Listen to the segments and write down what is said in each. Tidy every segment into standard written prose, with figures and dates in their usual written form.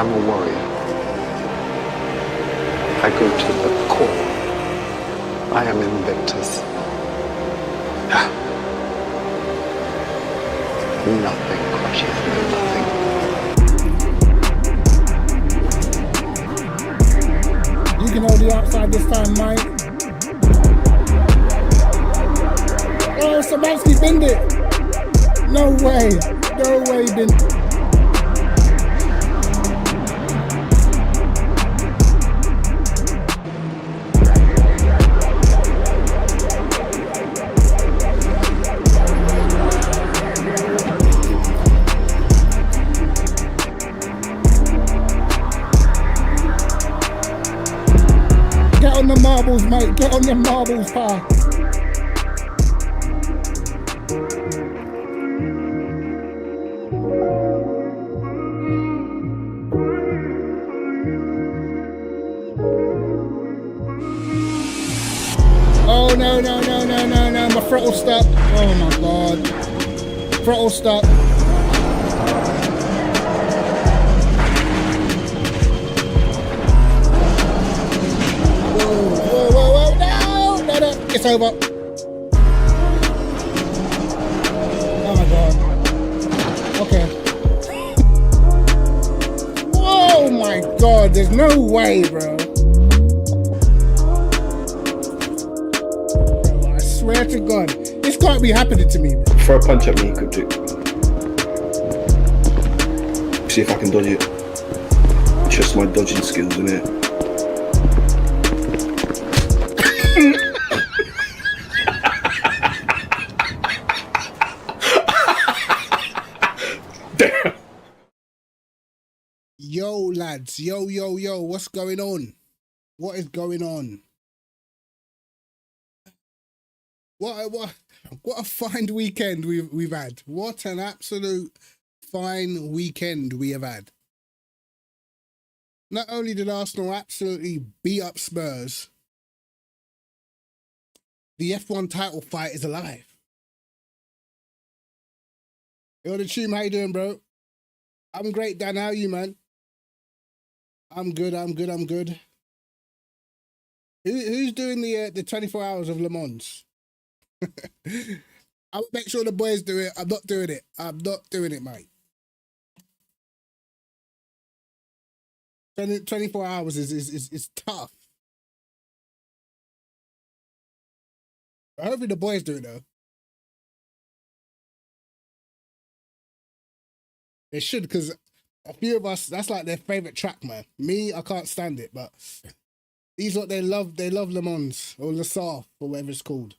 I'm a warrior. I go to the core. I am Invictus. Nothing crushes me, nothing. You can hold the outside this time, mate. Oh, Samansky binned it. No way. No way, binned. Get on the marbles, mate. Get on the marbles, pal. Oh, no. My throttle stuck. Oh, my God. Throttle stuck. Whoa. No. It's over. Oh, my God. Okay. Oh, my God. There's no way, bro. Swear to God, this can't be happening to me, bro. Throw a punch at me, Cryptic. See if I can dodge it. Just my dodging skills, innit? Damn. Yo, lads. Yo. What's going on? What is going on? What a fine weekend we've had. What an absolute fine weekend we have had. Not only did Arsenal absolutely beat up Spurs, the F1 title fight is alive. Yo, the team, how you doing, bro? I'm great, Dan. How are you, man? I'm good. Who's doing the 24 hours of Le Mans? I'll make sure the boys do it. I'm not doing it, mate. 24 hours is tough. Hopefully the boys do it, though. They should, because a few of us, that's like their favorite track, man. Me, I can't stand it, but these what they love Le Mans or Le Saf or whatever it's called.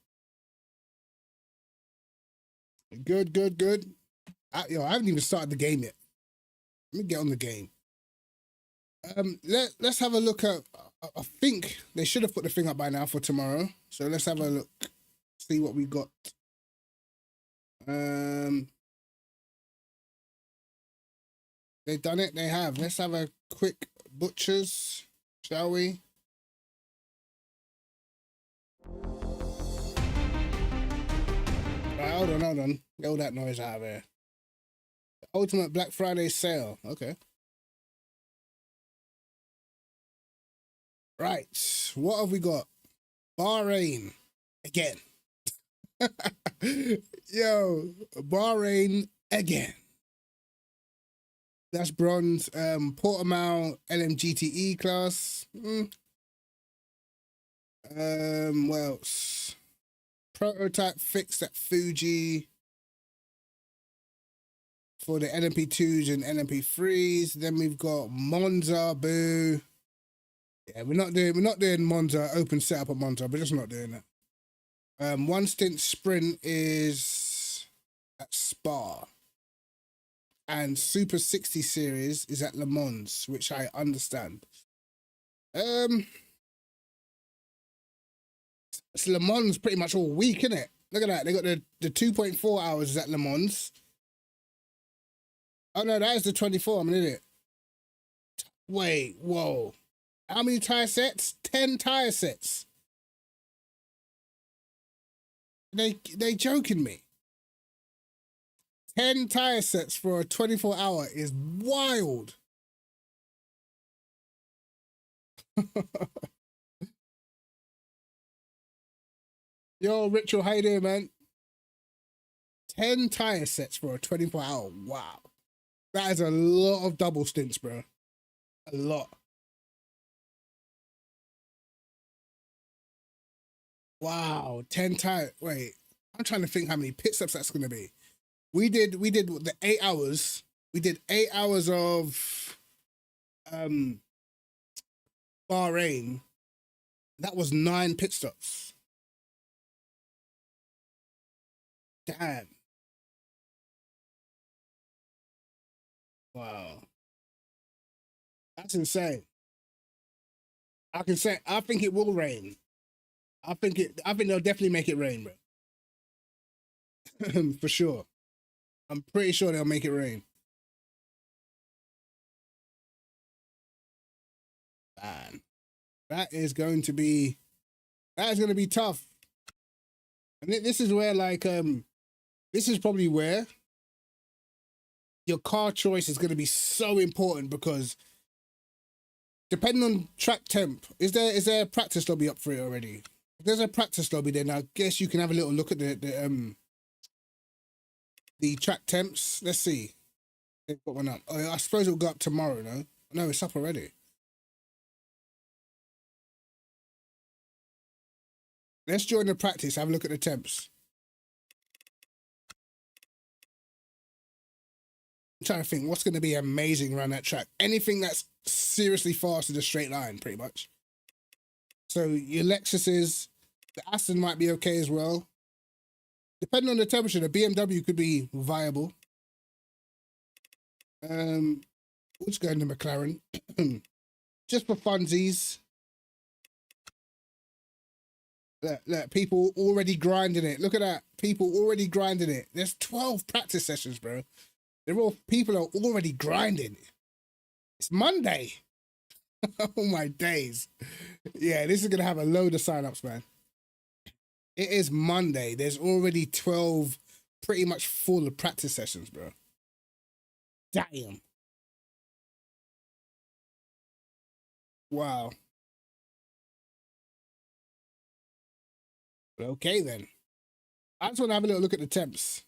Good. I haven't even started the game yet. Let me get on the game. Let's have a look at. I think they should have put the thing up by now for tomorrow. So let's have a look, see what we got. They've done it. They have. Let's have a quick butchers, shall we? Right, hold on. Get all that noise out of there. The Ultimate Black Friday sale. Okay. Right. What have we got? Bahrain. Again. Yo, Bahrain again. That's bronze. Portimao LMGTE class. What else? Prototype fixed at Fuji for the LMP2s and LMP3s. Then we've got Monza, boo. Yeah, we're not doing Monza, open setup at Monza. We're just not doing that. One stint sprint is at Spa. And Super 60 series is at Le Mans, which I understand. It's Le Mans pretty much all week, isn't it? Look at that. They got the 2.4 hours at Le Mans. Oh no, that is the 24. I'm an idiot. Wait, whoa. How many tire sets? 10 tire sets. They joking me. 10 tire sets for a 24 hour is wild. Yo, Ritual, how you doing, man? 10 tire sets for a 24-hour. Wow. That is a lot of double stints, bro. A lot. Wow, 10 tire. Wait, I'm trying to think how many pit stops that's gonna be. We did the 8 hours. We did 8 hours of Bahrain. That was 9 pit stops. Damn. Wow. That's insane. I think it will rain. I think they'll definitely make it rain, bro. For sure. I'm pretty sure they'll make it rain. Man, that is going to be tough. And this is where, like, this is probably where your car choice is going to be so important, because depending on track temp, is there a practice lobby up for it already? If there's a practice lobby, then I guess you can have a little look at the track temps. Let's see. They've got one up. Oh, I suppose it'll go up tomorrow, no? No, it's up already. Let's join the practice, have a look at the temps. I'm trying to think what's going to be amazing around that track. Anything that's seriously fast in a straight line, pretty much. So your Lexuses, the Aston might be okay as well. Depending on the temperature, the BMW could be viable. Let's go into McLaren. Just for funsies. Look, people already grinding it. Look at that. People already grinding it. There's 12 practice sessions, bro. People are already grinding. It's Monday. Oh my days. Yeah, this is gonna have a load of signups, man. It is Monday. There's already 12 pretty much full of practice sessions, bro. Damn. Wow. Okay then. I just want to have a little look at the temps.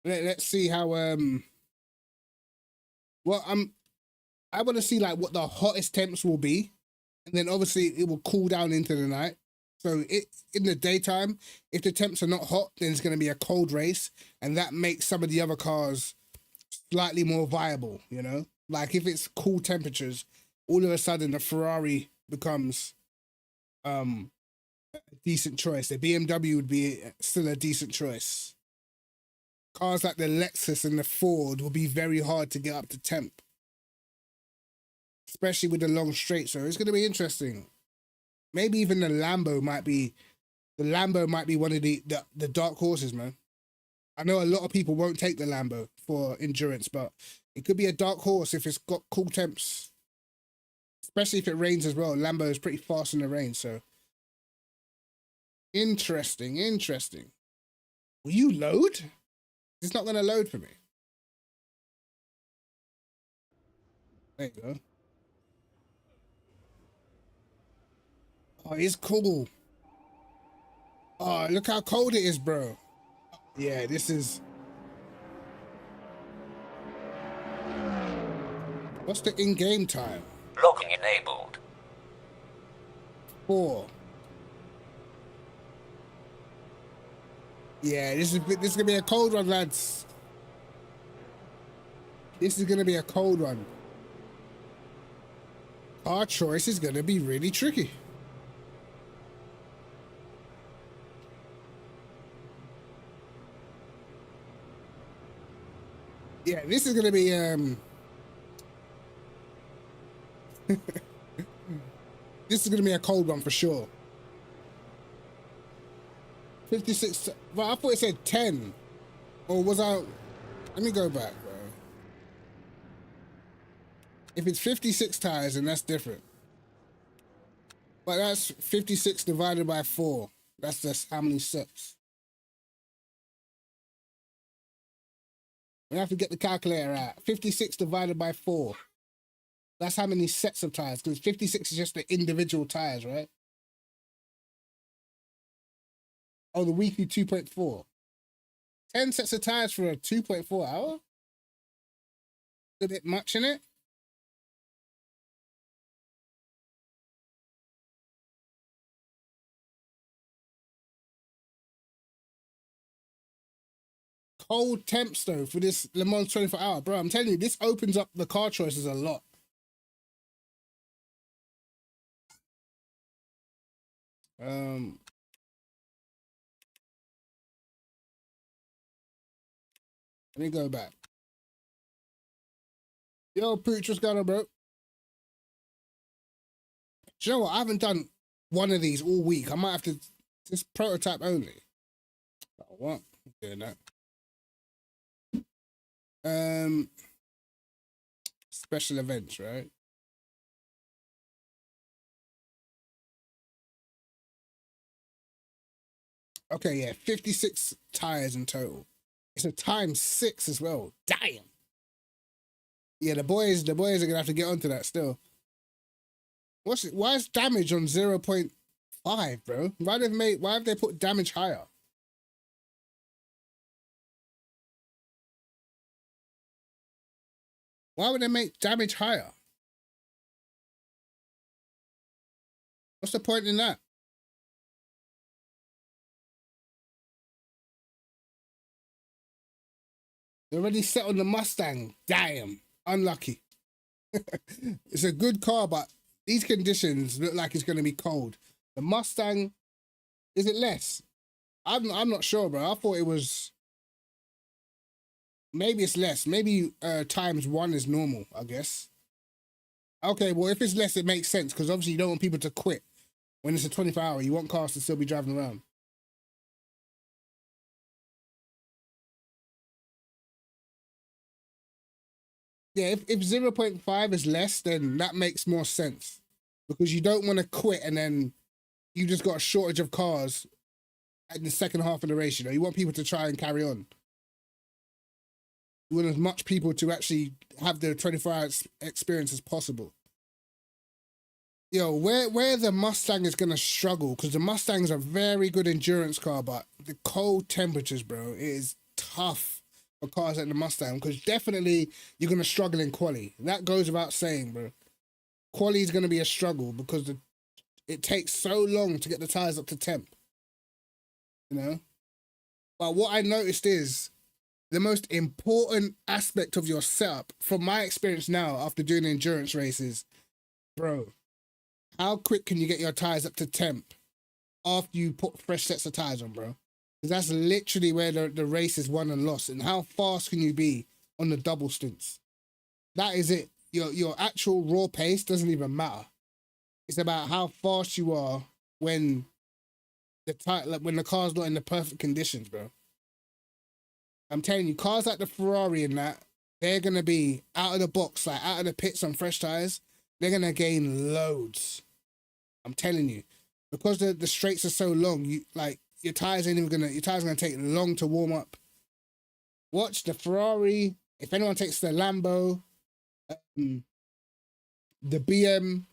Let's see how well I want to see like what the hottest temps will be, and then obviously it will cool down into the night. So in the daytime, if the temps are not hot, then it's going to be a cold race, and that makes some of the other cars slightly more viable, you know? Like if it's cool temperatures, all of a sudden the Ferrari becomes a decent choice. The BMW would be still a decent choice. Cars like the Lexus and the Ford will be very hard to get up to temp, especially with the long straight. So it's going to be interesting. Maybe even the Lambo might be one of the dark horses, man. I know a lot of people won't take the Lambo for endurance, but it could be a dark horse if it's got cool temps, especially if it rains as well. Lambo is pretty fast in the rain, so interesting. Will you load? It's not going to load for me. There you go. Oh, it's cool. Oh, look how cold it is, bro. Yeah, this is... What's the in-game time? Locking enabled. 4. Yeah, this is gonna be a cold one, lads. This is gonna be a cold one. Our choice is gonna be really tricky. Yeah, this is gonna be this is gonna be a cold one for sure. 56. Well, I thought it said 10. Or was I? Let me go back, bro. If it's 56 tires, then that's different. But that's 56 divided by 4. That's just how many sets. We have to get the calculator out. 56 divided by 4. That's how many sets of tires, because 56 is just the individual tires, right? Oh, the weekly 2.4. 10 sets of tires for a 2.4 hour? A bit much in it. Cold temps though for this Le Mans 24 hour, bro. I'm telling you, this opens up the car choices a lot. Let me go back. Yo, Pooch, what's going on, bro? Do you know what? I haven't done one of these all week. I might have to just prototype only. Oh, what? I'm doing that. Special events, right? Okay, yeah, 56 tires in total. It's a ×6 as well. Damn. Yeah, the boys are gonna have to get onto that still. Why is damage on 0.5, bro? Why have they put damage higher? Why would they make damage higher? What's the point in that? They're already set on the Mustang. Damn. Unlucky. It's a good car, but these conditions look like it's going to be cold. The Mustang, is it less? I'm not sure, bro. I thought it was... Maybe it's less. Maybe ×1 is normal, I guess. Okay, well, if it's less, it makes sense, because obviously you don't want people to quit. When it's a 24 hour, you want cars to still be driving around. Yeah, if 0.5 is less, then that makes more sense. Because you don't want to quit and then you just got a shortage of cars in the second half of the race. You know, you want people to try and carry on. You want as much people to actually have the 24-hour experience as possible. Yo, where the Mustang is going to struggle, because the Mustang's a very good endurance car, but the cold temperatures, bro, it is tough for cars like the Mustang, because definitely you're going to struggle in quali. That goes without saying, bro. Quali is going to be a struggle because it takes so long to get the tires up to temp. You know? But what I noticed is the most important aspect of your setup, from my experience now after doing endurance races, bro, how quick can you get your tires up to temp after you put fresh sets of tires on, bro? Because that's literally where the race is won and lost. And how fast can you be on the double stints? That is it. Your actual raw pace doesn't even matter. It's about how fast you are when when the car's not in the perfect conditions, bro. I'm telling you, cars like the Ferrari and that, they're gonna be out of the box, like out of the pits on fresh tires. They're gonna gain loads. I'm telling you, because the straights are so long. Your tires are gonna take long to warm up. Watch the Ferrari. If anyone takes the Lambo, the BM,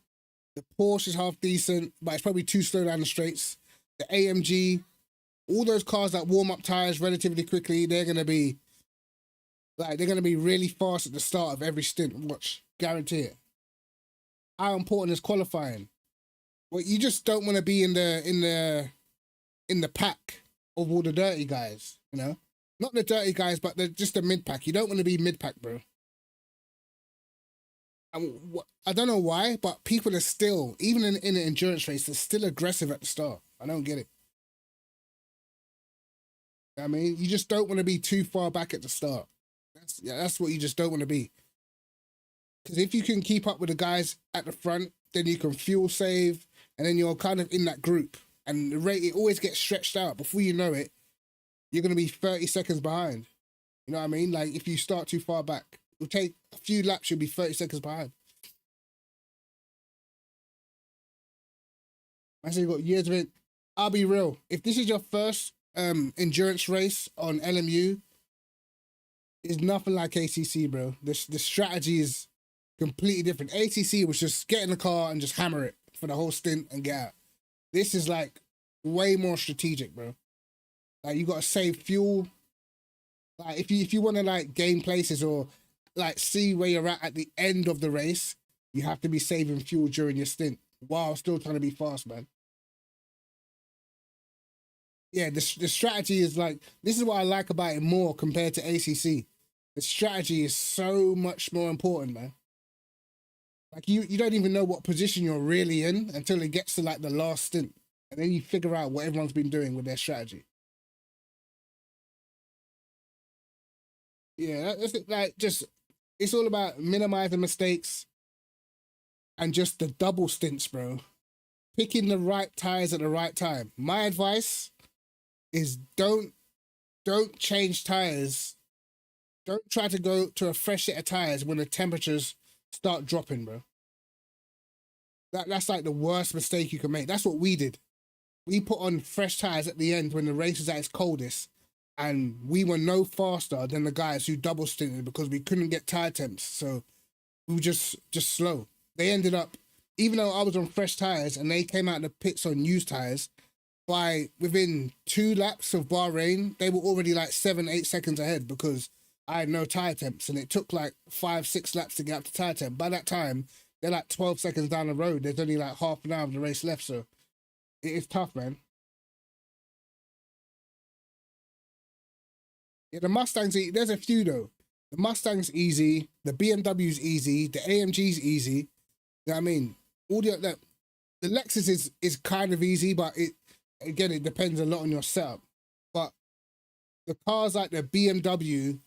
the Porsche is half decent, but it's probably too slow down the straights. The AMG, all those cars that warm up tires relatively quickly, they're gonna be really fast at the start of every stint. Watch, guarantee it. How important is qualifying? Well, you just don't want to be in the pack of all the dirty guys, you know? Not the dirty guys, but just the mid pack. You don't want to be mid pack, bro. I don't know why, but people are still, even in an endurance race, they're still aggressive at the start. I don't get it. I mean, you just don't want to be too far back at the start. That's what you just don't want to be. Because if you can keep up with the guys at the front, then you can fuel save, and then you're kind of in that group. And the rate, it always gets stretched out. Before you know it, you're going to be 30 seconds behind. You know what I mean? Like, if you start too far back, it'll take a few laps, you'll be 30 seconds behind. I say you got years of it. I'll be real. If this is your first endurance race on LMU, is nothing like ACC, bro. The strategy is completely different. ACC was just get in the car and just hammer it for the whole stint and get out. This is like way more strategic, bro. Like you gotta save fuel. Like if you want to like gain places or like see where you're at the end of the race, you have to be saving fuel during your stint while still trying to be fast, man. Yeah, the strategy is like, this is what I like about it more compared to ACC. The strategy is so much more important, man. Like you don't even know what position you're really in until it gets to like the last stint, and then you figure out what everyone's been doing with their strategy. Yeah, that's it, like just it's all about minimizing mistakes and just the double stints, bro. Picking the right tires at the right time. My advice is don't change tires. Don't try to go to a fresh set of tires when the temperatures start dropping, bro. That's like the worst mistake you can make. That's what we did. We put on fresh tires at the end when the race was at its coldest, and we were no faster than the guys who double stinted because we couldn't get tire temps. So we were just slow. They ended up, even though I was on fresh tires and they came out of the pits on used tires, by within 2 laps of Bahrain, they were already like 7-8 seconds ahead because I had no tire temps, and it took like 5-6 laps to get up to tire temp. By that time, they're like 12 seconds down the road. There's only like half an hour of the race left, so it is tough, man. Yeah, the Mustangs, there's a few though. The Mustang's easy, the BMW's easy, the AMG's easy. You know what I mean? All the Lexus is kind of easy, but it depends a lot on your setup. But the cars like the BMW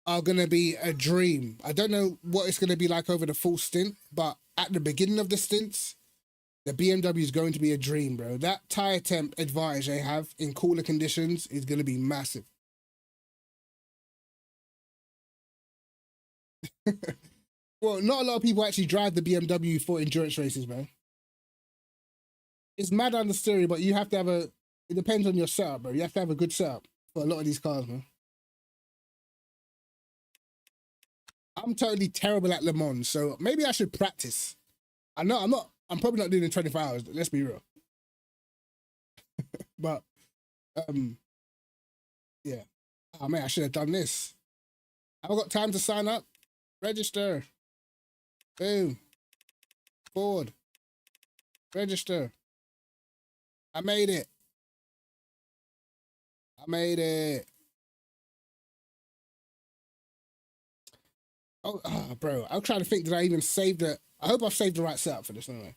are gonna be a dream. I don't know what it's gonna be like over the full stint, but at the beginning of the stints, the BMW is going to be a dream, bro. That tire temp advantage they have in cooler conditions is gonna be massive. Well, not a lot of people actually drive the BMW for endurance races, man. It's mad on the steering, but you have to have it depends on your setup, bro. You have to have a good setup for a lot of these cars, man. I'm totally terrible at Le Mans, so maybe I should practice. I'm probably not doing it in 24 hours, let's be real. But, yeah. Oh, man, I should have done this. Have I got time to sign up? Register. Boom. Forward. Register. I made it. I made it. Oh, bro. I'm trying to think, did I even save the... I hope I've saved the right setup for this anyway.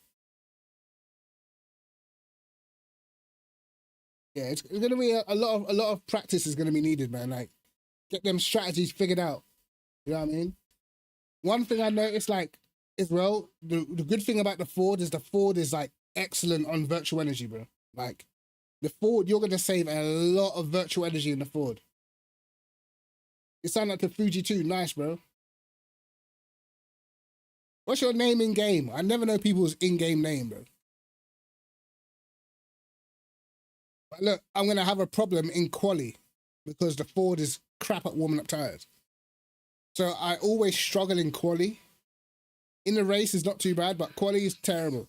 Yeah, it's going to be a lot of practice is going to be needed, man. Like, get them strategies figured out. You know what I mean? One thing I noticed, like, as well, the good thing about the Ford is like excellent on virtual energy, bro. Like, the Ford, you're going to save a lot of virtual energy in the Ford. You sound like a Fuji too. Nice, bro. What's your name in game? I never know people's in-game name, bro. But look, I'm going to have a problem in quali because the Ford is crap at warming up tires. So I always struggle in quali. In the race is not too bad, but quali is terrible.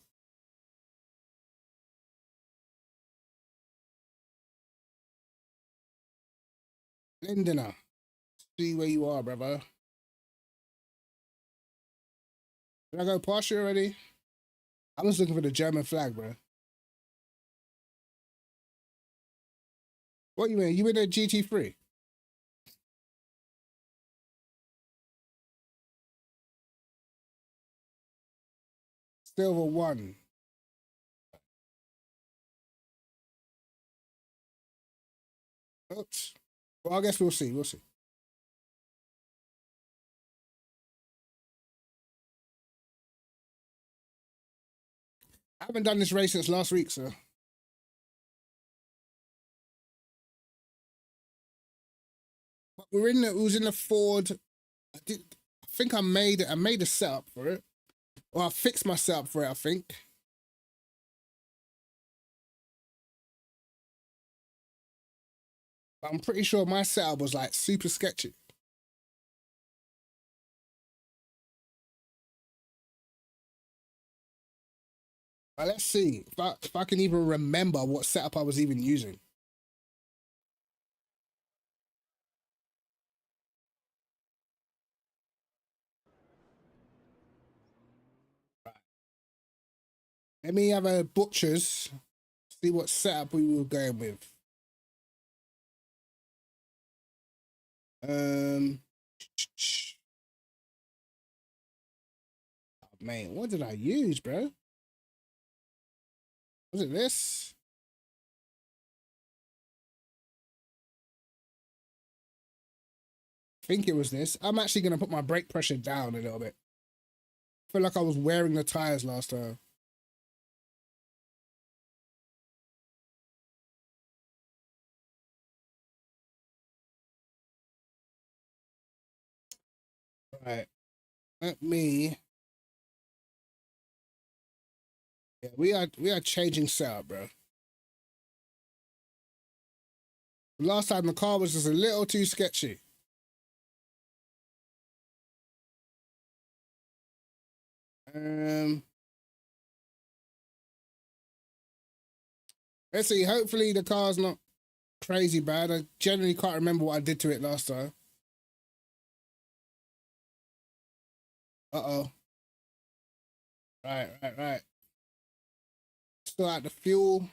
Lindener, see where you are, brother. Did I go past you already? I'm just looking for the German flag, bro. What you mean? You in a GT3? Silver 1. Oops. Well, I guess we'll see. We'll see. I haven't done this race since last week, so. But we was in the Ford. I think I made a setup for it. Or I fixed my setup for it, I think. But I'm pretty sure my setup was like super sketchy. But let's see if I can even remember what setup I was even using. Right. Let me have a butcher's, see what setup we were going with. Oh, man, what did I use, bro? Was it this? I think it was this. I'm actually going to put my brake pressure down a little bit. I feel like I was wearing the tires last time. Right. Let me. Yeah, we are changing setup, bro. Last time the car was just a little too sketchy. Let's see. Hopefully the car's not crazy bad. I generally can't remember what I did to it last time. Uh-oh. Right. Still out the fuel.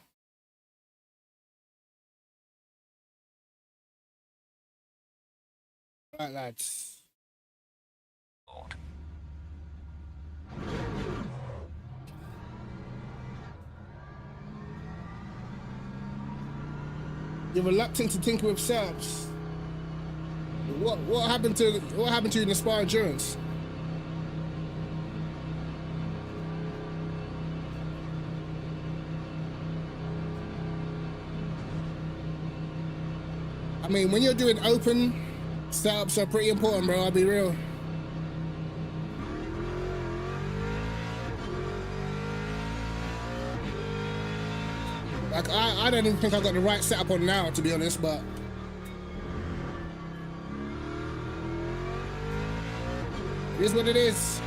Right, lads. You're reluctant to tinker with setups. What happened to you in the Spa Endurance? I mean, when you're doing open, setups are pretty important, bro. I'll be real. Like, I don't even think I got the right setup on now, to be honest, but it is what it is.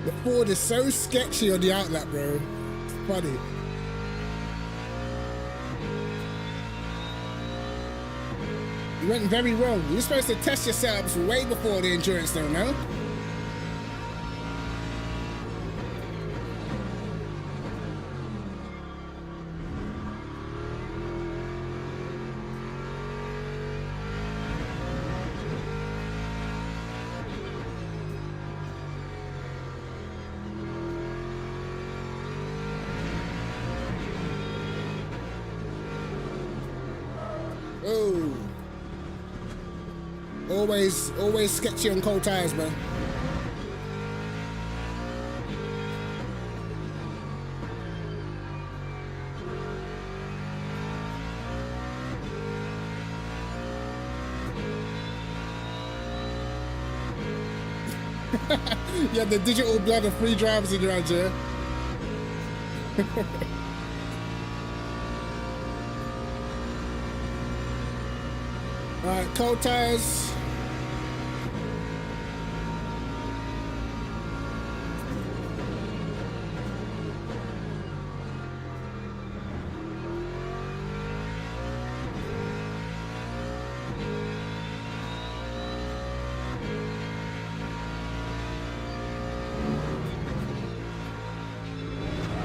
The Ford is so sketchy on the outlet, bro. It's funny. You went very wrong. You're supposed to test your setups way before the endurance, though, no? Oh. Always sketchy on cold tires, man. You have the digital blood of free drivers in your hands, yeah? Alright, cold tires.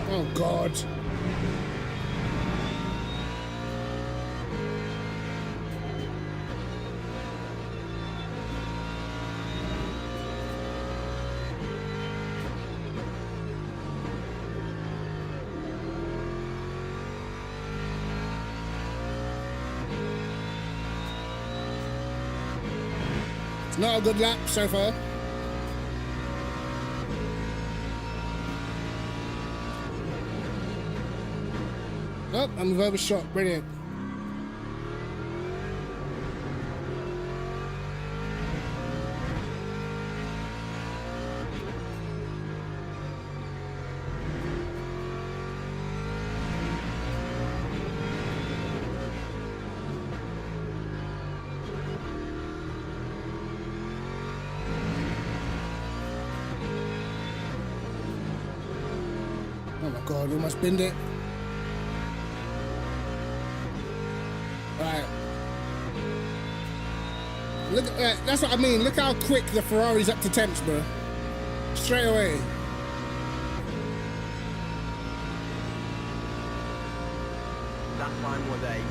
Oh God. It's not a good lap so far. Oh, and we've overshot. Brilliant. Oh my God, almost binned it. Right. Look at that. That's what I mean. Look how quick the Ferrari's up to temps, bro. Straight away. That time was a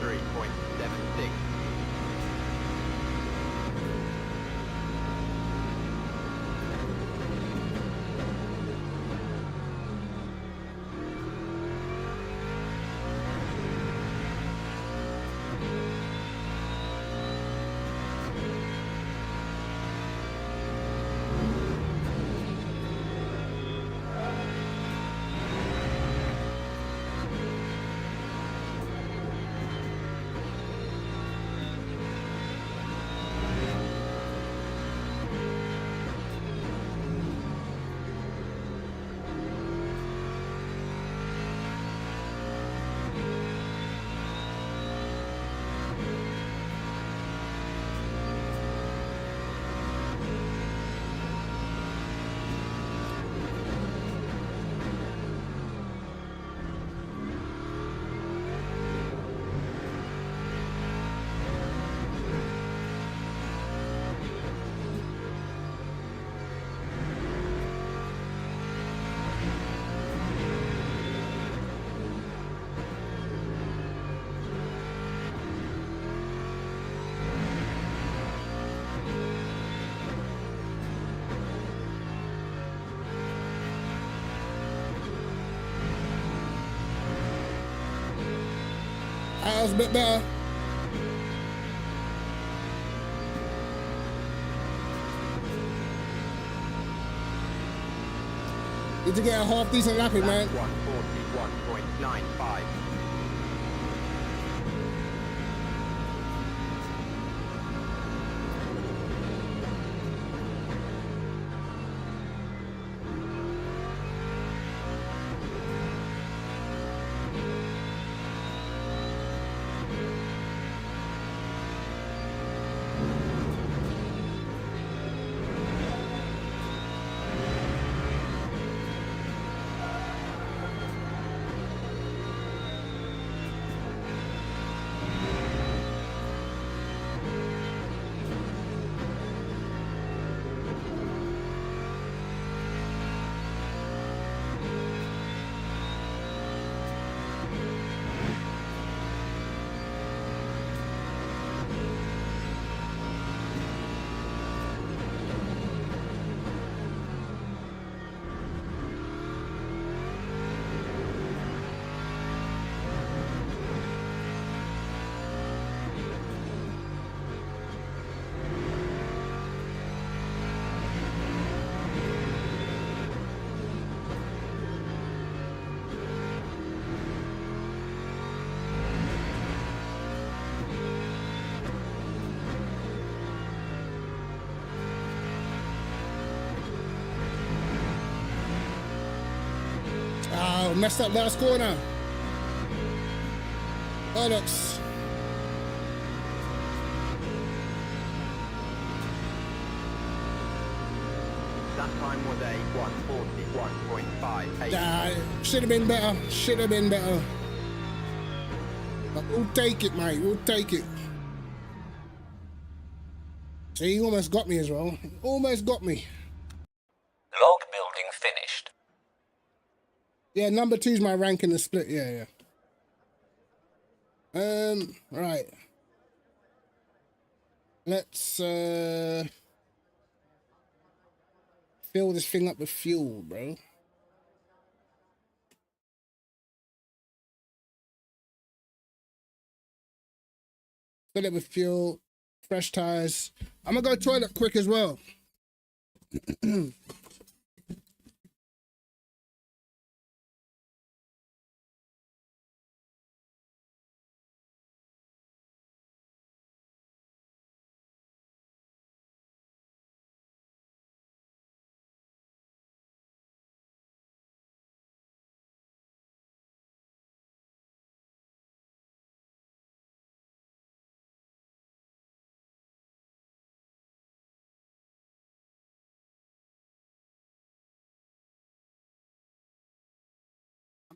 1:43.76. That was a bit better. Need to get a half decent lapping, man. 1:41.95. Oh, messed up last corner. Bollocks. That time was a 1:41.58. Should have been better. Should have been better. But we'll take it, mate. We'll take it. See, he almost got me as well. Almost got me. Log building finished. Yeah, number 2's my rank in the split. Yeah, yeah. Right. Let's fill this thing up with fuel, bro. Fill it with fuel, fresh tires. I'm gonna go toilet quick as well.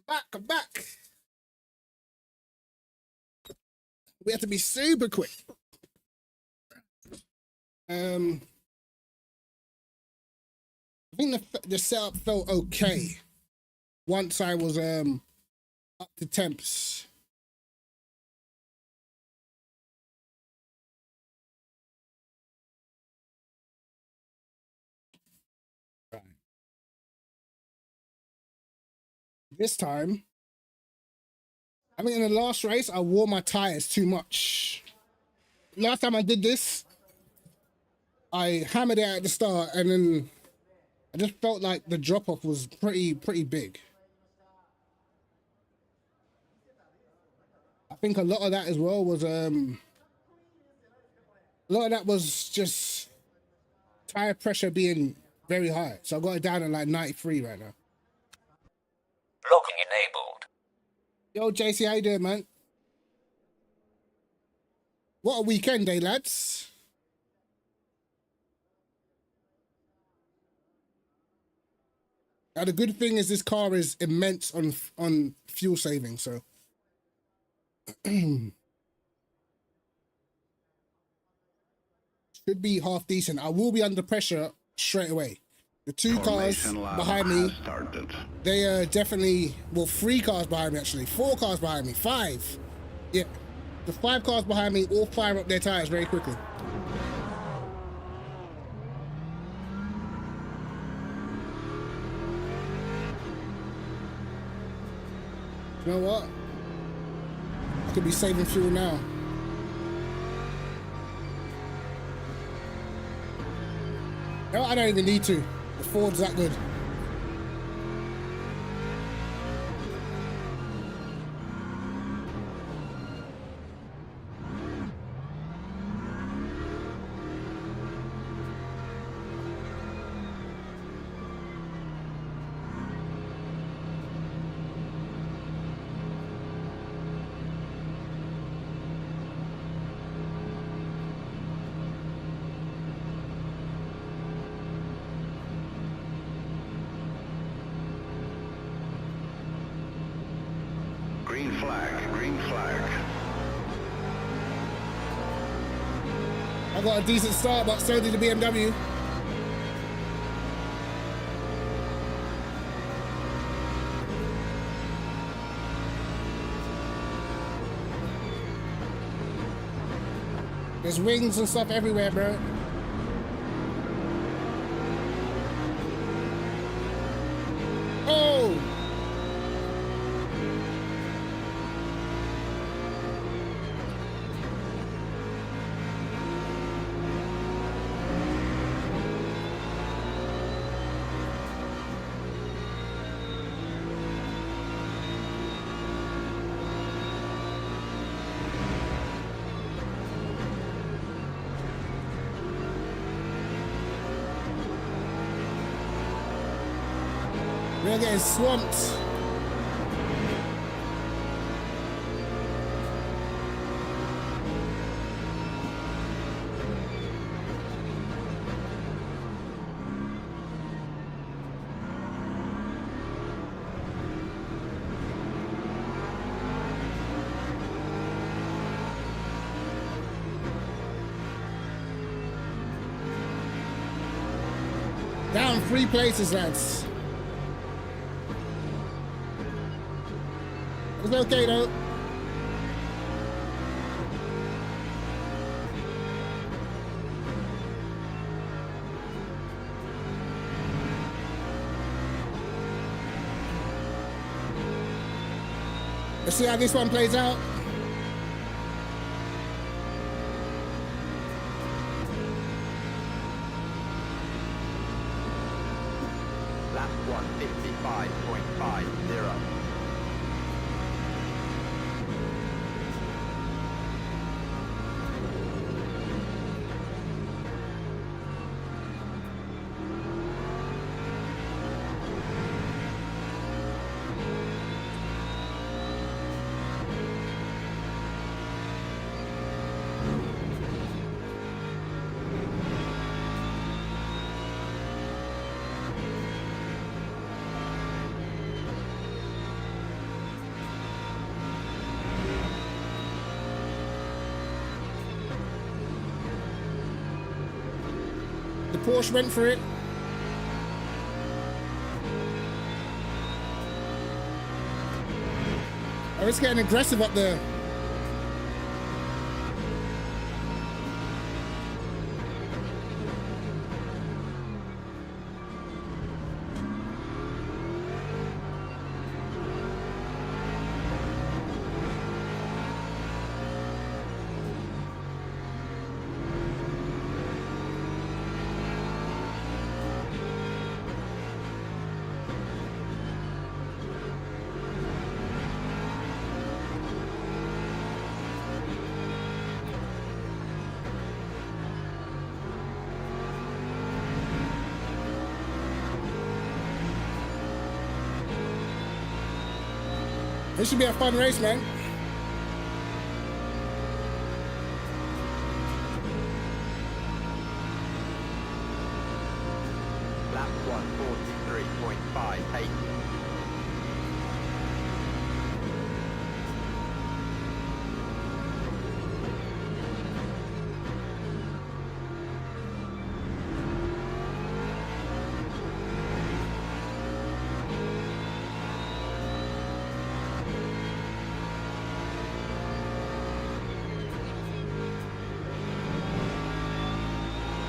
I'm back. We have to be super quick. I think the setup felt okay once I was up to temps. Right. This time, I think in the last race I wore my tires too much. Last time I did this, I hammered it at the start, and then I just felt like the drop off was pretty big. I think a lot of that as well was a lot of that was just tire pressure being very high. So I got it down at like 93 right now. Locking enabled. Yo, JC, how you doing, man? What a weekend, eh, lads? Now, the good thing is this car is immense on fuel saving, so. Should be half decent. I will be under pressure straight away. The two cars behind me, they are definitely, well, 3 cars behind me actually. 4 cars behind me, 5. Yeah, the 5 cars behind me all fire up their tires very quickly. You know what? I could be saving fuel now. No, I don't even need to. The Ford's that good. Green flag, green flag. I got a decent start, but so did the BMW. There's wings and stuff everywhere, bro. Oh! We're getting swamped. Down 3 places, lads. It's okay though. Let's see how this one plays out. Lap 155.50. Porsche went for it. Oh, it's getting aggressive up there. This should be a fun race, man. Lap 143.58.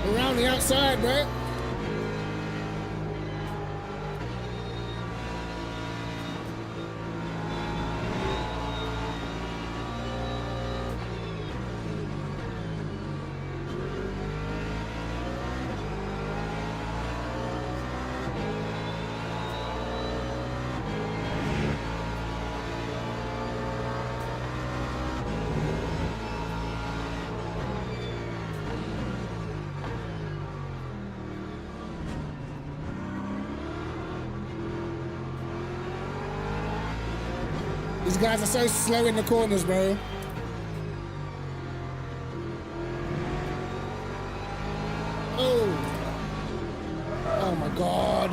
Around the outside, bro. These guys are so slow in the corners, bro. Oh my God.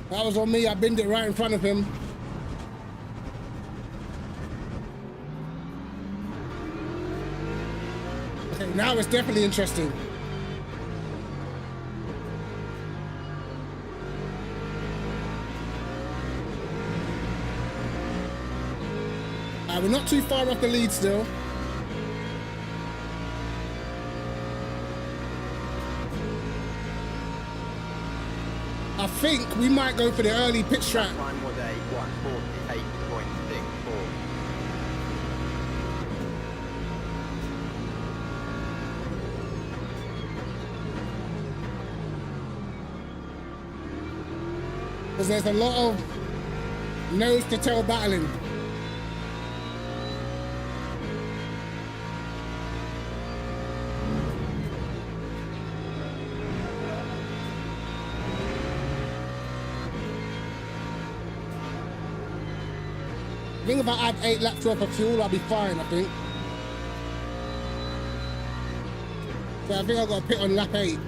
That was on me. I binned it right in front of him. Okay, now it's definitely interesting. We're not too far off the lead still. I think we might go for the early pit strat. Time was a 148.64. Because there's a lot of nose to tail battling. I think if I add 8 laps worth of fuel, I'll be fine, I think. So I think I've got to pit on lap 8.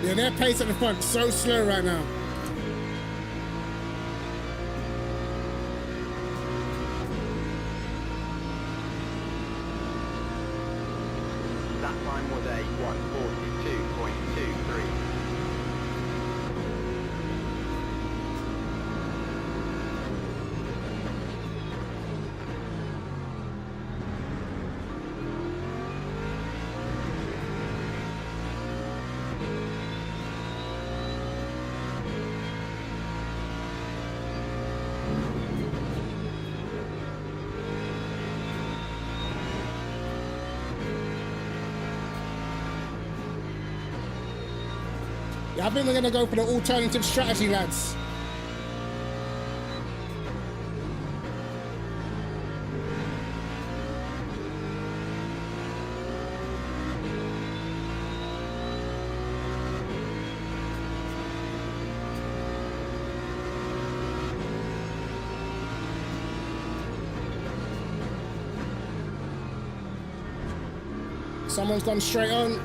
Yeah, their pace at the front so slow right now. That time was a 142.23. Yeah, I think we're gonna go for the alternative strategy, lads. Someone's gone straight on.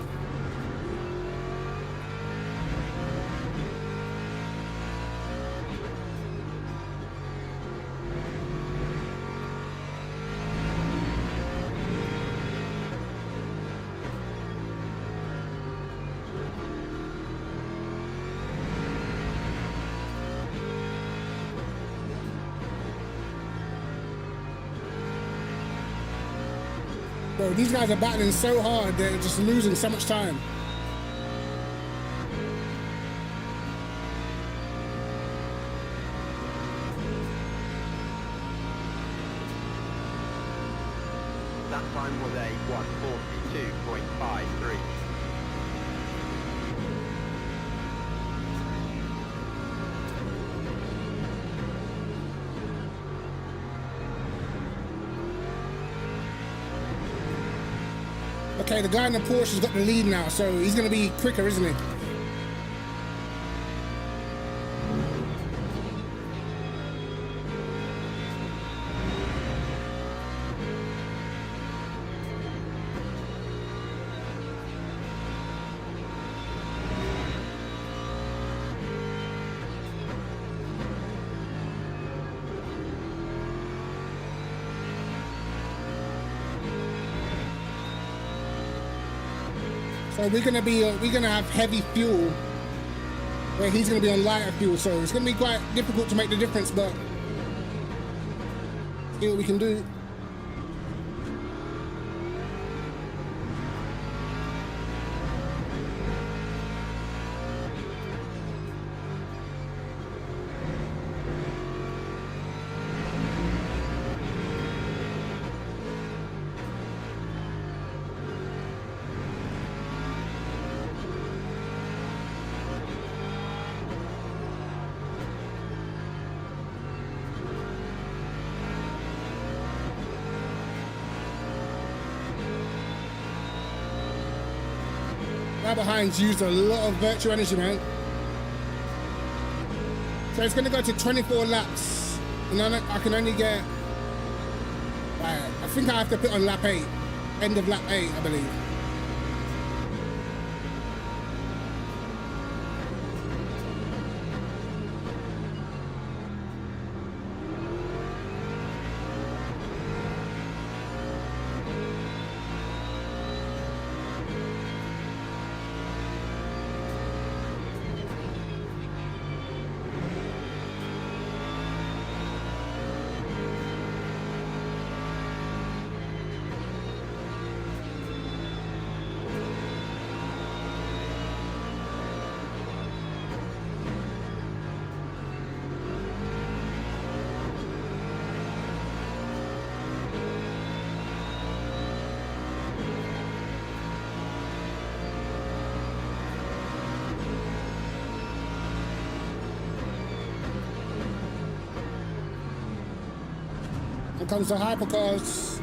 Bro, these guys are battling so hard, they're just losing so much time. That time was a 1:42.53. Okay, the guy in the Porsche's got the lead now, so he's gonna be quicker, isn't he? So we're gonna have heavy fuel, where he's gonna be on lighter fuel. So it's gonna be quite difficult to make the difference, but see what we can do. Right behind's used a lot of virtual energy, man. So it's gonna go to 24 laps. And then I can only get, right, I think I have to put on lap 8. End of lap 8, I believe. Here comes the hypercars.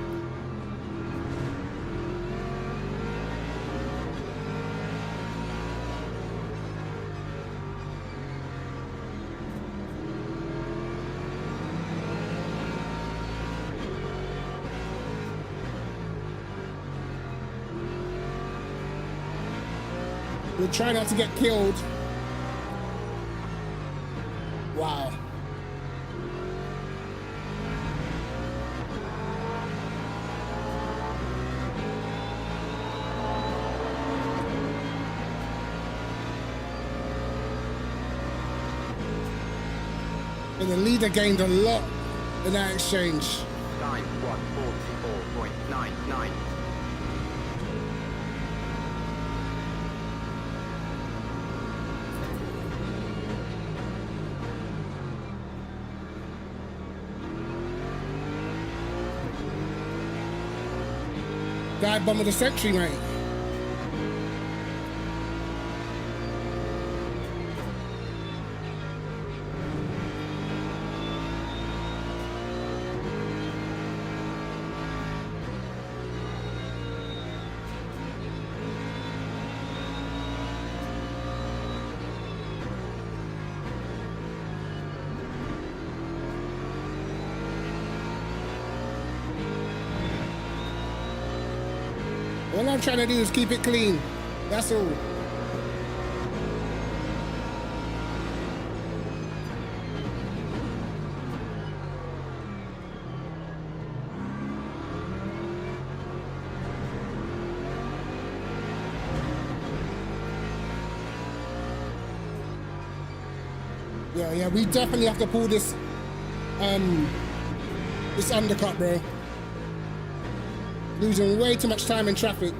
We'll try not to get killed. Wow. And the leader gained a lot in that exchange. Time 1:44.99. Dive bomb of the century, mate. All I'm trying to do is keep it clean. That's all. Yeah, we definitely have to pull this this undercut, bro. Losing way too much time in traffic.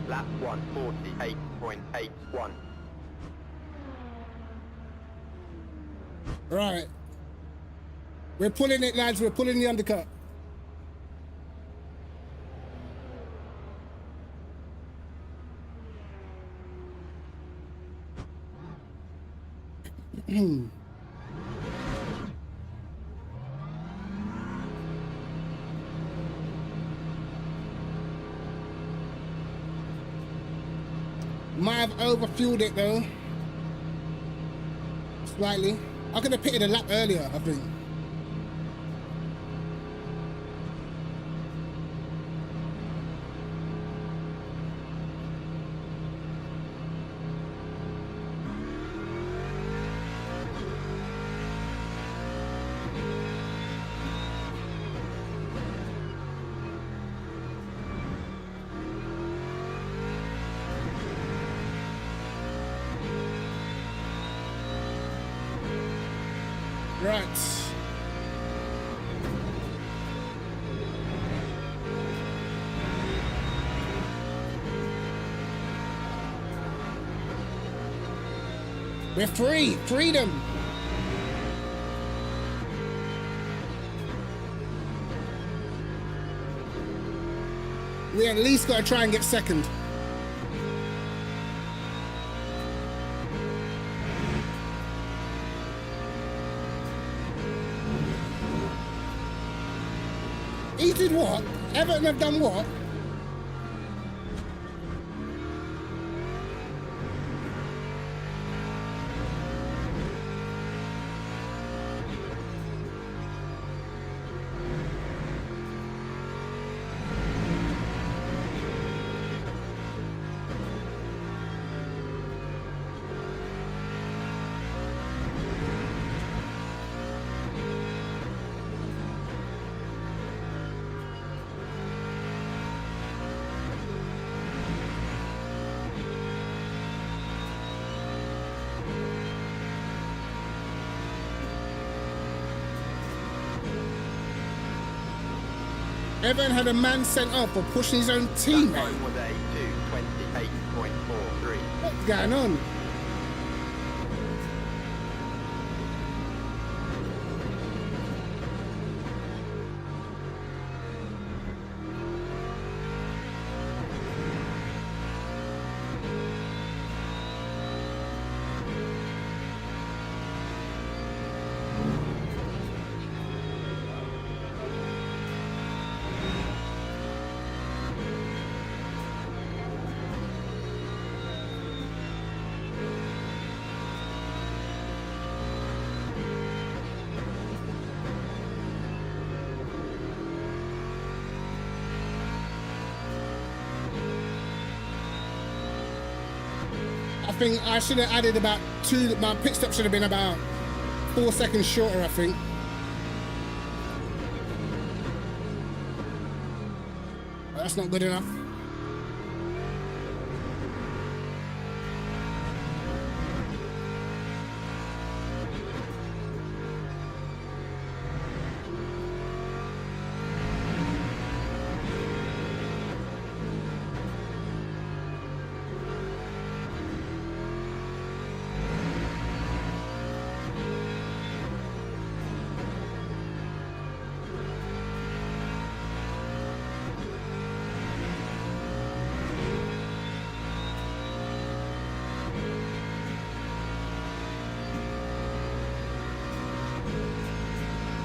Lap 148.81. Right. We're pulling it, lads. We're pulling the undercut. Might have overfueled it though. Slightly. I could have pitted a lap earlier, I think. Right. We're free. Freedom. We at least got to try and get second. He did what? Everton have done what? Everton had a man sent off for pushing his own That teammate. time was a 228.43. What's going on? I think I should have added about two. My pit stop should have been about 4 seconds shorter, I think. But that's not good enough.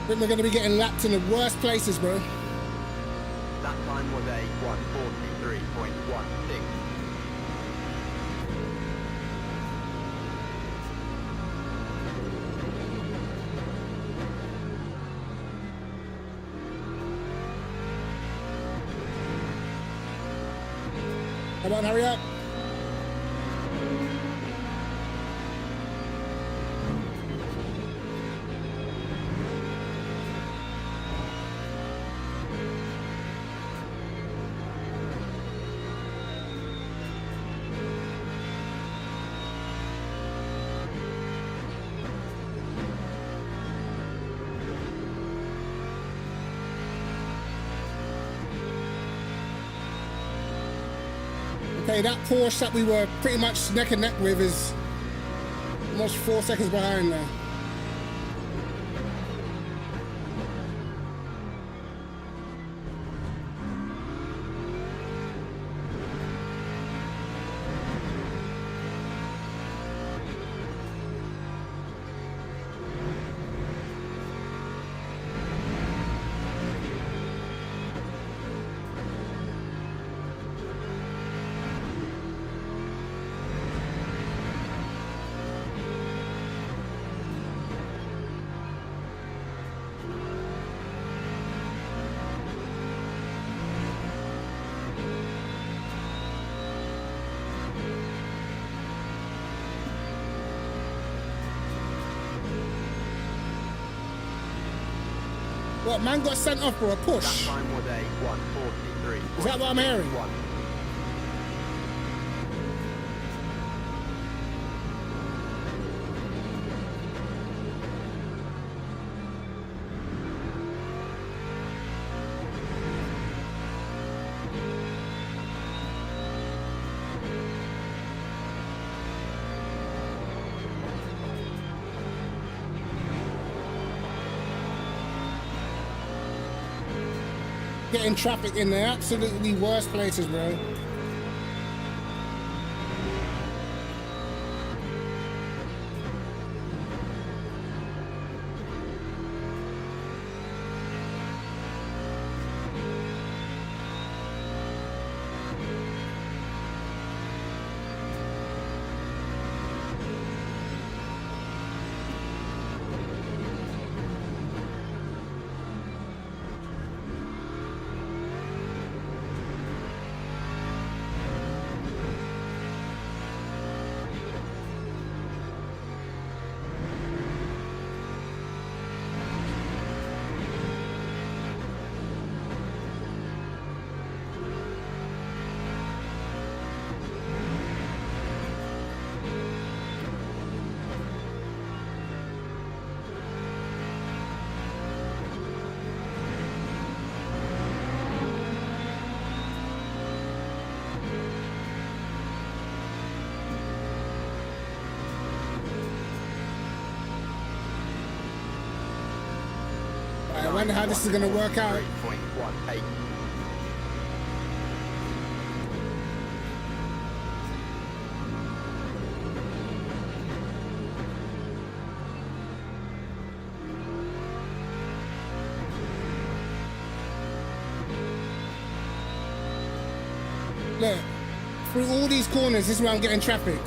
I think we're going to be getting lapped in the worst places, bro. That time was a 1:43.16. Come on, hurry up. Okay, that Porsche that we were pretty much neck and neck with is almost 4 seconds behind now. What, man got sent off for a That push? time was a 1:43. Is that what I'm hearing? Getting traffic in the absolutely worst places, bro. I wonder how this is going to work out. 3.18. Look, through all these corners, this is where I'm getting traffic.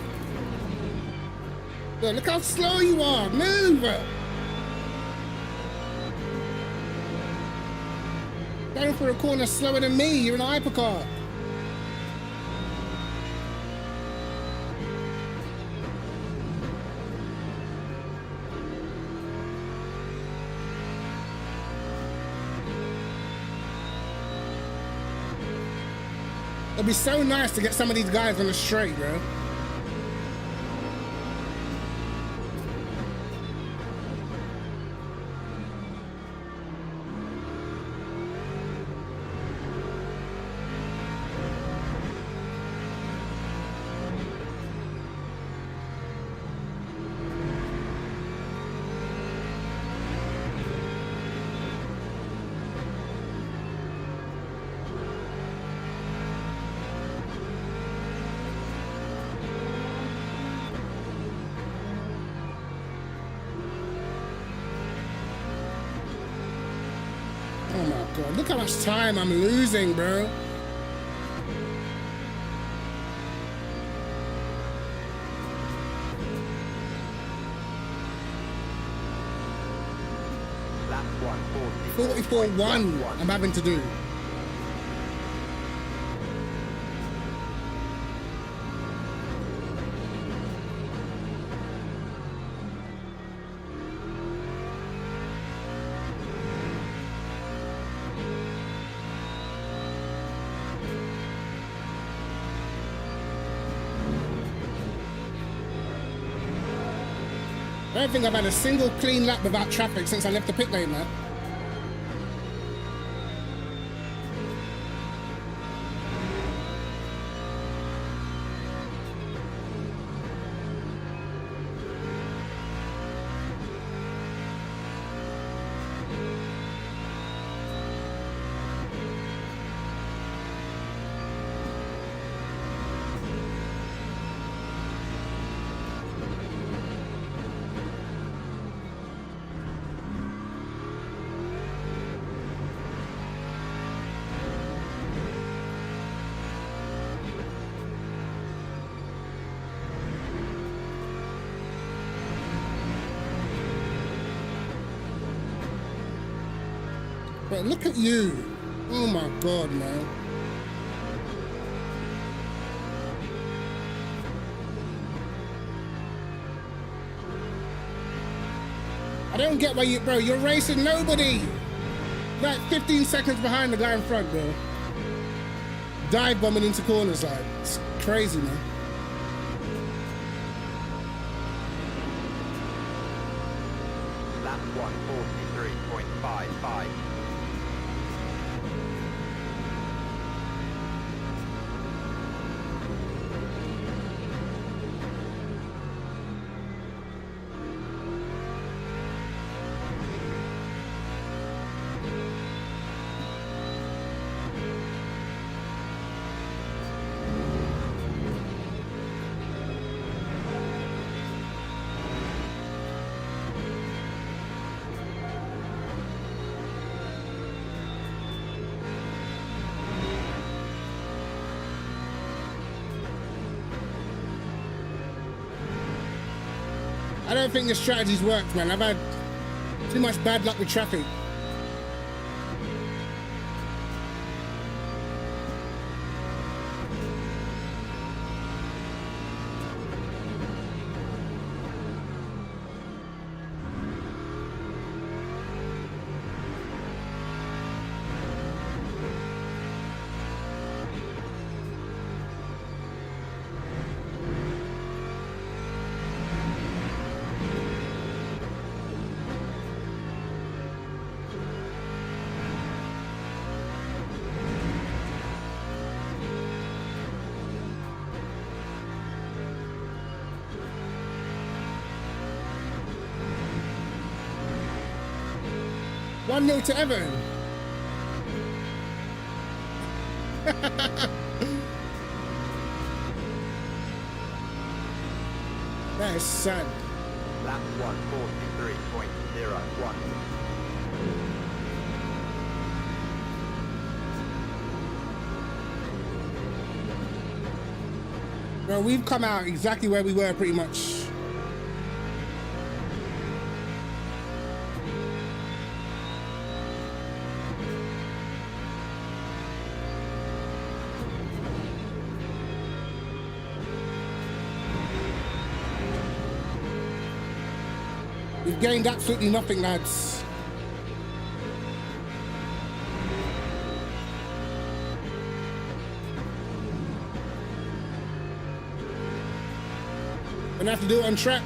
Look how slow you are. Move! Going through a corner slower than me. You're in a hypercar. It'd be so nice to get some of these guys on the straight, bro. God, look how much time I'm losing, bro. Lap 44.1 I'm having to do. I don't think I've had a single clean lap without traffic since I left the pit lane, man. But look at you. Oh my God, man. I don't get why you, bro, you're racing nobody. Like 15 seconds behind the guy in front, bro. Dive bombing into corners, like, it's crazy, man. Lap 143.55. I don't think this strategy's worked, man. I've had too much bad luck with traffic. One 0 to Everton. That is sad. Lap 143.01. Bro, we've come out exactly where we were pretty much. We've gained absolutely nothing, lads. Gonna have to do it on track.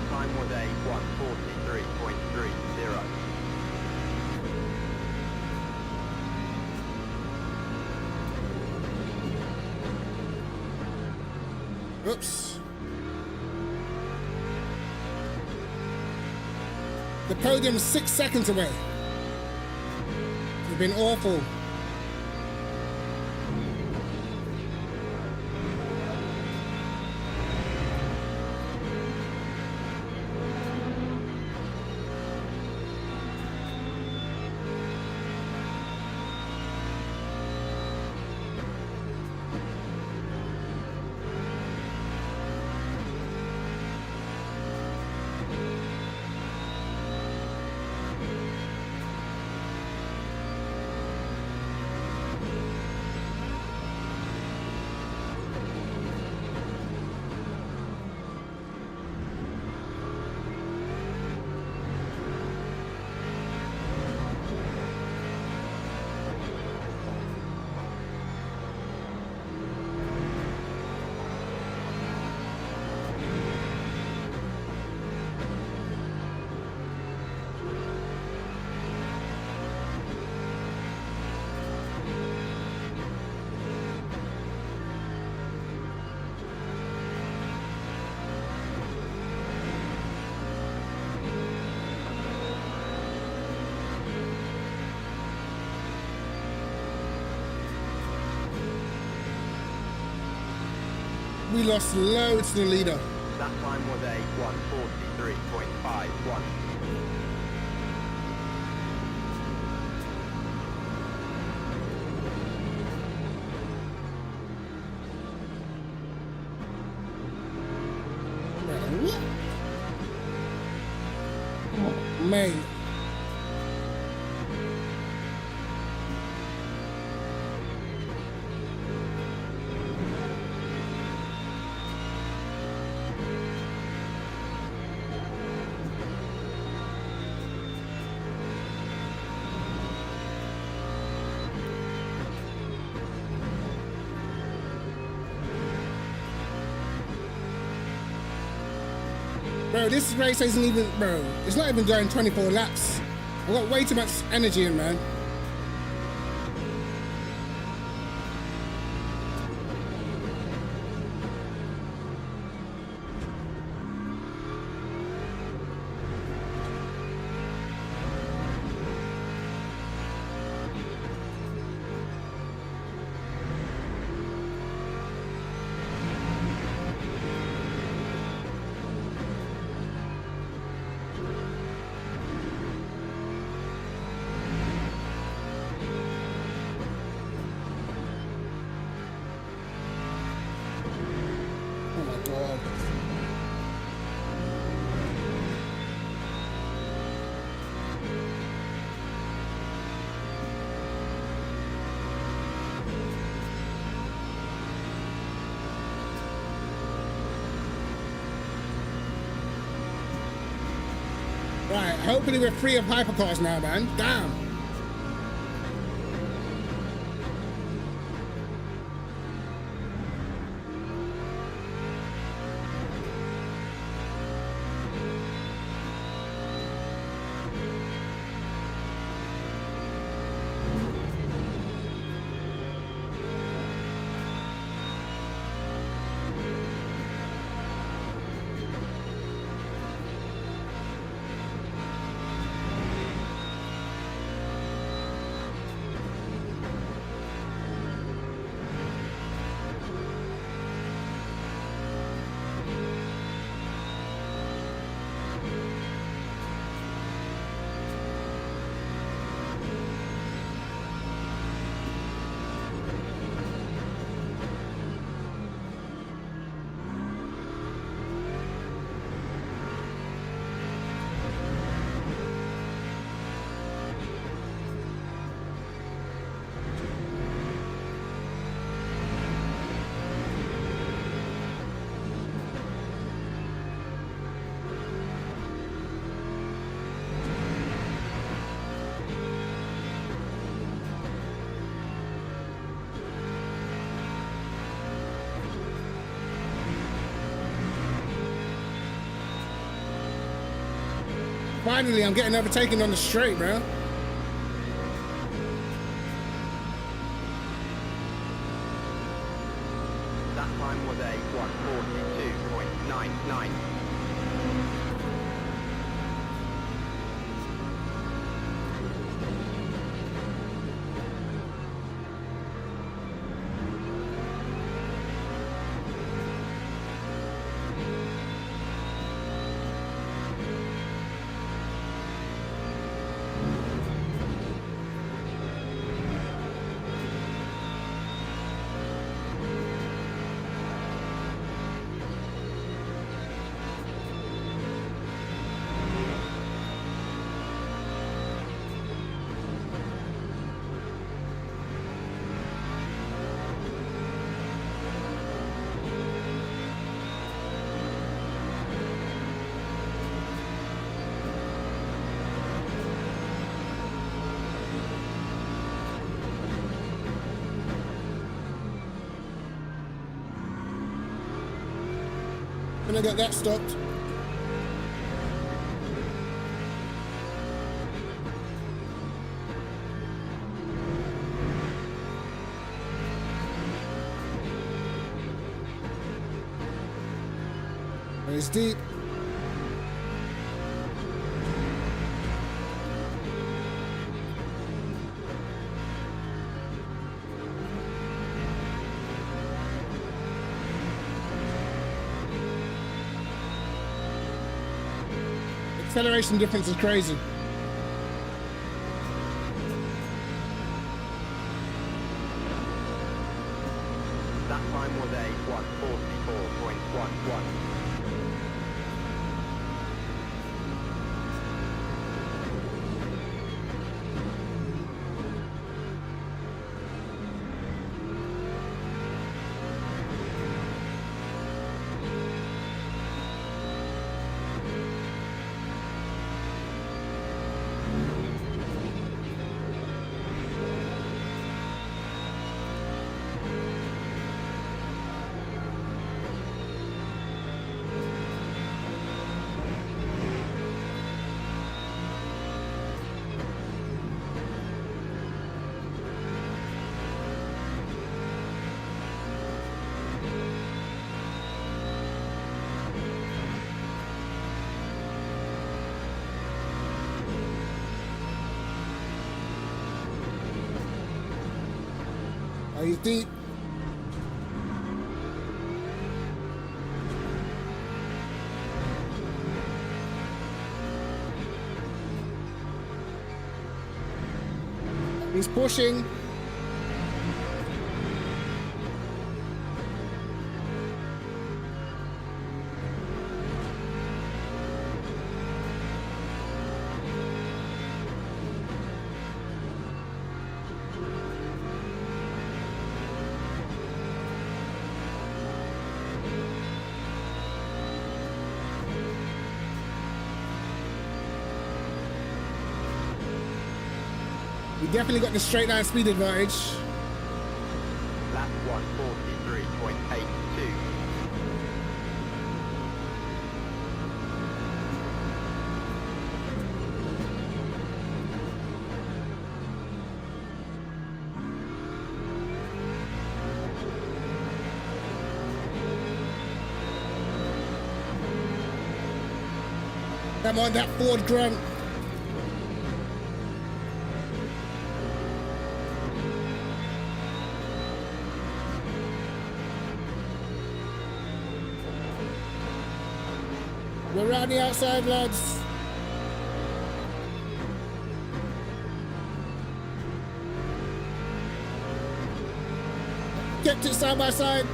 time was a 143.30. Oops. The podium's 6 seconds away. It's been awful. We lost loads to the leader. That time was a 143.51. Oh, mate. Bro, this race isn't even, bro, it's not even going 24 laps. I've got way too much energy in, man. Right, hopefully we're free of hypercars now, man. Damn. Finally, I'm getting overtaken on the straight, bro. That time was a 1:42.99. Gonna get that stopped. It's deep. Acceleration difference is crazy. That time was a 1:44.11. He's deep. He's pushing. We definitely got the straight line speed advantage. Lap 1:43.82. Come on, that Ford grunt. We're around the outside, lads. Kept it side by side.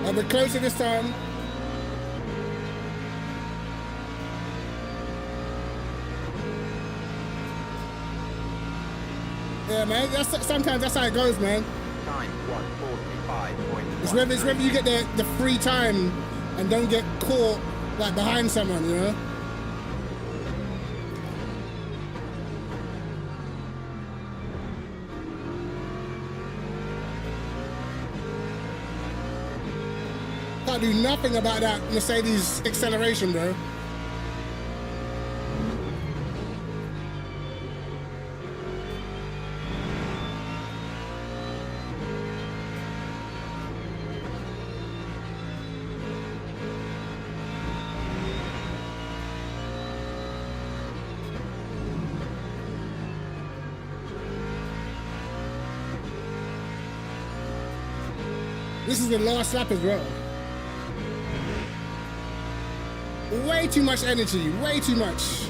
A bit closer this time. Yeah, man. Sometimes that's how it goes, man. Time 1:45.1. It's whether you get the free time and don't get caught like behind someone, you know. Can't do nothing about that Mercedes acceleration, bro. This is the last lap as well. Way too much energy, way too much.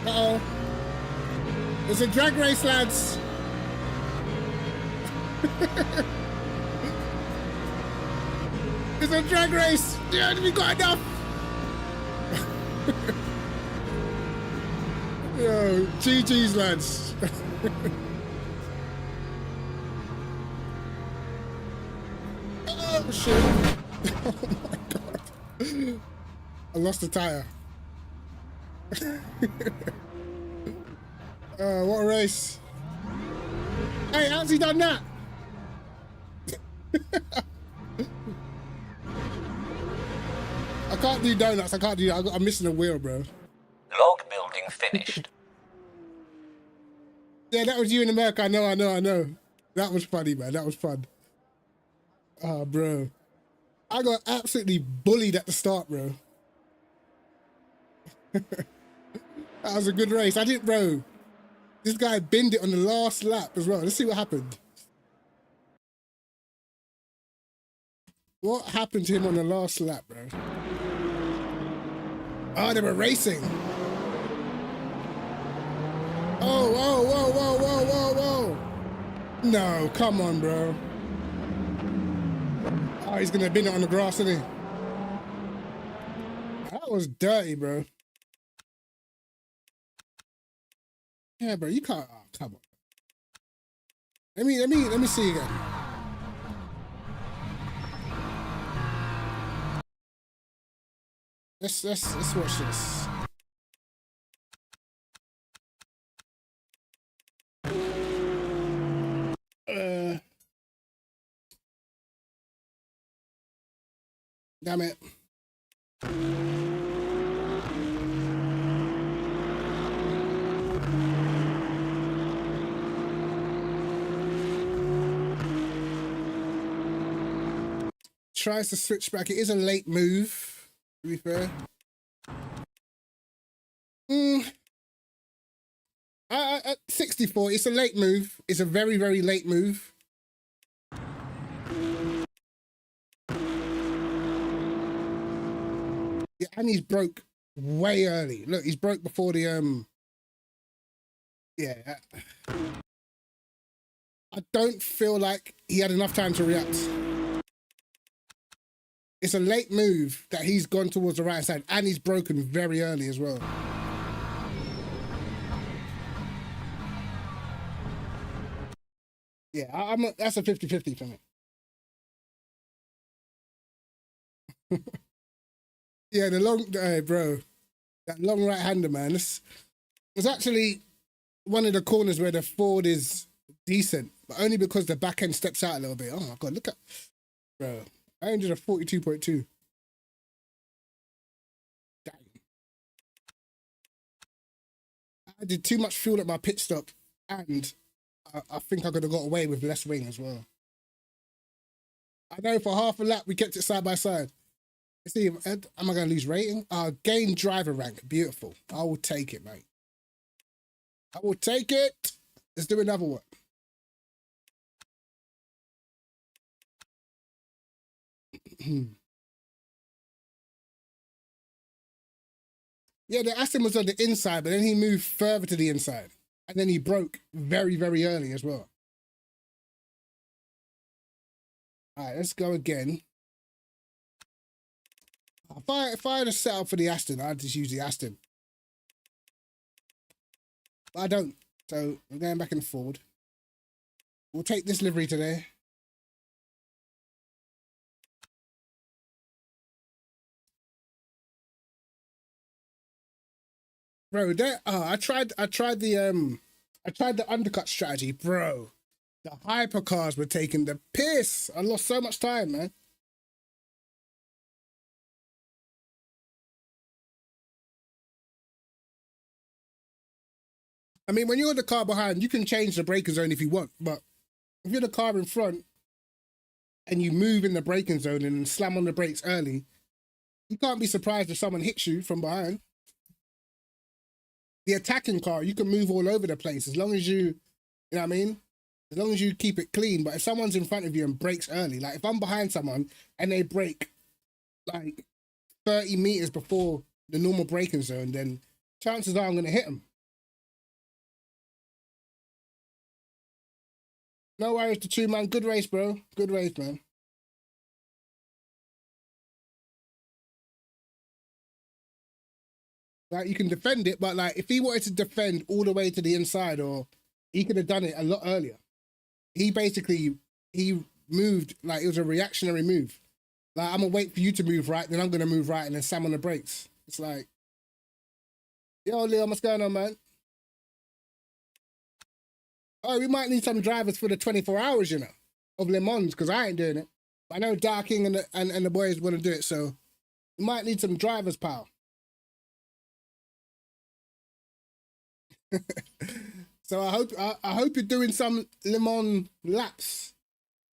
Uh-oh. It's a drag race, lads. It's a drag race. Yeah, we got enough. Yo, GG's, lads. Oh, shit. Oh, my God. I lost the tire. What a race. Hey, how's he done that? I can't do donuts. I can't do that. I'm missing a wheel, bro. Log building finished. Yeah, that was you in America. I know. That was funny, man. That was fun. Oh, bro. I got absolutely bullied at the start, bro. That was a good race. I didn't, bro. This guy binned it on the last lap as well. Let's see what happened. What happened to him on the last lap, bro? Oh, they were racing. Oh, whoa. No, come on, bro. Oh, he's gonna bin it on the grass, isn't he? That was dirty, bro. Yeah, bro, you can't. Oh, come on. Let me see again. Let's watch this. Damn it. Tries to switch back. It is a late move, to be fair. At 64, it's a late move. It's a very, very late move. Yeah, and he's broke way early. Look, he's broke before the yeah. I don't feel like he had enough time to react. It's a late move that he's gone towards the right side, and he's broken very early as well. Yeah, that's a 50-50 for me. Yeah, the long, bro, that long right-hander, man. It's actually one of the corners where the forward is decent, but only because the back end steps out a little bit. Oh my God, look at, bro. I ended a 42.2. Damn. I did too much fuel at my pit stop, and I think I could have got away with less wing as well. I know for half a lap we kept it side by side. Let's see, am I going to lose rating? Gain driver rank. Beautiful. I will take it, mate. I will take it. Let's do another one. Yeah, the Aston was on the inside, but then he moved further to the inside. And then he broke very, very early as well. All right, let's go again. If I had a setup for the Aston, I'd just use the Aston. But I don't. So I'm going back and forward. We'll take this livery today. Bro, I tried the undercut strategy, bro. The hypercars were taking the piss. I lost so much time, man. I mean, when you're the car behind, you can change the braking zone if you want, but if you're the car in front and you move in the braking zone and slam on the brakes early, you can't be surprised if someone hits you from behind. The attacking car, you can move all over the place as long as you know what I mean? As long as you keep it clean. But if someone's in front of you and brakes early, like if I'm behind someone and they brake like 30 meters before the normal braking zone, then chances are I'm going to hit them. No worries to two, man. Good race, bro. Good race, man. Like, you can defend it, but like, if he wanted to defend all the way to the inside, or he could have done it a lot earlier. He moved, like, it was a reactionary move. Like, I'm gonna wait for you to move right, then I'm gonna move right, and then slam on the brakes. It's like, yo, Leo, what's going on, man? Oh, we might need some drivers for the 24 hours, you know, of Le Mans, because I ain't doing it. I know Darking and the boys want to do it, so we might need some drivers, pal. So I hope you're doing some Le Mans laps.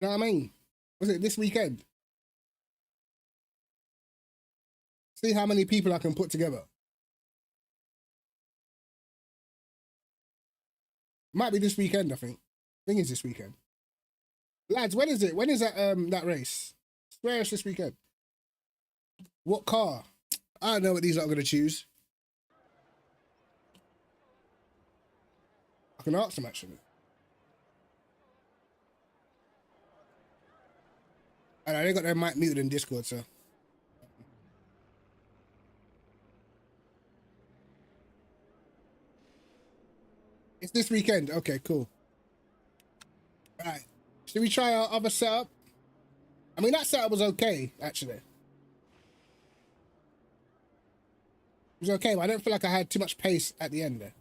You know what I mean? Was it this weekend? See how many people I can put together. Might be this weekend, I think. I think it's this weekend. Lads, when is it? When is that race? I swear it's this weekend. What car? I don't know what these are going to choose. I can ask them, actually. And they got their mic muted in Discord, so. It's this weekend. Okay, cool. All right. Should we try our other setup? I mean, that setup was okay, actually. It was okay, but I don't feel like I had too much pace at the end there.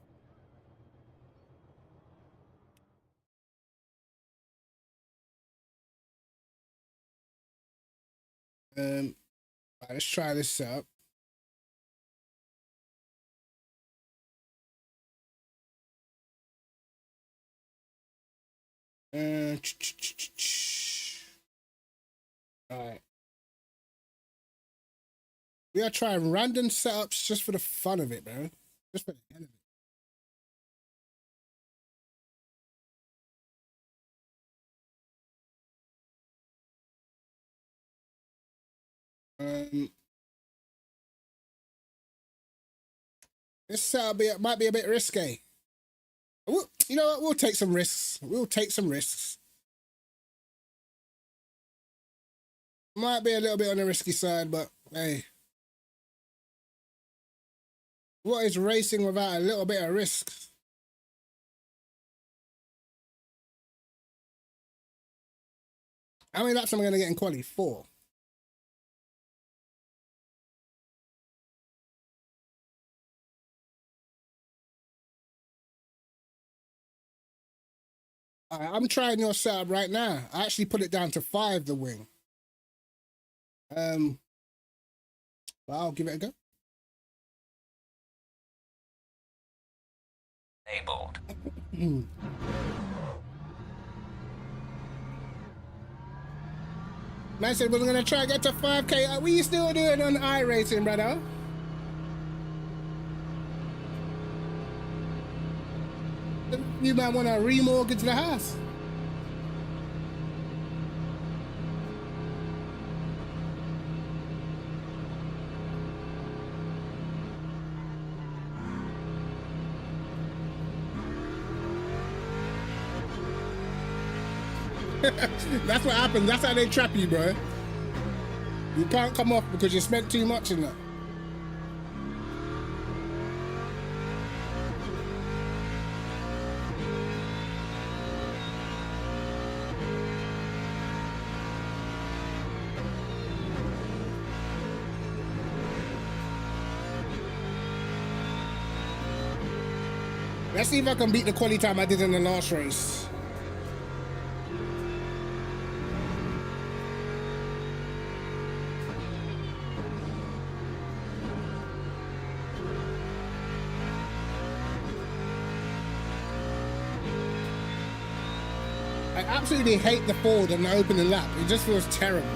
All right, let's try this setup. All right. We are trying random setups just for the fun of it, man. Just for the hell of it. This setup might be a bit risky. You know what? We'll take some risks. We'll take some risks. Might be a little bit on the risky side, but hey. What is racing without a little bit of risk? How many laps am I going to get in quali? 4. I'm trying your setup right now. I actually put it down to 5, the wing. But I'll give it a go. Enabled. Man said we're gonna try to get to 5K. What are you still doing on iRacing, brother? You might want to remortgage the house. That's what happens. That's how they trap you, bro. You can't come off because you spent too much in that. Let's see if I can beat the quality time I did in the last race. I absolutely hate the Ford on the opening lap. It just feels terrible.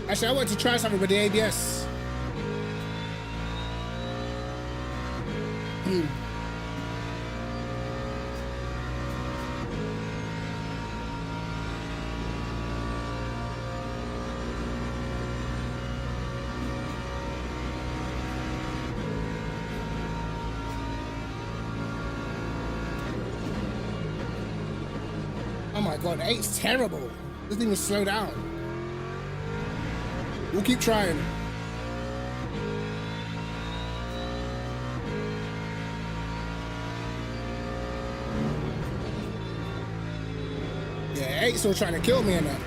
Actually, I want to try something with the ABS. Oh my god, 8's terrible. Doesn't even slow down. We'll keep trying. Yeah, 8's still trying to kill me in that.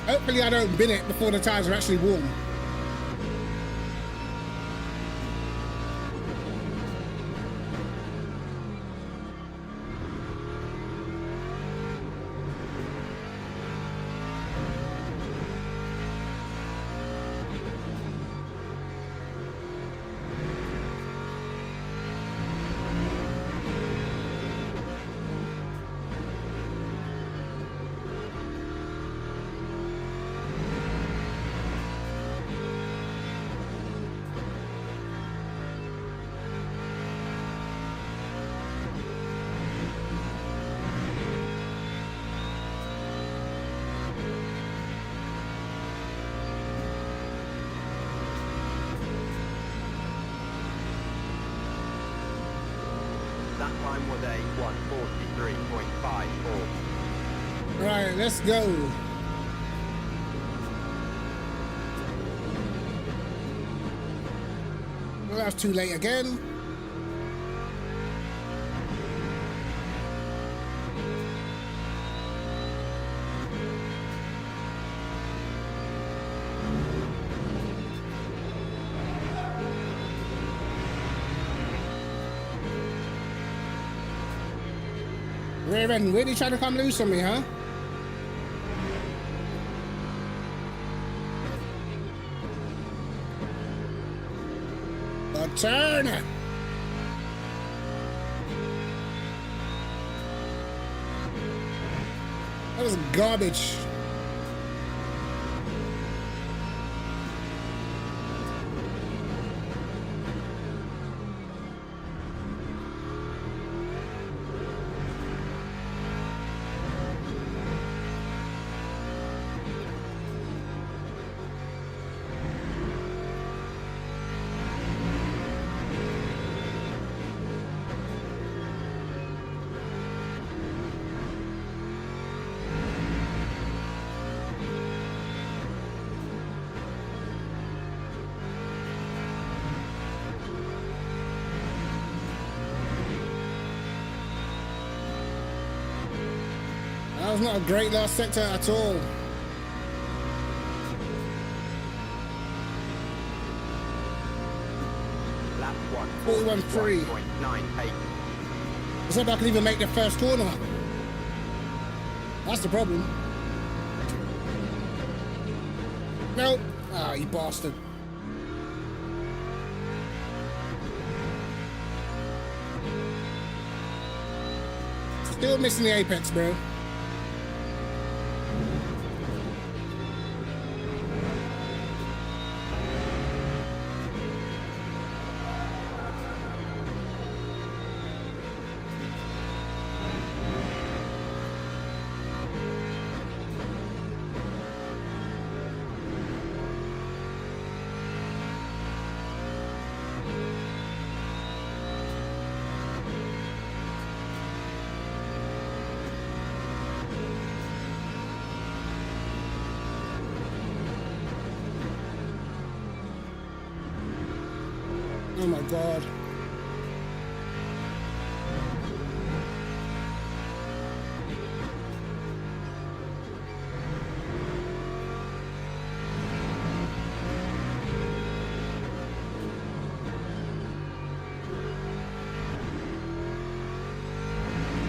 Hopefully I don't bin it before the tires are actually warm. That time was a 1:43.54. Right, let's go. Well, that's too late again. Raven, really trying to come loose on me, huh? The turn! That was garbage. was not a great last sector at all. Lap 1, 41.3. 41.98. It's not like I can even make the first corner. That's the problem. No. Ah, you bastard. Still missing the apex, bro. Oh my God.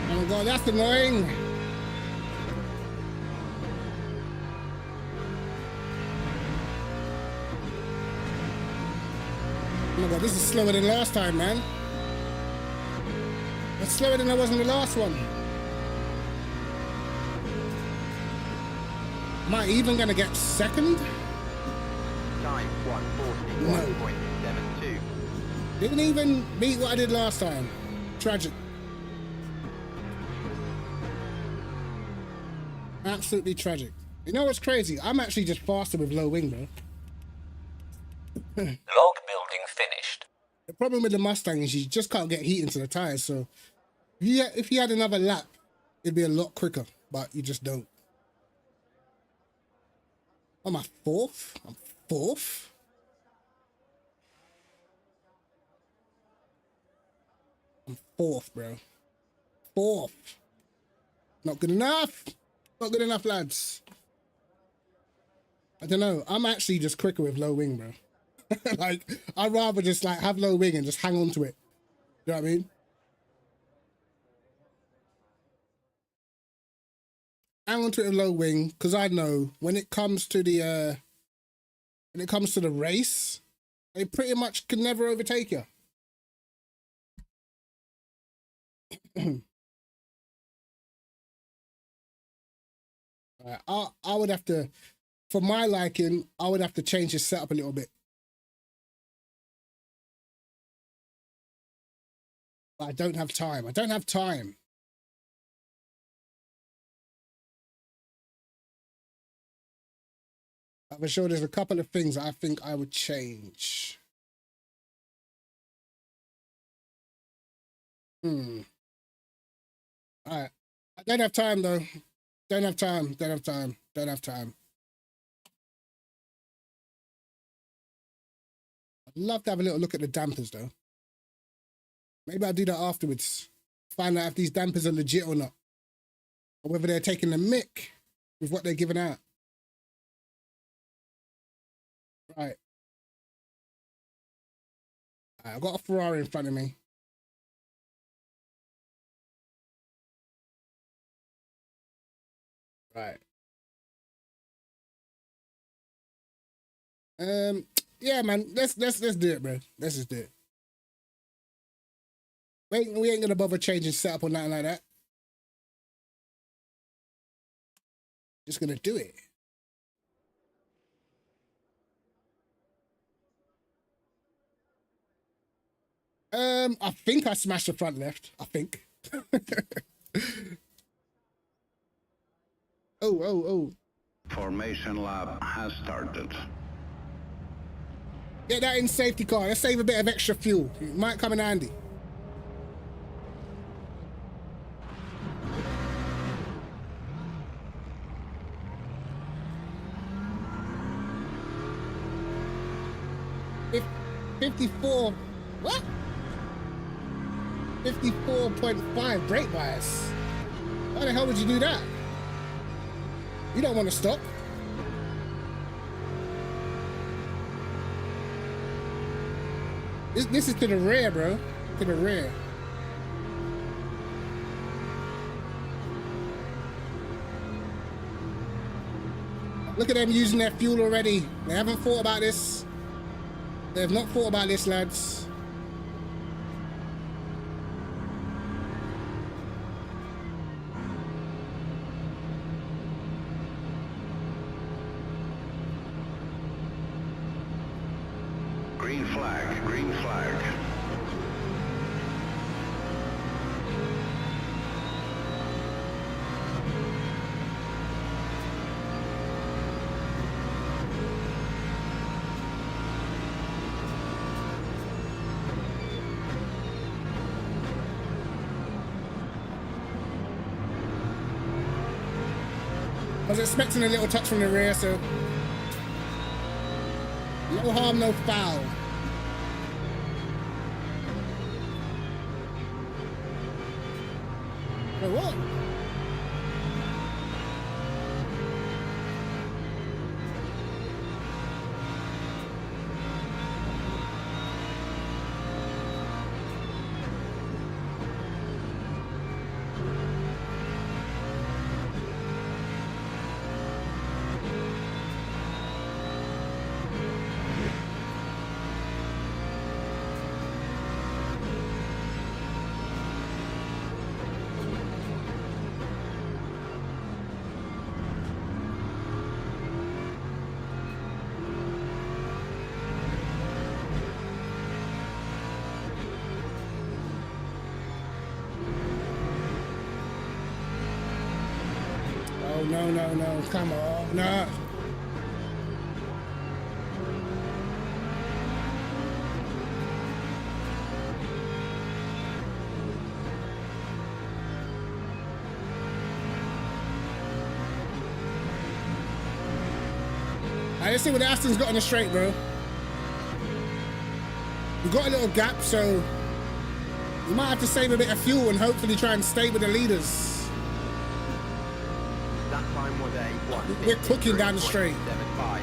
Oh my God, that's annoying. Oh my God, this is slower than last time, man. It's slower than I was in the last one. Am I even gonna get second? Time 1:41.72. Didn't even beat what I did last time. Tragic. Absolutely tragic. You know what's crazy? I'm actually just faster with low wing, bro. Log building finished. The problem with the Mustang is you just can't get heat into the tires. So if you had another lap, it'd be a lot quicker, but you just don't. Am I fourth? I'm fourth? I'm fourth, bro. Fourth. Not good enough. Not good enough, lads. I don't know. I'm actually just quicker with low wing, bro. Like, I'd rather just like have low wing and just hang on to it. You know what I mean? Hang on to it with low wing, because I know when it comes to the race, they pretty much can never overtake you. I would have to, for my liking, I would have to change his setup a little bit. But I don't have time. I don't have time. I'm sure there's a couple of things I think I would change. All right. I don't have time though. Don't have time. Don't have time. Don't have time. I'd love to have a little look at the dampers though. Maybe I'll do that afterwards. Find out if these dampers are legit or not. Or whether they're taking the mick with what they're giving out. Right. I've got a Ferrari in front of me. Right. Yeah, man. Let's do it, bro. Let's just do it. We ain't gonna bother changing setup or nothing like that. Just gonna do it. I think I smashed the front left. I think. Oh. Formation lap has started. Get that in safety car. Let's save a bit of extra fuel. It might come in handy. If 54. What? 54.5 brake bias. Why the hell would you do that? You don't want to stop. This is to the rear, bro. To the rear. Look at them using their fuel already. They haven't thought about this. They have not thought about this, lads. Green flag, green flag. I was expecting a little touch from the rear, so no harm, no foul. For what? No, come on, no. Let's see what the Aston's got on the straight, bro. We've got a little gap, so we might have to save a bit of fuel and hopefully try and stay with the leaders. That time was a We're cooking down the straight. 1:53.75.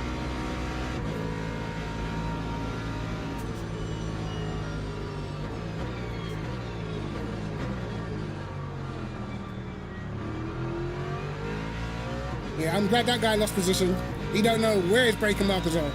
Yeah, I'm glad that guy lost position. He don't know where his braking markers are.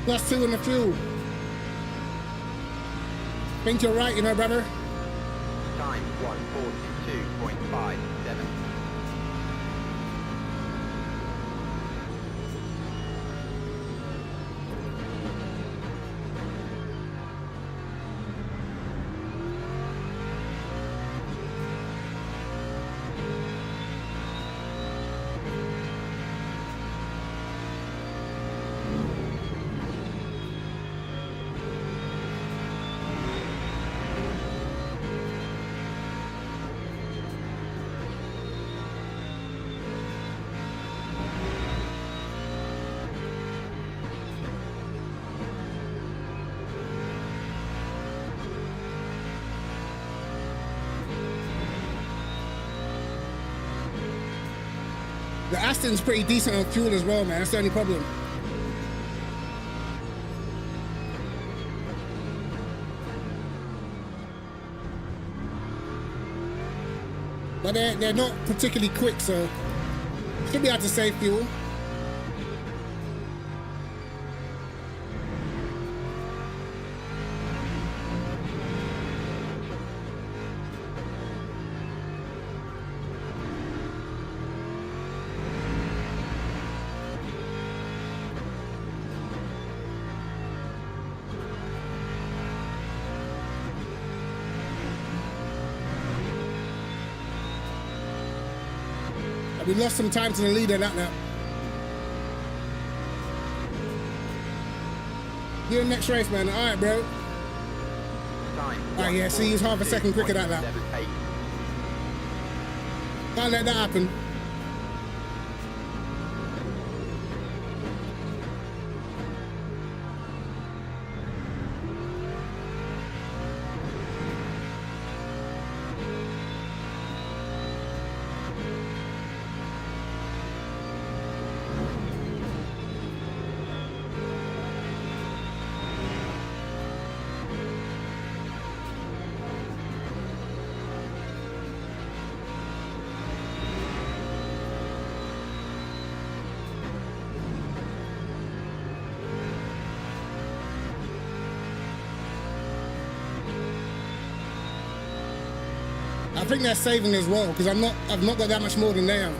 +2 in the fuel. Think you're right, you know, brother. Time 1:42.57. The Aston's pretty decent on fuel as well, man. That's the only problem. But they're not particularly quick, so should be able to save fuel. We lost some time to the leader that lap. See you next race, man. All right, bro. All right, yeah, see, he's half a second quicker that lap. Can't let that happen. I think they're saving as well because I've not got that much more than they have.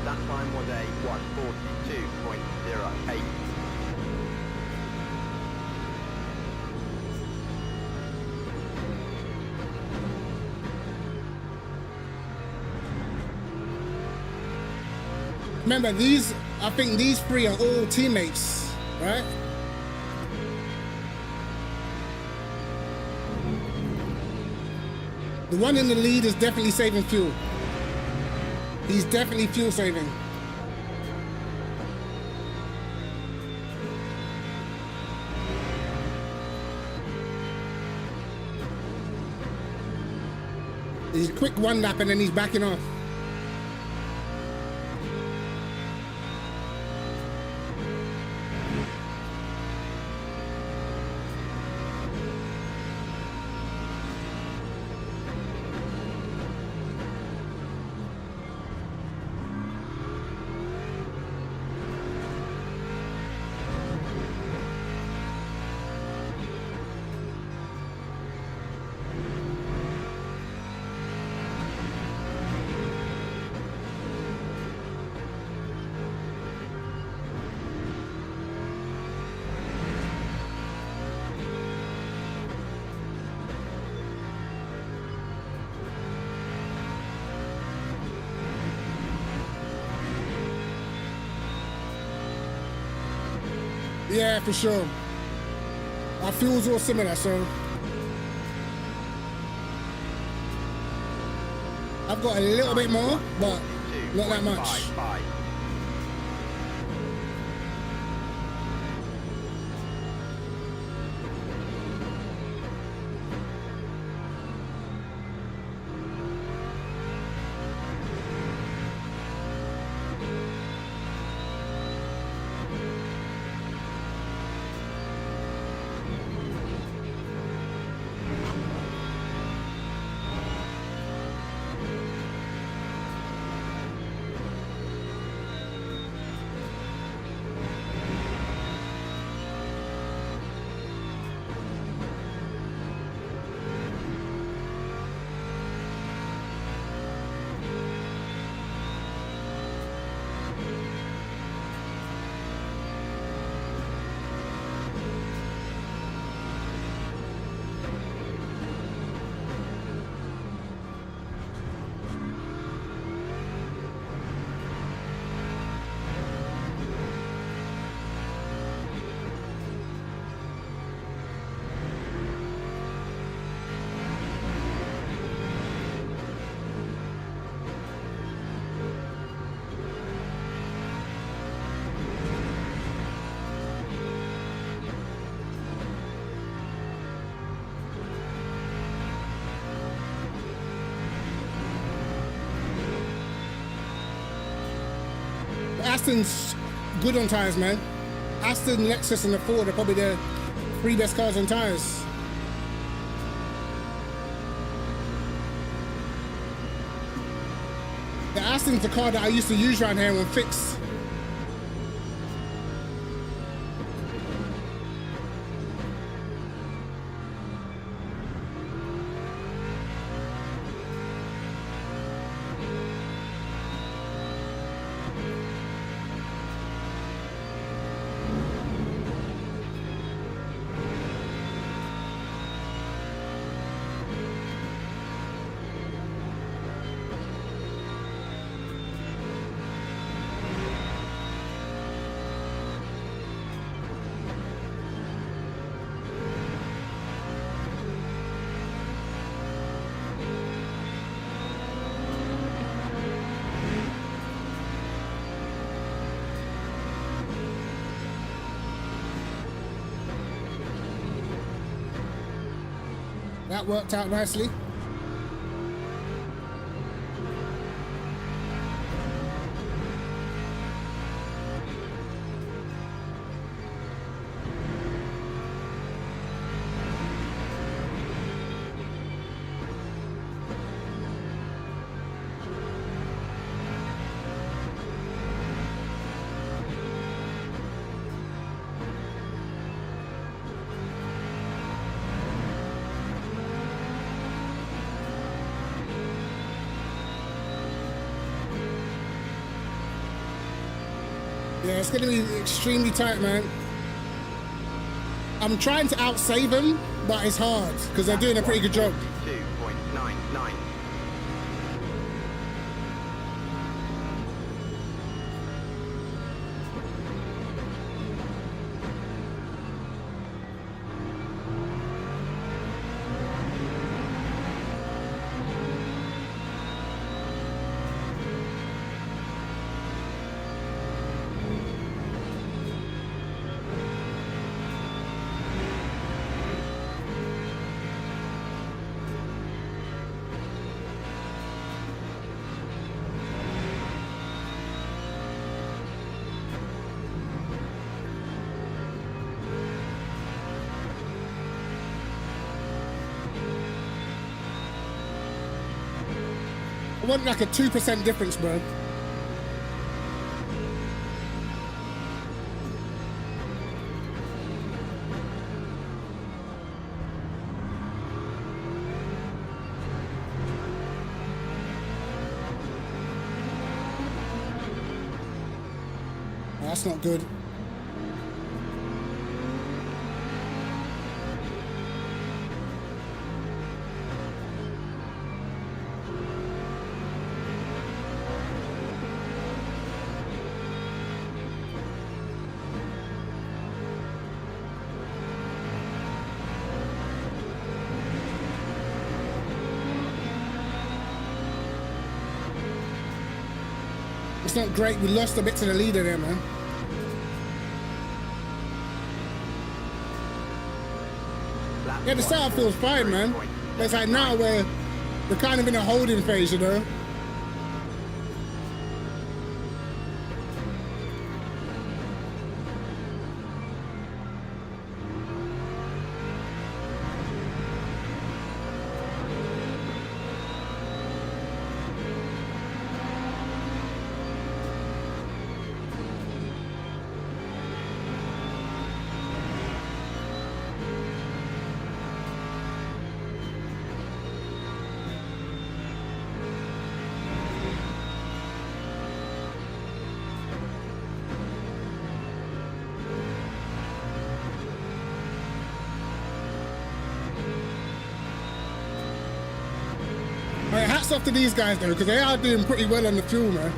That time was a 1:42.08. Remember, I think these three are all teammates, right? The one in the lead is definitely saving fuel. He's definitely fuel saving. He's quick one lap and then he's backing off. Yeah, for sure. Our fuel's all similar, so I've got a little bit more, but not that much. Aston's good on tires, man. Aston, Lexus, and the Ford are probably the 3 best cars on tires. The Aston's the car that I used to use around here and fix. That worked out nicely. Yeah, it's gonna be extremely tight, man. I'm trying to outsave them, but it's hard because they're doing a pretty good job. 2.99. I want like a 2% difference, bro. That's not good. It's not great. We lost a bit to the leader there, man. Yeah, the setup feels fine, man. But it's like now we're kind of in a holding phase, you know? Alright, hats off to these guys though, because they are doing pretty well on the fuel, man.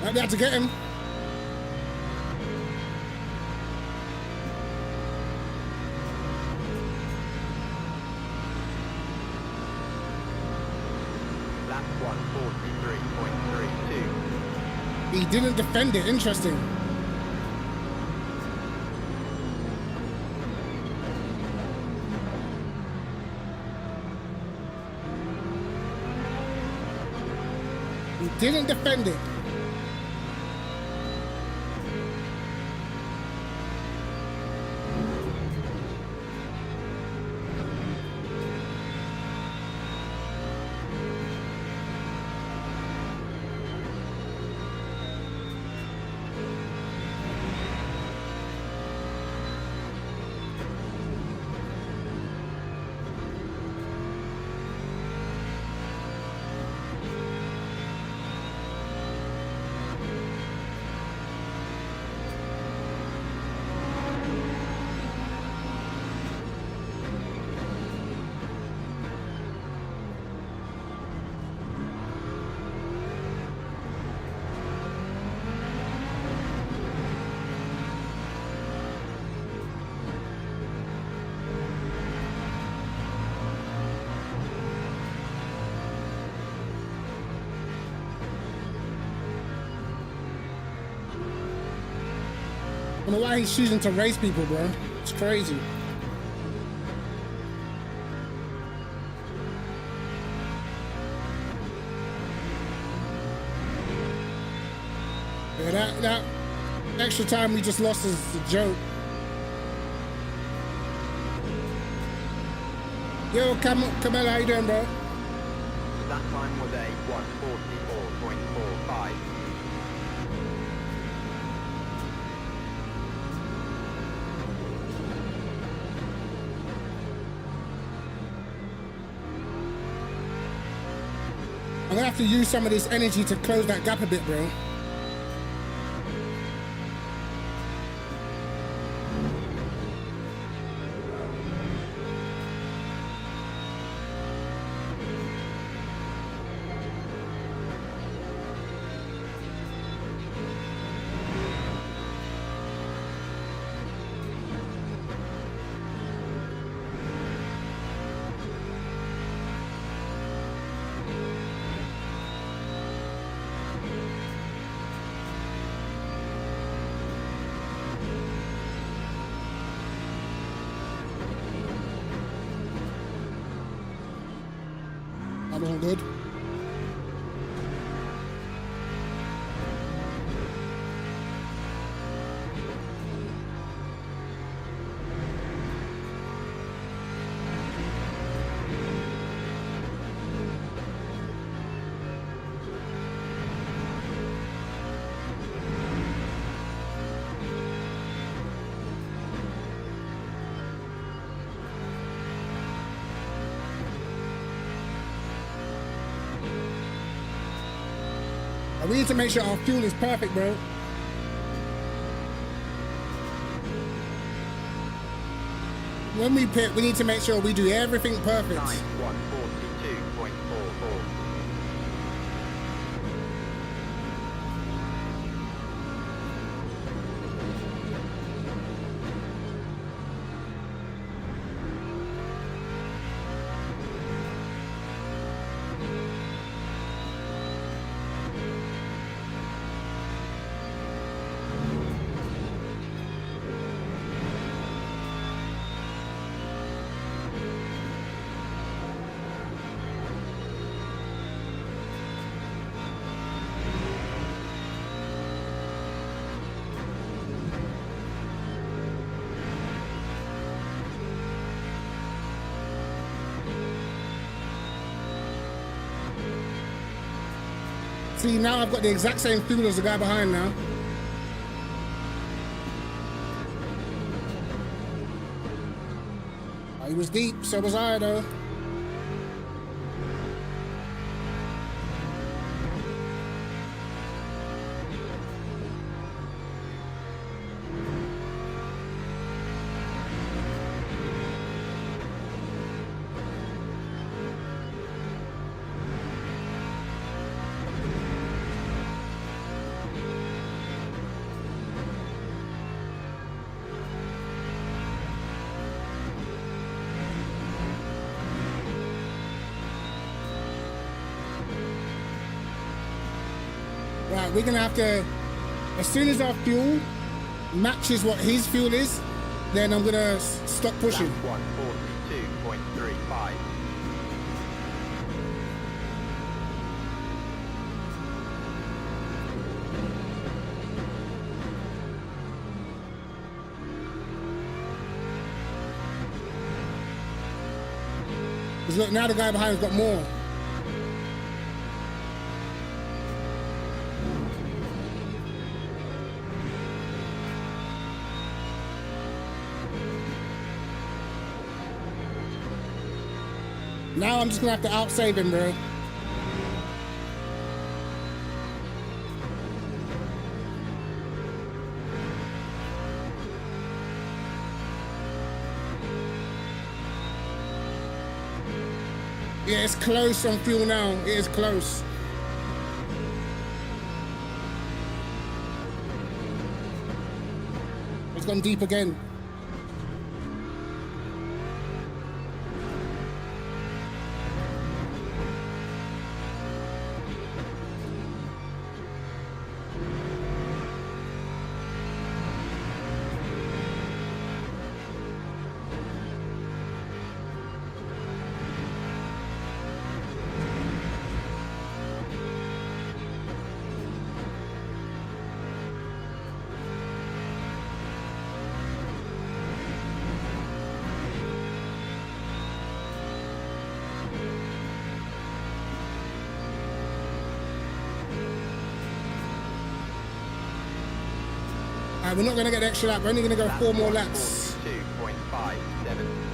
Might be able to get him. Lap 143.32. He didn't defend it. Interesting. He didn't defend it. I don't know why he's choosing to race people, bro. It's crazy. Yeah, that extra time we just lost is a joke. Yo, Camilla, how you doing, bro? That time was a 144.45. I'm gonna have to use some of this energy to close that gap a bit, bro. That wasn't good. We need to make sure our fuel is perfect, bro. When we pit, we need to make sure we do everything perfect. 142.44. See, now I've got the exact same fuel as the guy behind now. He was deep, so was I though. Right, we're gonna have to, as soon as our fuel matches what his fuel is, then I'm gonna stop pushing. Lap 142.35. Because look, now the guy behind's got more. Now I'm just gonna have to outsave him, bro. Yeah, it's close on fuel now. It is close. It's gone deep again. We're not going to get the extra lap. We're only going to go 4 more laps. 2.57.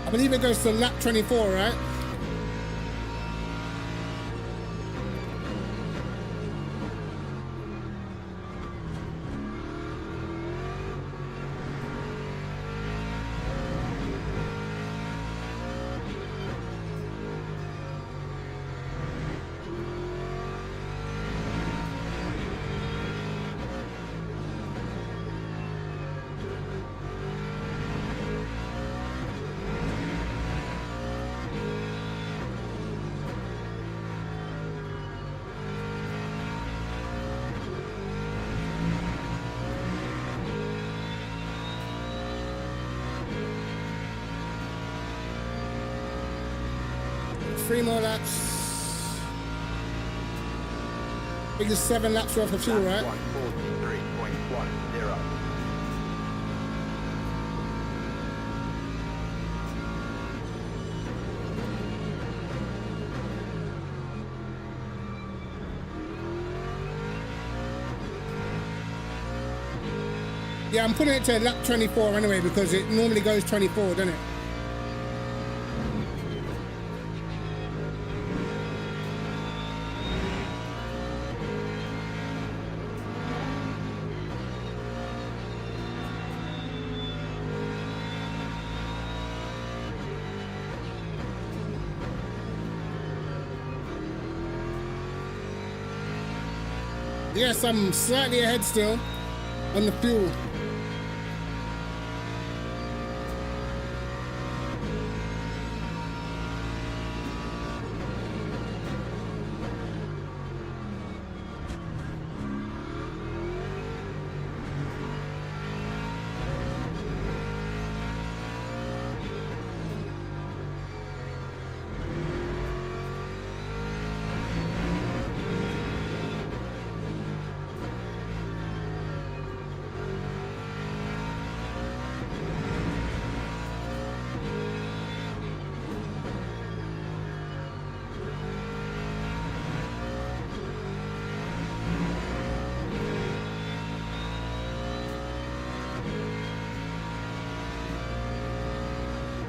I believe it goes to lap 24, right? Three more laps. I think it's 7 laps worth of fuel, right? 143.10. Yeah, I'm putting it to lap 24 anyway because it normally goes 24, doesn't it? Yes, I'm slightly ahead still on the fuel.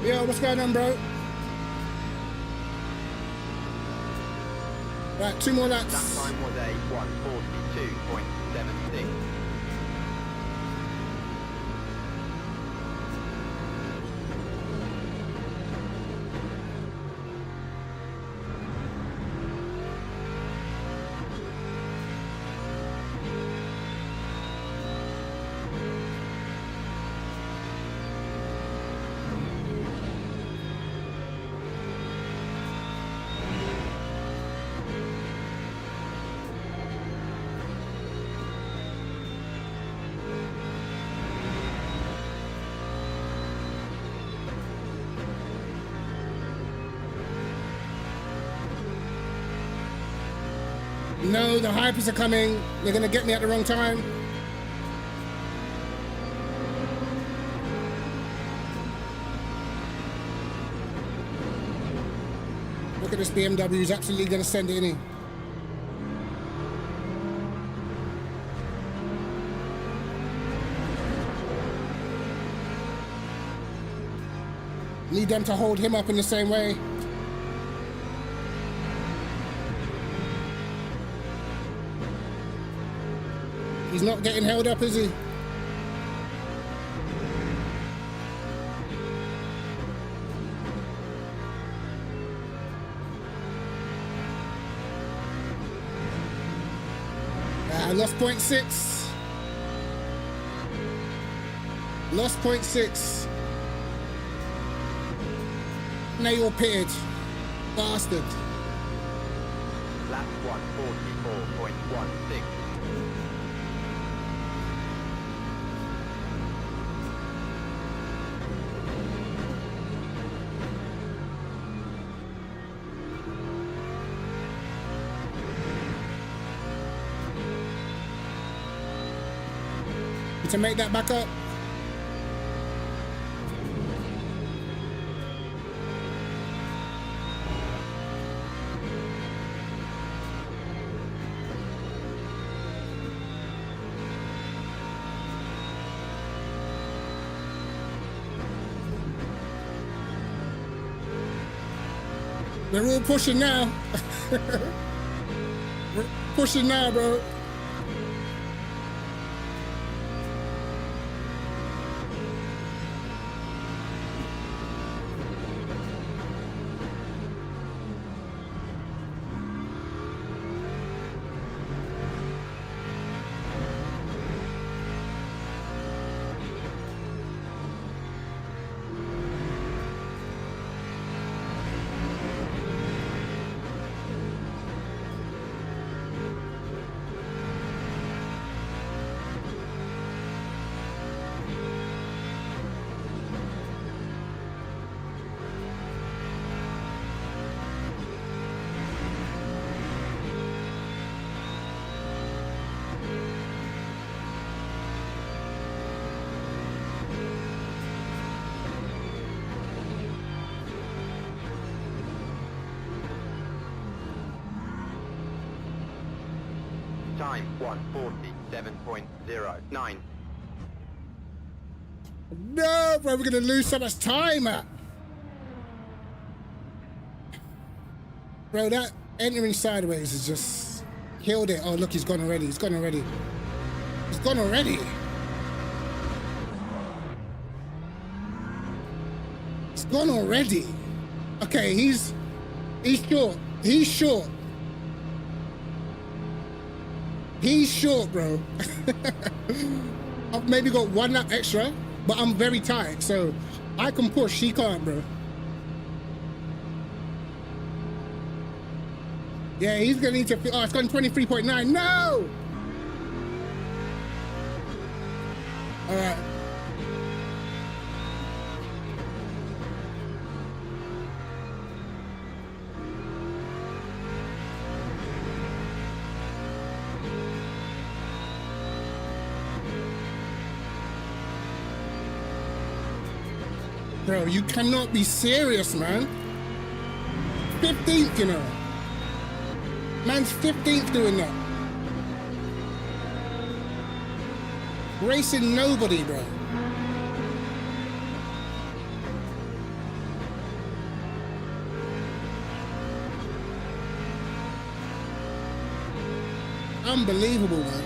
Yo, what's going on, bro? Right, 2 more laps. That time was a 1:42.76. No, the hypers are coming. They're gonna get me at the wrong time. Look at this BMW, he's absolutely gonna send it in. Need them to hold him up in the same way. He's not getting held up, is he? I lost 0.6. Lost 0.6. Now you're pitted. Bastard. Lap 1:44.16. To make that back up. They're all pushing now. We're pushing now, bro. Time 1:47.09. No, bro, we're gonna lose so much time. Bro, that entering sideways is just killed it. Oh, look, he's gone already. He's gone already. He's gone already. He's gone already. Okay, he's short. He's short. He's short, bro. I've maybe got 1 lap extra, but I'm very tight, so I can push. He can't, bro. Yeah, he's gonna need to. Oh, it's gone 23.9. No. All right. Bro, you cannot be serious, man. 15th, you know. Man's 15th doing that. Racing nobody, bro. unbelievable, man.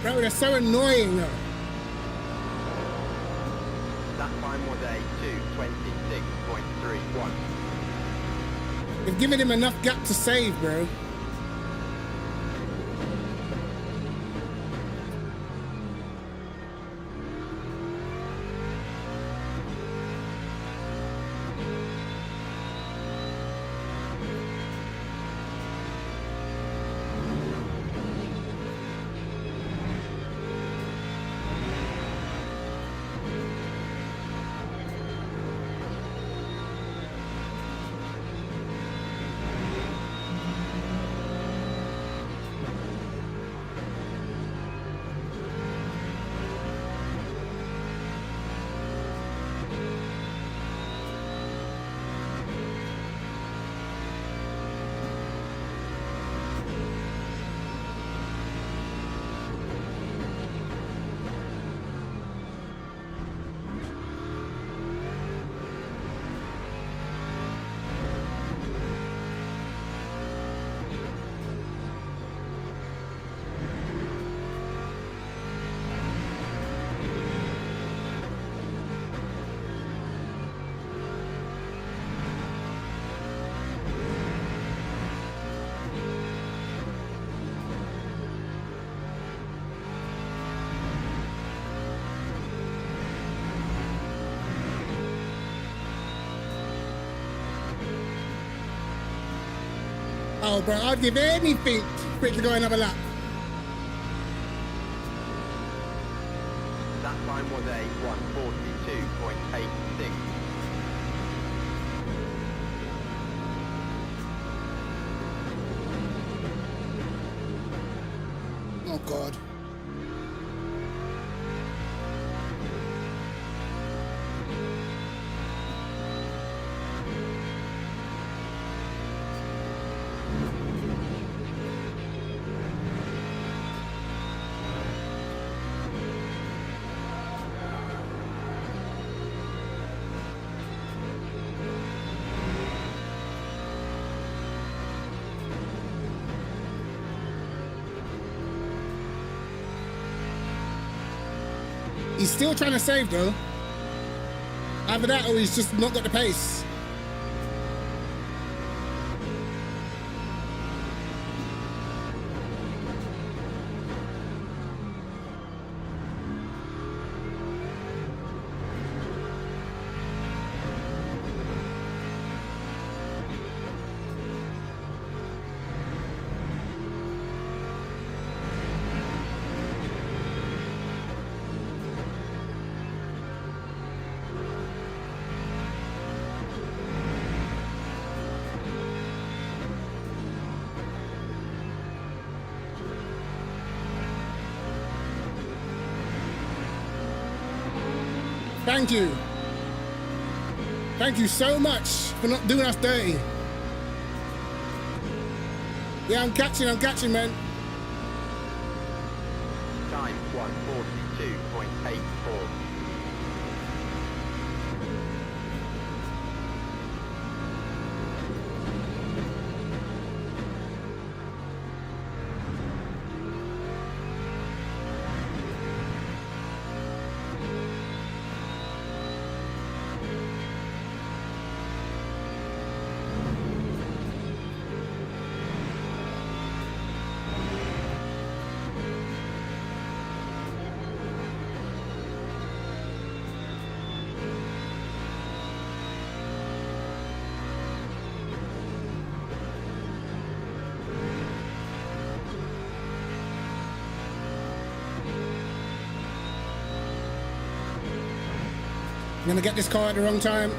Bro, they're so annoying though. That time was a 2:26.31. They've given him enough gap to save, bro. Oh, bro, I'd give anything for it to go another lap. That time was a 1:42.86. Oh, God. He's still trying to save though. Either that or he's just not got the pace. Thank you. Thank you so much for not doing us dirty. Yeah, I'm catching, man. Time 1:42.84. gonna get this car at the wrong time.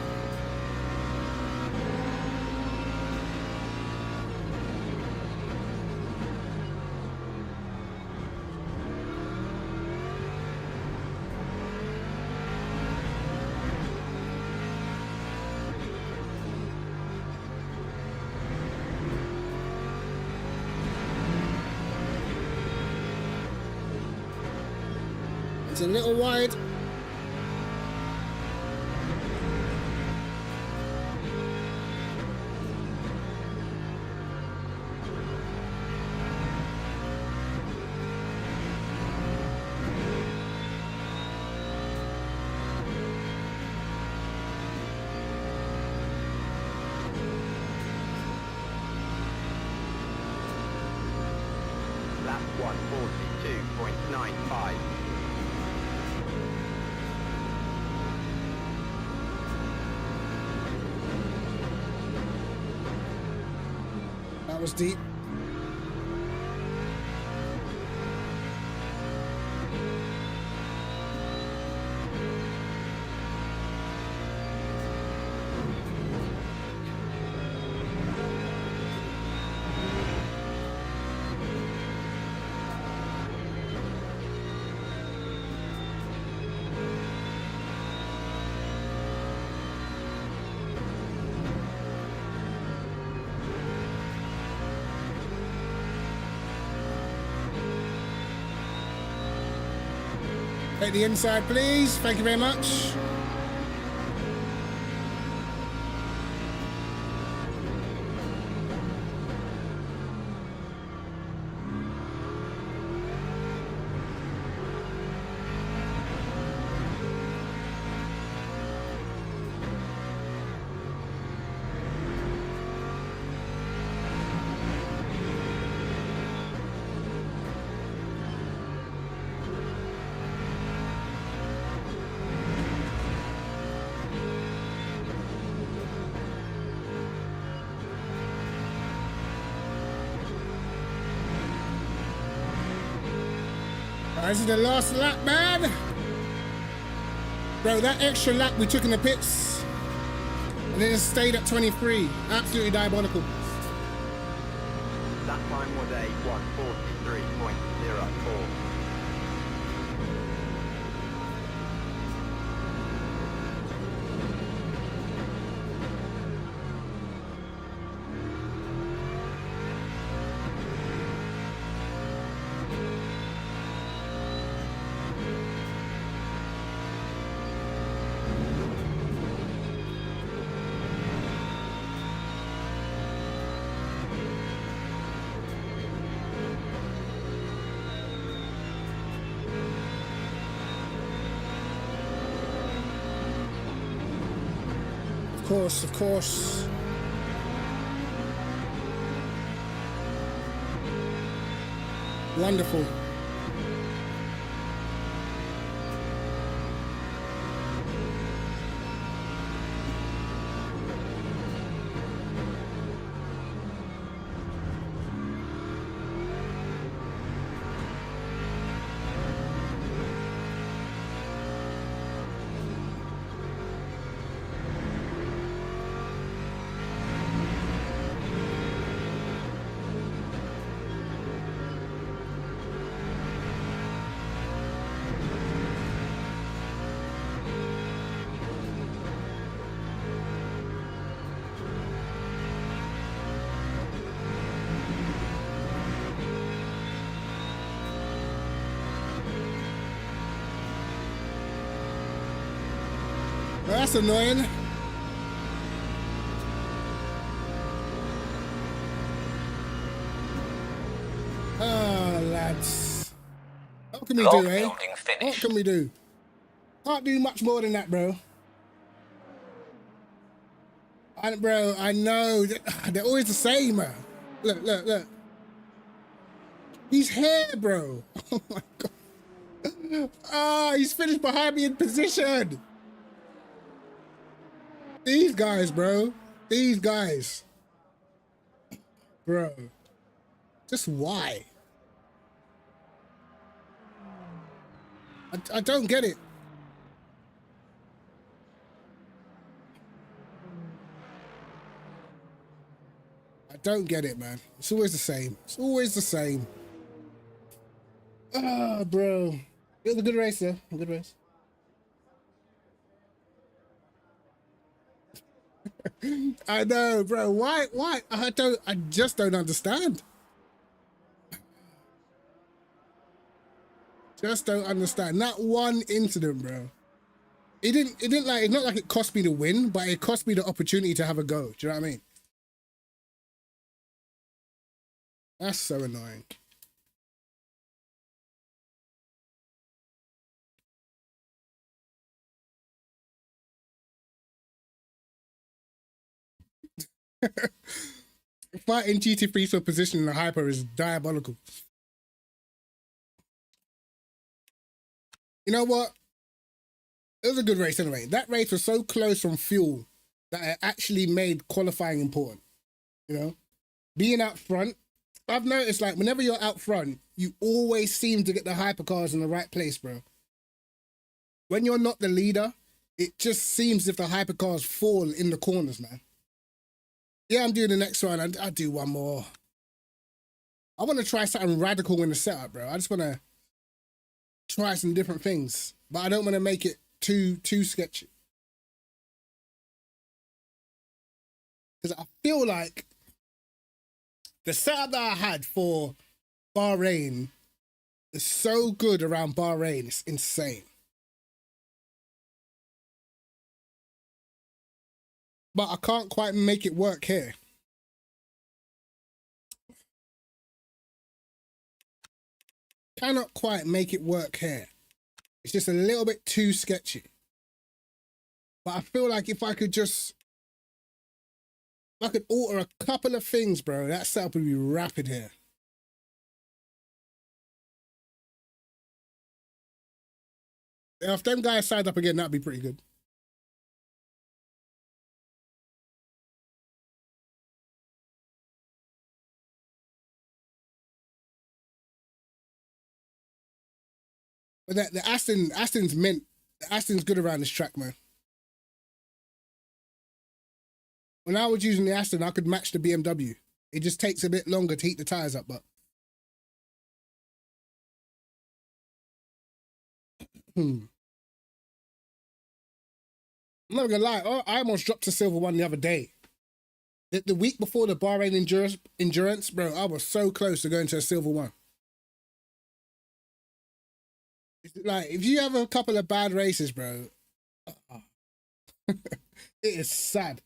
It's a little wide. Lap 142.95. That was deep. Take the inside, please. Thank you very much. This is the last lap, man. Bro, that extra lap we took in the pits and then it stayed at 23. Absolutely diabolical. That time was a 143.04. Of course. Wonderful. Well, that's annoying. Oh, lads. What can we do, eh? What can we do? Can't do much more than that, bro. Bro, I know. They're always the same, man. Look. He's here, bro. Oh, my God. Ah, he's finished behind me in position. These guys, bro. These guys. Bro. Just why? I don't get it. I don't get it, man. It's always the same. It's always the same. Ah, bro. It was a good race, though. A good race. I know, bro. Why? I just don't understand. Just don't understand. That one incident, bro. It's not like it cost me the win, but it cost me the opportunity to have a go. Do you know what I mean? That's so annoying. Fighting GT3 for position in the hyper is diabolical. You know what? It was a good race anyway. That race was so close from fuel that it actually made qualifying important. You know? Being out front, I've noticed like whenever you're out front, you always seem to get the hypercars in the right place, bro. When you're not the leader, it just seems as if the hypercars fall in the corners, man. Yeah, I'm doing the next one. I'll do one more. I want to try something radical in the setup, bro. I just want to try some different things, but I don't want to make it too sketchy. Because I feel like the setup that I had for Bahrain is so good around Bahrain. It's insane. But I can't quite make it work here. Cannot quite make it work here. It's just a little bit too sketchy. But I feel like if I could alter a couple of things, bro, that setup would be rapid here. Yeah, if them guys signed up again, that'd be pretty good. But the Aston's mint. The Aston's good around this track, man. When I was using the Aston, I could match the BMW. It just takes a bit longer to heat the tires up, but I'm not gonna lie. I almost dropped to silver one the other day. The week before the Bahrain endurance, bro, I was so close to going to a silver one. It's like if you have a couple of bad races, bro, it is sad.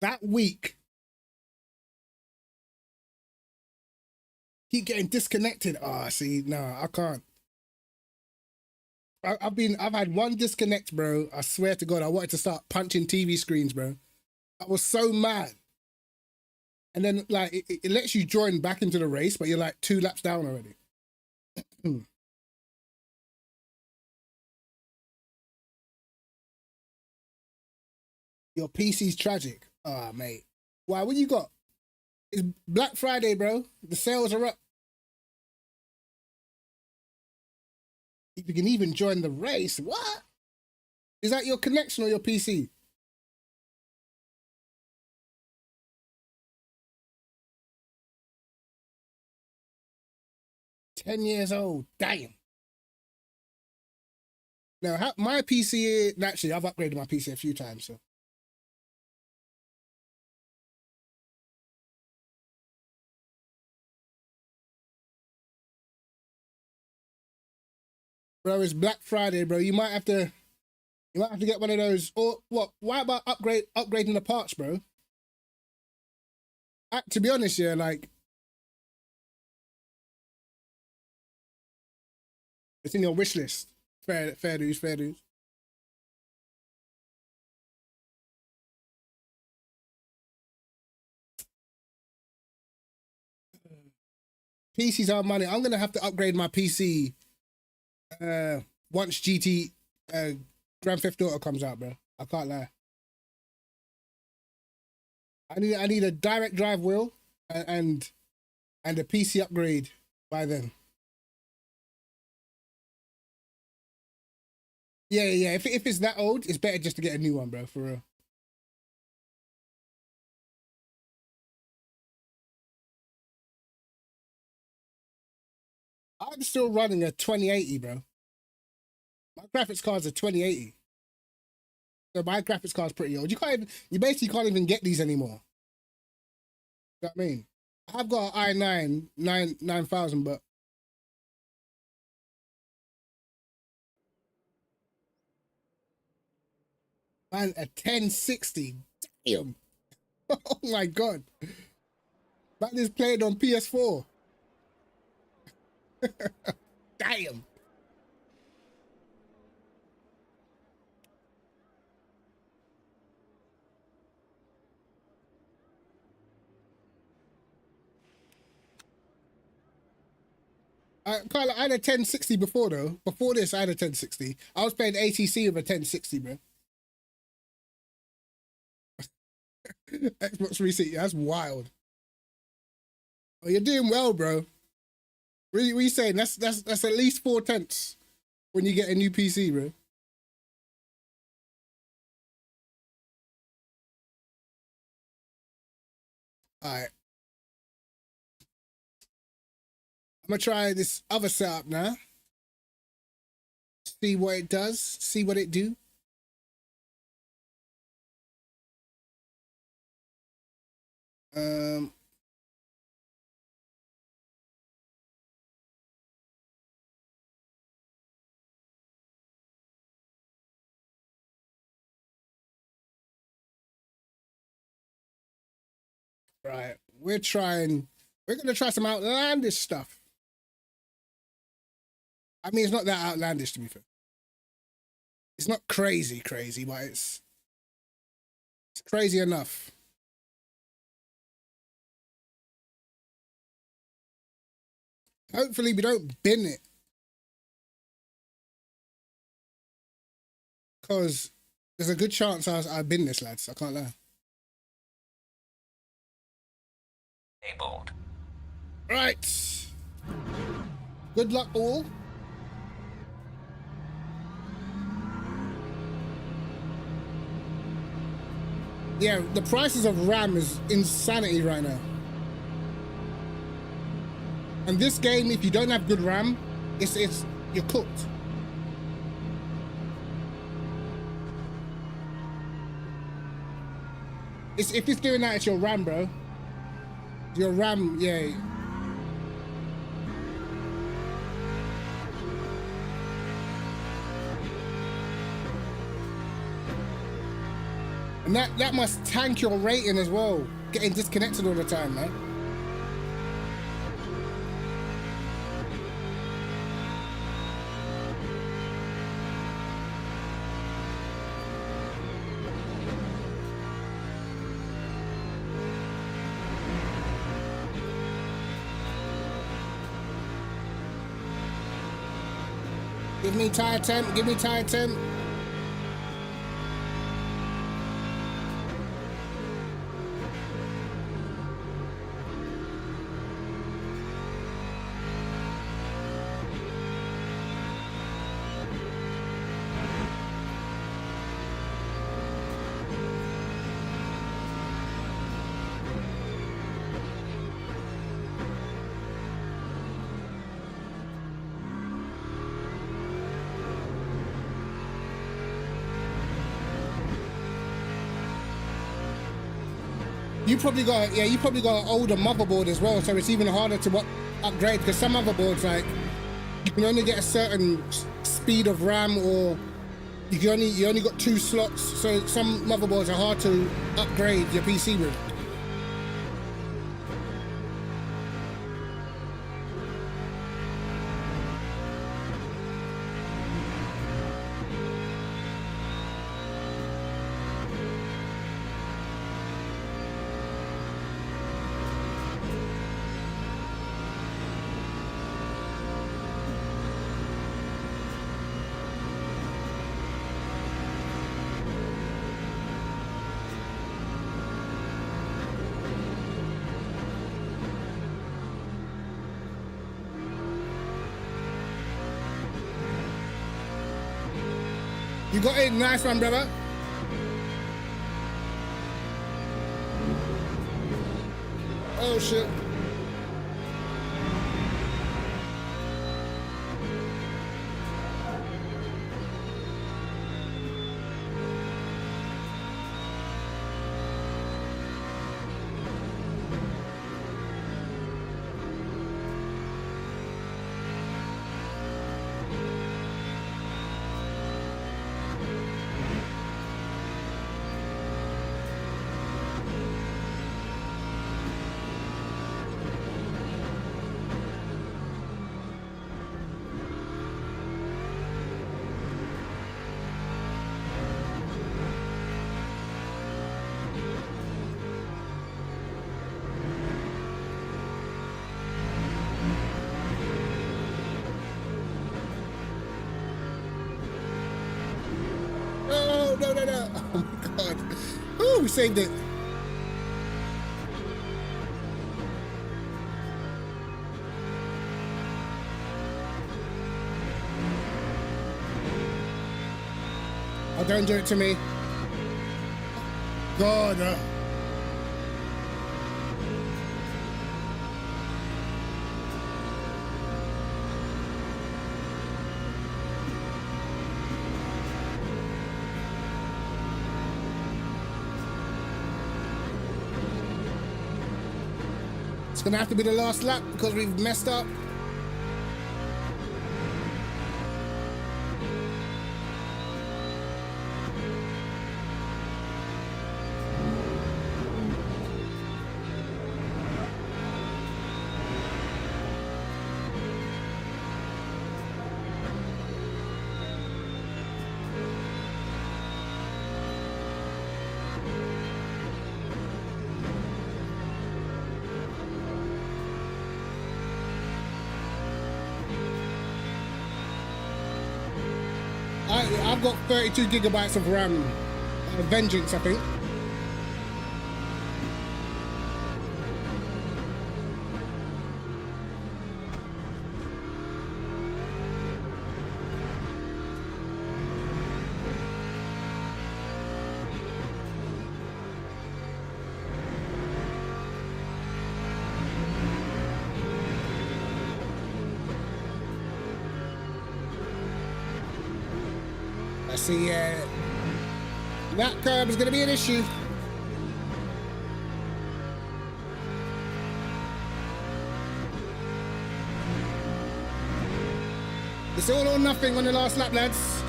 That week, keep getting disconnected. Ah, see, no, I can't. I've had one disconnect, bro. I swear to God, I wanted to start punching TV screens, bro. I was so mad. And then, like, it lets you join back into the race, but you're like 2 laps down already. Your PC's tragic. Ah, mate. Why? What you got? It's Black Friday, bro. The sales are up. You can even join the race. What? Is that your connection or your PC? $10 old. Damn. Now, my PC, actually, I've upgraded my PC a few times, so. Bro, it's Black Friday, bro. You might have to get one of those. Or what? Why about upgrading the parts, bro? To be honest, yeah, like it's in your wish list. Fair dues, fair dues. PCs are money. I'm gonna have to upgrade my PC once Grand Theft Auto comes out, bro. I can't lie. I need a direct drive wheel and and a PC upgrade by then. Yeah. If it's that old, it's better just to get a new one, bro. For real. I'm still running a 2080, bro. My graphics card's a 2080. So my graphics card's pretty old. You basically can't even get these anymore. You know what I mean? I've got an i9 9000, but man, a 1060. Damn. Oh my god. Man is playing on PS4. Damn. Carl, I had a 1060 before though. Before this, I had a 1060. I was playing ATC with a 1060, bro. Xbox 360, that's wild. Oh, you're doing well, bro. What are you saying? That's at least 4/10 when you get a new PC, bro. All right. I'm gonna try this other setup now. See what it does. See what it do. Right. We're gonna try some outlandish stuff. I mean, it's not that outlandish, to be fair. It's not crazy, but it's crazy enough. Hopefully we don't bin it. Because there's a good chance I bin this, lads. I can't lie. Enabled. Right. Good luck, all. Yeah, the prices of RAM is insanity right now. And this game, if you don't have good RAM, you're cooked. If it's doing that, it's your RAM, bro. Your RAM, yeah. And that must tank your rating as well. Getting disconnected all the time, man. Give me tire temp, give me tire temp. You probably got an older motherboard as well, so it's even harder to upgrade, because some motherboards, like, you can only get a certain speed of RAM, or you only got 2 slots, so some motherboards are hard to upgrade your PC with. You got in. Nice one, brother. Oh, shit. Oh, no, no, no. Oh, my God. Oh, we saved it. Oh, don't do it to me. God. It's gonna have to be the last lap because we've messed up. I've got 32 gigabytes of RAM. Vengeance, I think. I see, that curb is going to be an issue. It's all or nothing on the last lap, lads.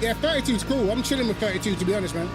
Yeah, 32 is cool. I'm chilling with 32, to be honest, man.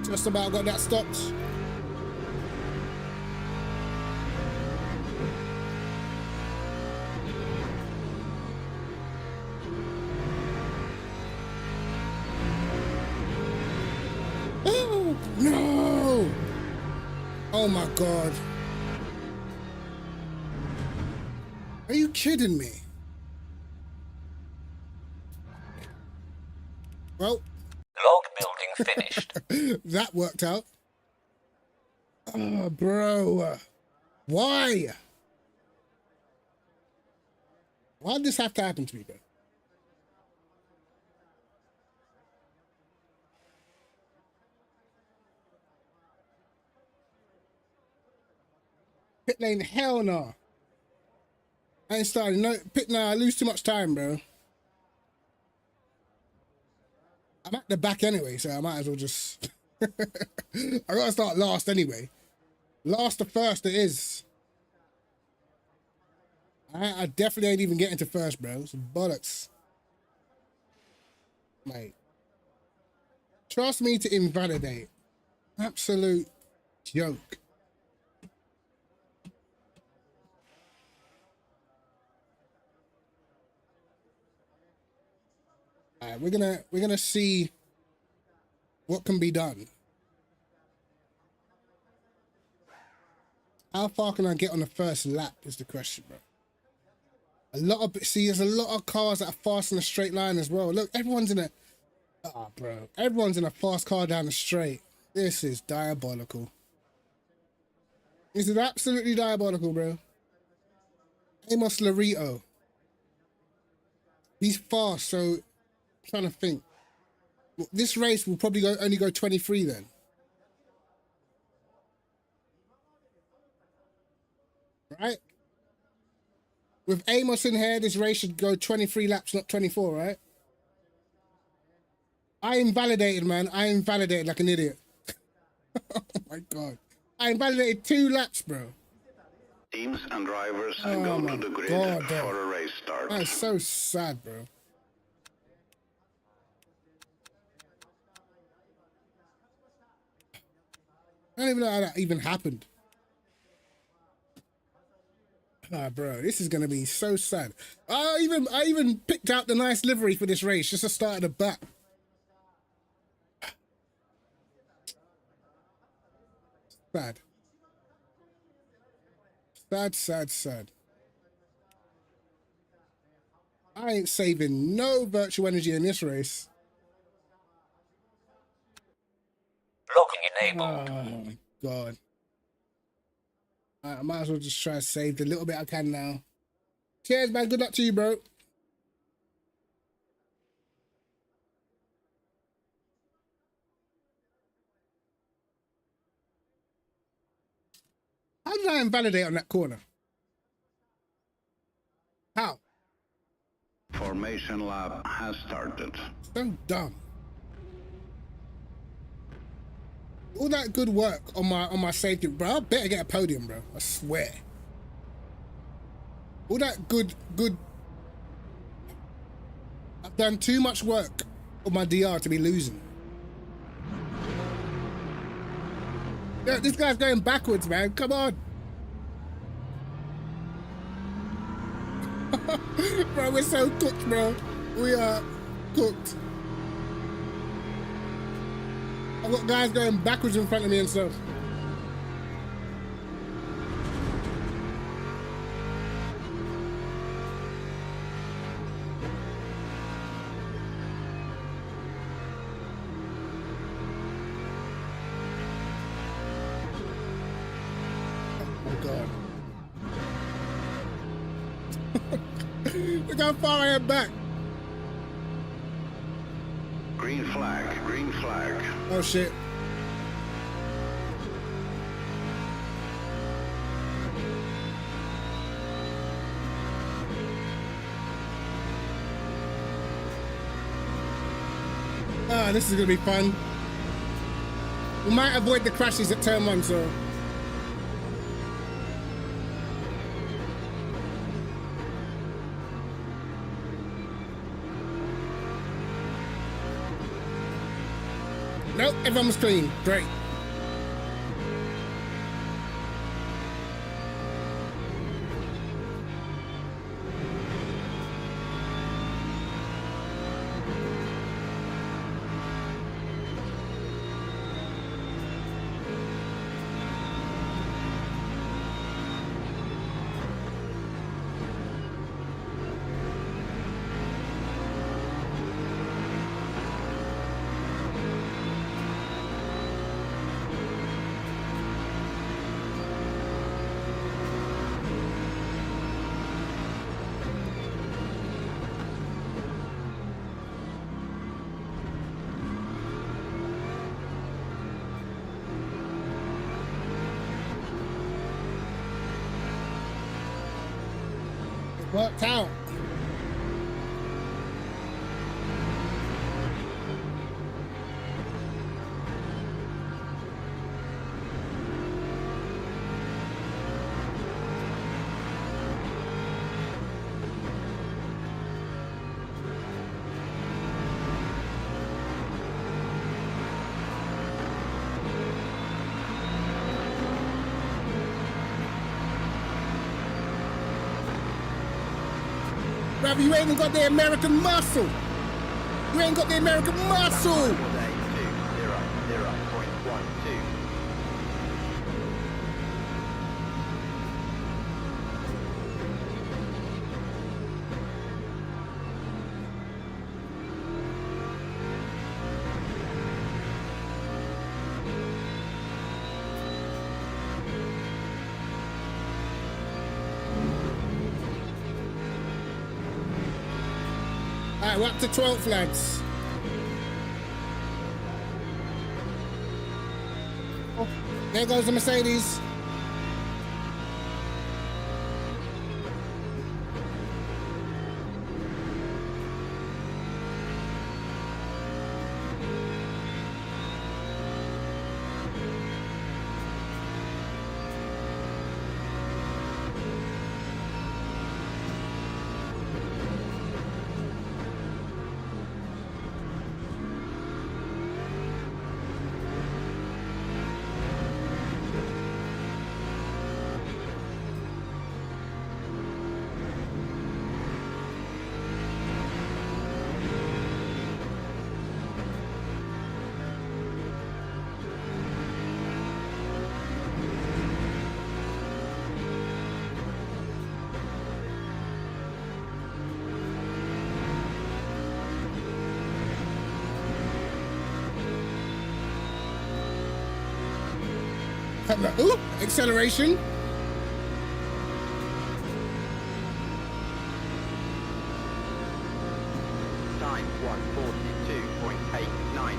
Just about got that stopped. Oh, no! Oh my God. Are you kidding me? Well, Log building finished. that worked out. Oh, bro. Why? Why did this have to happen to me, bro? Pit lane, hell no. I ain't starting. No, I lose too much time, bro. I'm at the back anyway, so I might as well just... I gotta start last anyway. Last to first it is. I definitely ain't even getting to first, bro. It's bollocks. Mate. Trust me to invalidate. Absolute joke. Alright, we're gonna see what can be done. How far can I get on the first lap is the question, bro. There's a lot of cars that are fast in a straight line as well. Look, everyone's in a... Ah, bro. Everyone's in a fast car down the straight. This is diabolical. This is absolutely diabolical, bro. Amos Larito. He's fast, so... I'm trying to think. Well, this race will probably only go 23 then. Right? With Amos in here, this race should go 23 laps, not 24, right? I invalidated, man. I invalidated like an idiot. Oh my God. I invalidated 2 laps, bro. Teams and drivers Oh go my to the grid God, for a race start. That is so sad, bro. I don't even know how that even happened. Ah, bro, this is gonna be so sad. I even picked out the nice livery for this race just to start at the back. Sad. Sad, sad, sad. I ain't saving no virtual energy in this race. Logging enabled. Oh my God. I might as well just try to save the little bit I can now. Cheers, man. Good luck to you, bro. How did I invalidate on that corner? How? Formation lap has started. So dumb. All that good work on my safety, bro. I better get a podium, bro. I swear. All that good. I've done too much work on my DR to be losing. Yeah, this guy's going backwards, man. Come on. Bro, we're so cooked, bro. We are cooked. I've got guys going backwards in front of me and stuff. Oh my God. Look how far I am back. Green flag, green flag. Oh shit. Ah, this is gonna be fun. We might avoid the crashes at turn 1, so. Nope, everyone was clean. Great. Worked out. Brother, you ain't even got the American muscle. You ain't got the American muscle. One day 200.12. All right, we're up to 12 lads. Oh, there goes the Mercedes. Ooh, acceleration. Time 142.89.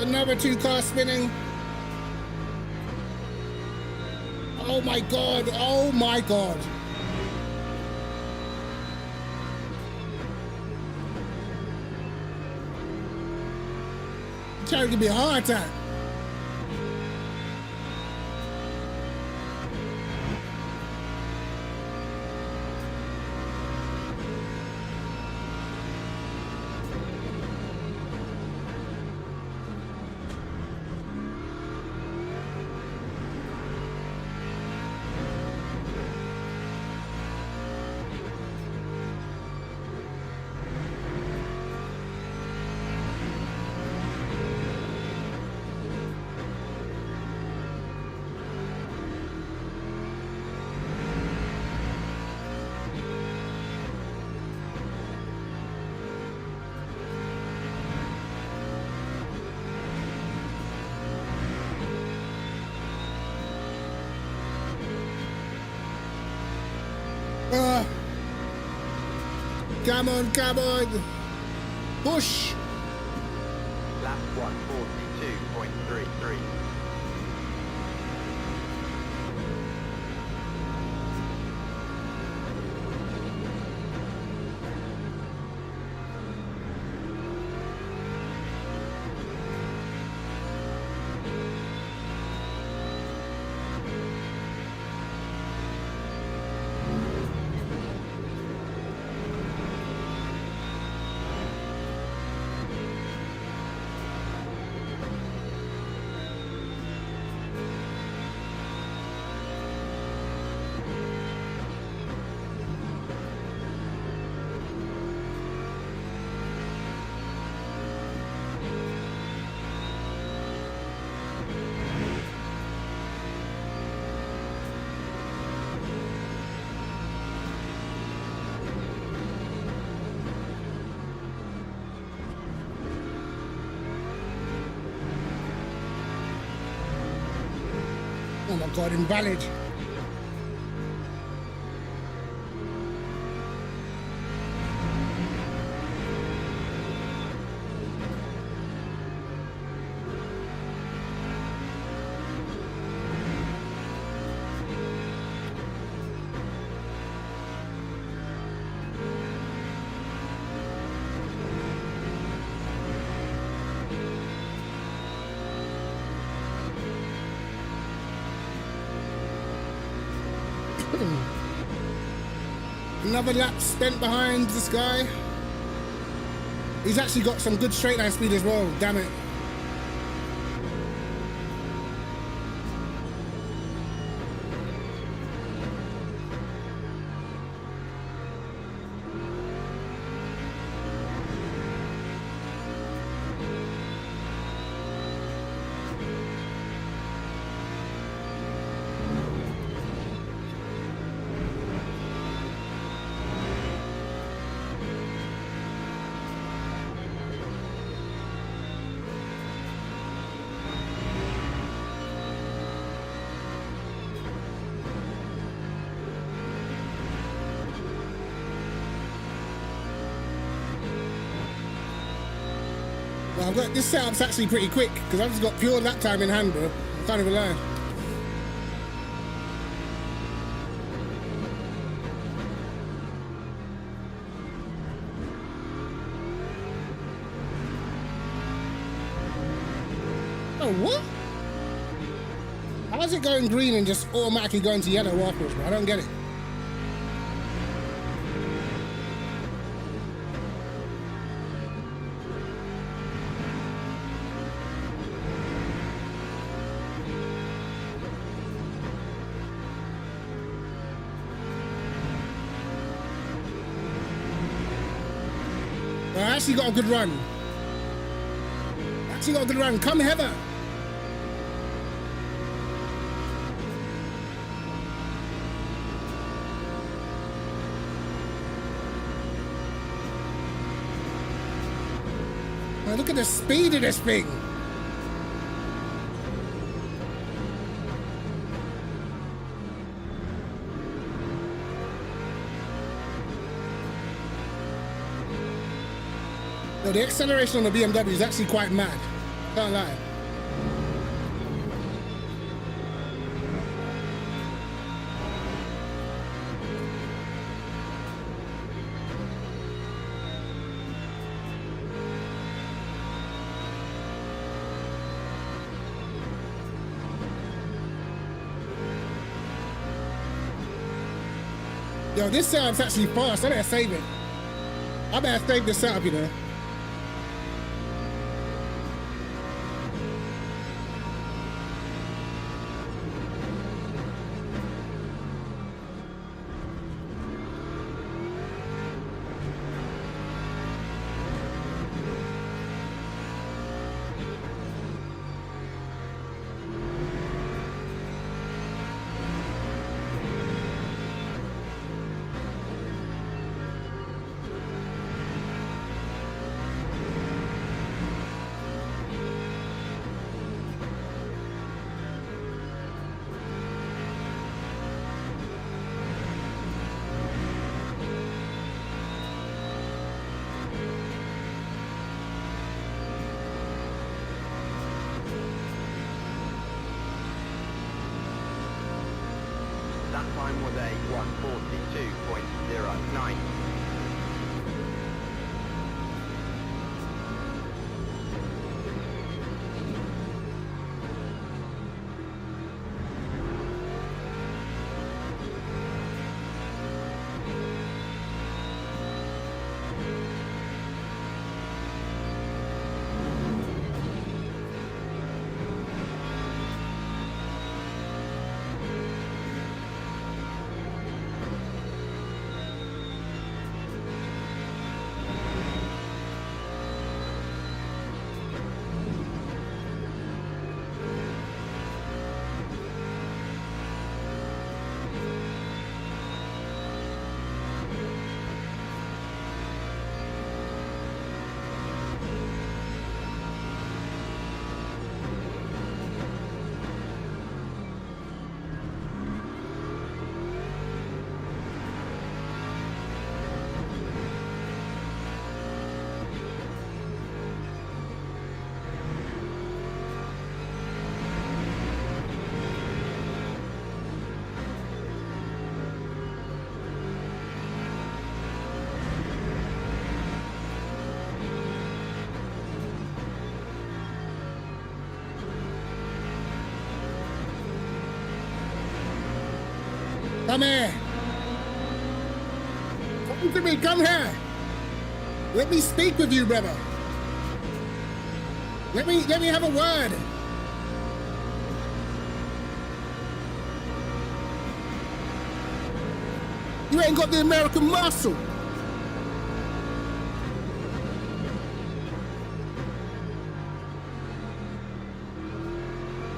Another 2 cars spinning. Oh my God, oh my God. You're trying to give me a hard time. Come on, come on. Push. Lap 142.33. my god, invalid. Another lap spent behind this guy. He's actually got some good straight line speed as well, damn it. Well, I've got this setup's actually pretty quick because I've just got pure lap time in hand, bro. I can't even lie. Oh, what? How's it going green and just automatically going to yellow afterwards, bro? I don't get it. I actually got a good run. Actually got a good run. Come Heather. Oh, look at the speed of this thing. No, the acceleration on the BMW is actually quite mad. Can't lie. Yo, this setup's actually fast. I better save it. I better save this setup, you know. That time was a 1:42.09. Come here. Come to me, come here. Let me speak with you, brother. Let me have a word. You ain't got the American muscle.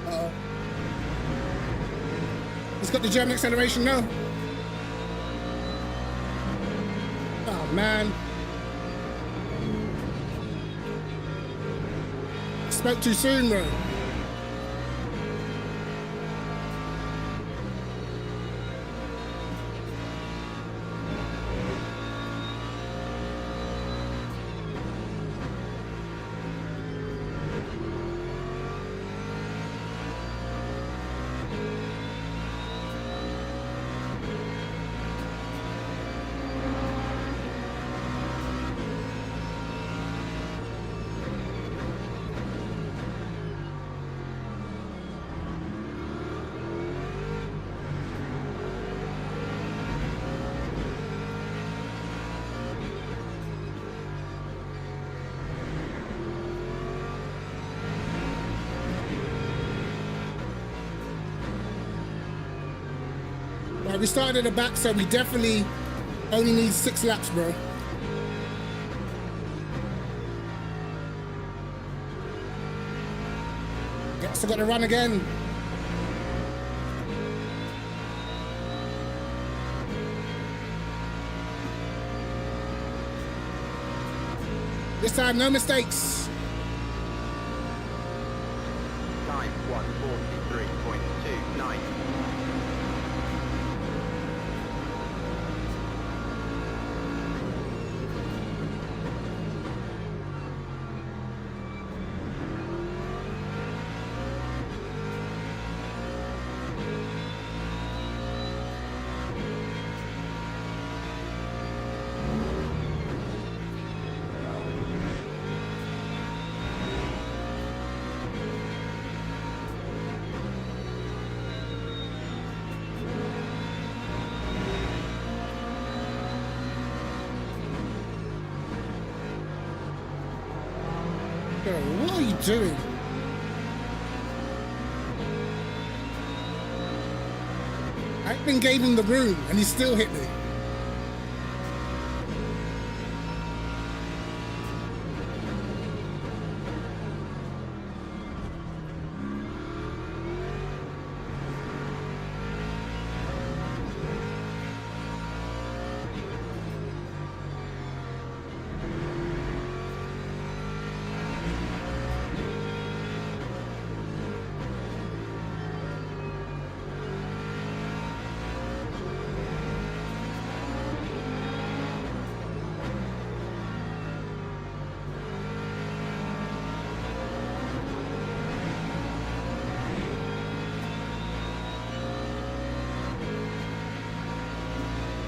Uh-oh. He's got the German acceleration now. Oh, man. Spoke too soon, bro. Right, we started at the back, so we definitely only need 6 laps, bro. Yes, I got to run again. This time, no mistakes. Time 1:43.29. Bro, what are you doing? I even gave him the room and he still hit me.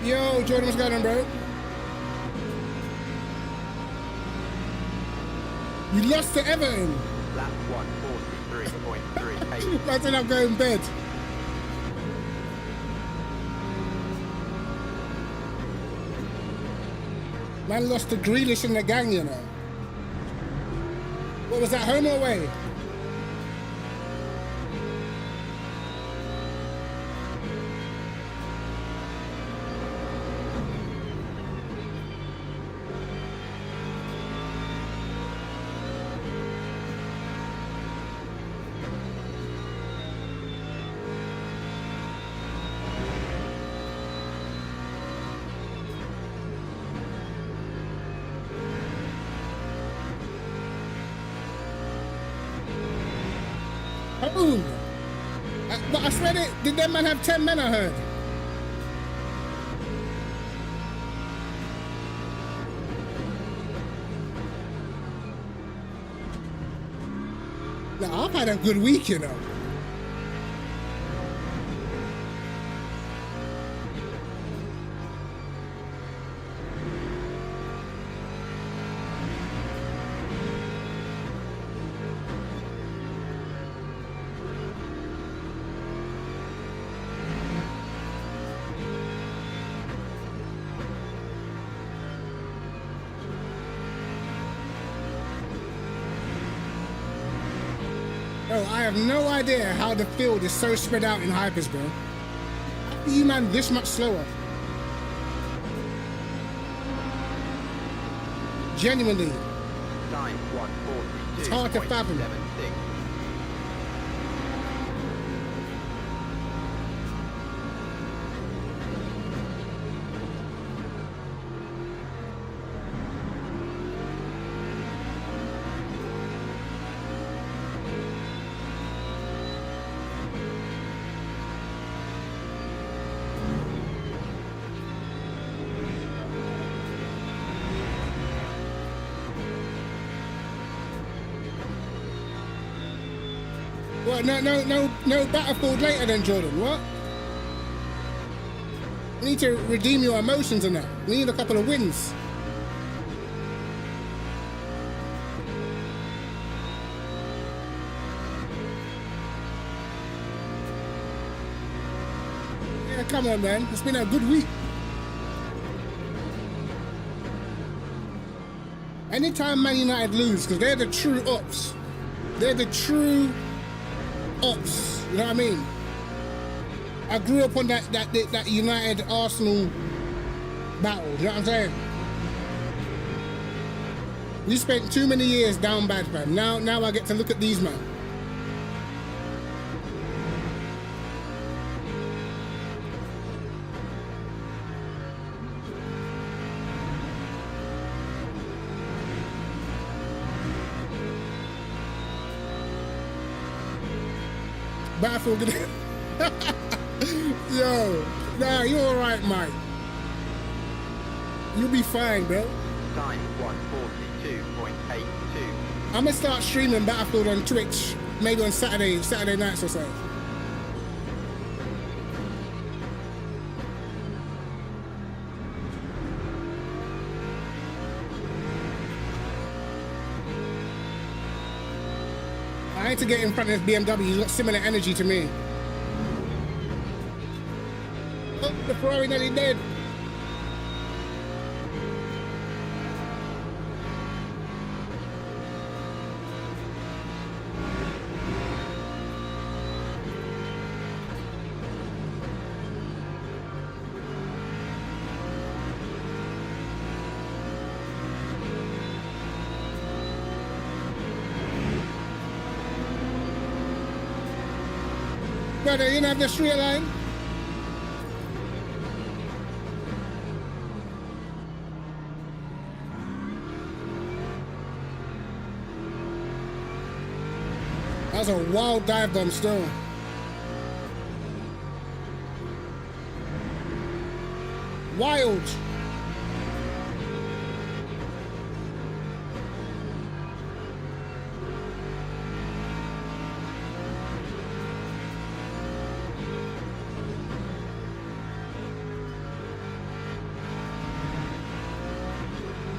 Yo, Jordan, what's going on, bro? You lost to Everton. Lap 1:43.38. Imagine I'm going to bed. Man lost to Grealish in the gang, you know. What was that, home or away? Oh, but I swear it. Did that man have 10 men? I heard. Now I've had a good week, you know. I have no idea how the field is so spread out in hypers, bro. How are you, man, this much slower? Genuinely. Time 142. It's hard to fathom. 76. What? No Battlefield later than Jordan. What? We need to redeem your emotions on that. We need a couple of wins. Yeah, come on, man. It's been a good week. Anytime Man United lose, because they're the true ops. They're the true ops. You know what I mean? I grew up on that United Arsenal battle. You know what I'm saying? We spent too many years down bad, man. Now I get to look at these, man. Battlefield gonna... Yo, nah, you alright, Mike. You'll be fine, bro. Time 142.82. I'm gonna start streaming Battlefield on Twitch, maybe on Saturday nights or so. I need to get in front of this BMW. He's got similar energy to me. Oh, the Ferrari nearly dead. Brother, you don't have the straight line? That's a wild dive bomb still. Wild.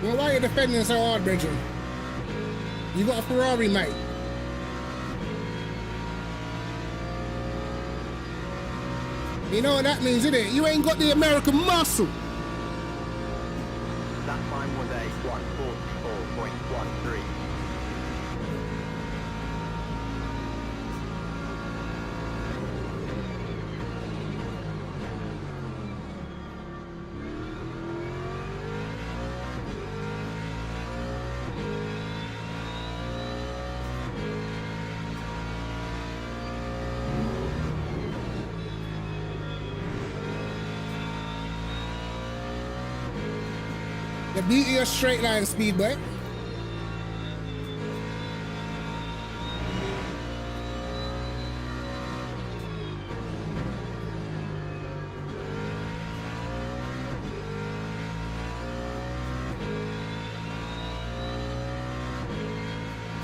Well, why are you defending so hard, Bridget? You got a Ferrari, mate. You know what that means, isn't it? You ain't got the American muscle. That time was a 144.13. The beauty of straight line speed, boy.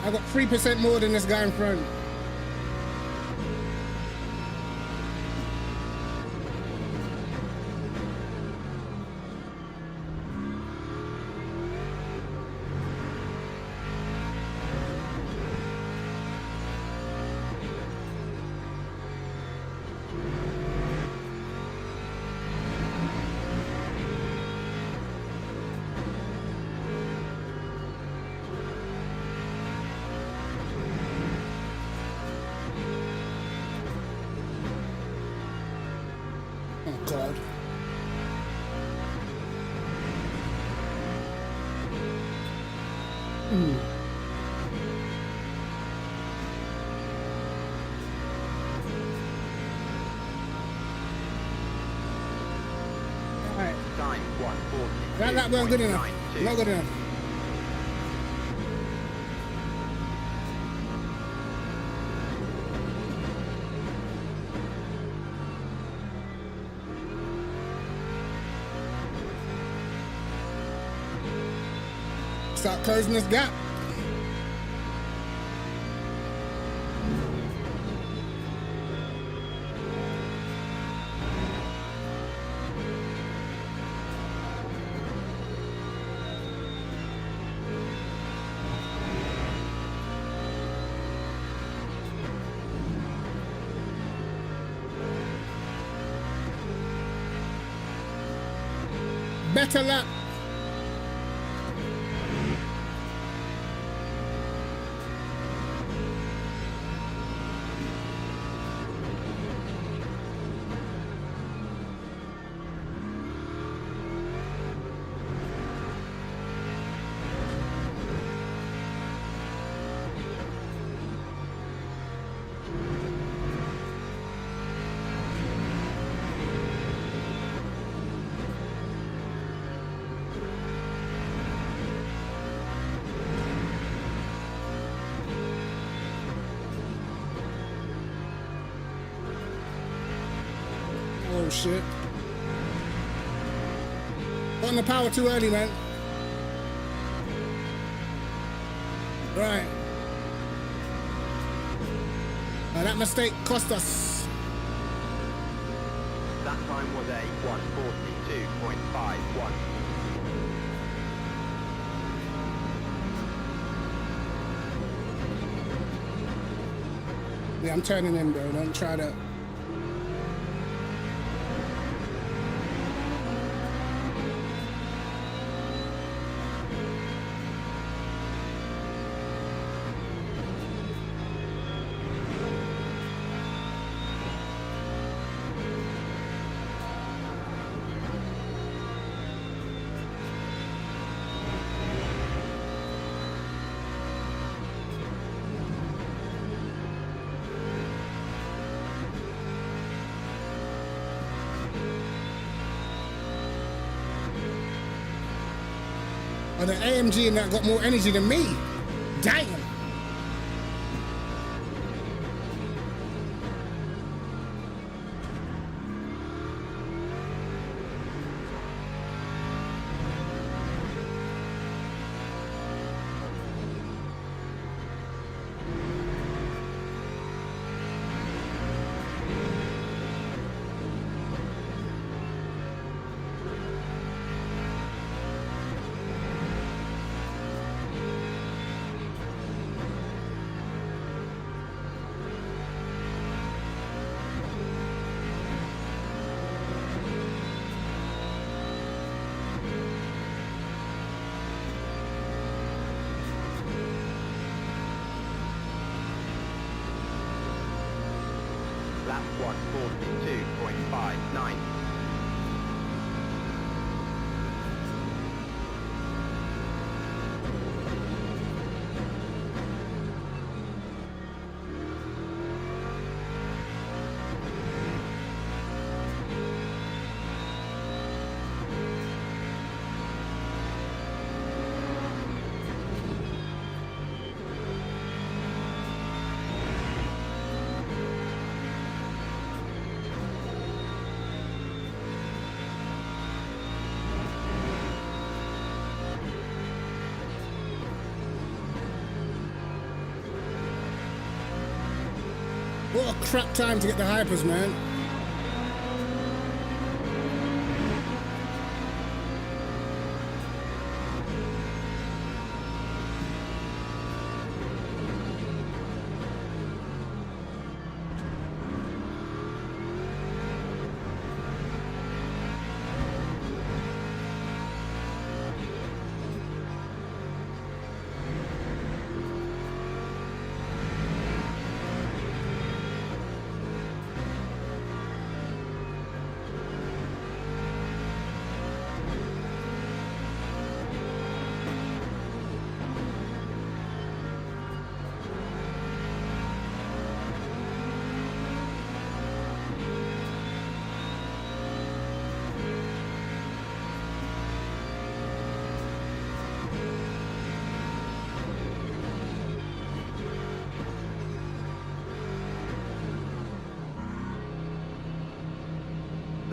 I got 3% more than this guy in front. God. Alright. Time 140. That wasn't good enough. Not good enough. Start closing this gap. Better lap. Oh shit. On the power too early, man. Right. Now that mistake cost us. That time was a 142.51. Yeah, I'm turning in, bro. Don't try that. Oh, the AMG and that got more energy than me. Damn. Lap 142.59. What a crap time to get the hypers, man.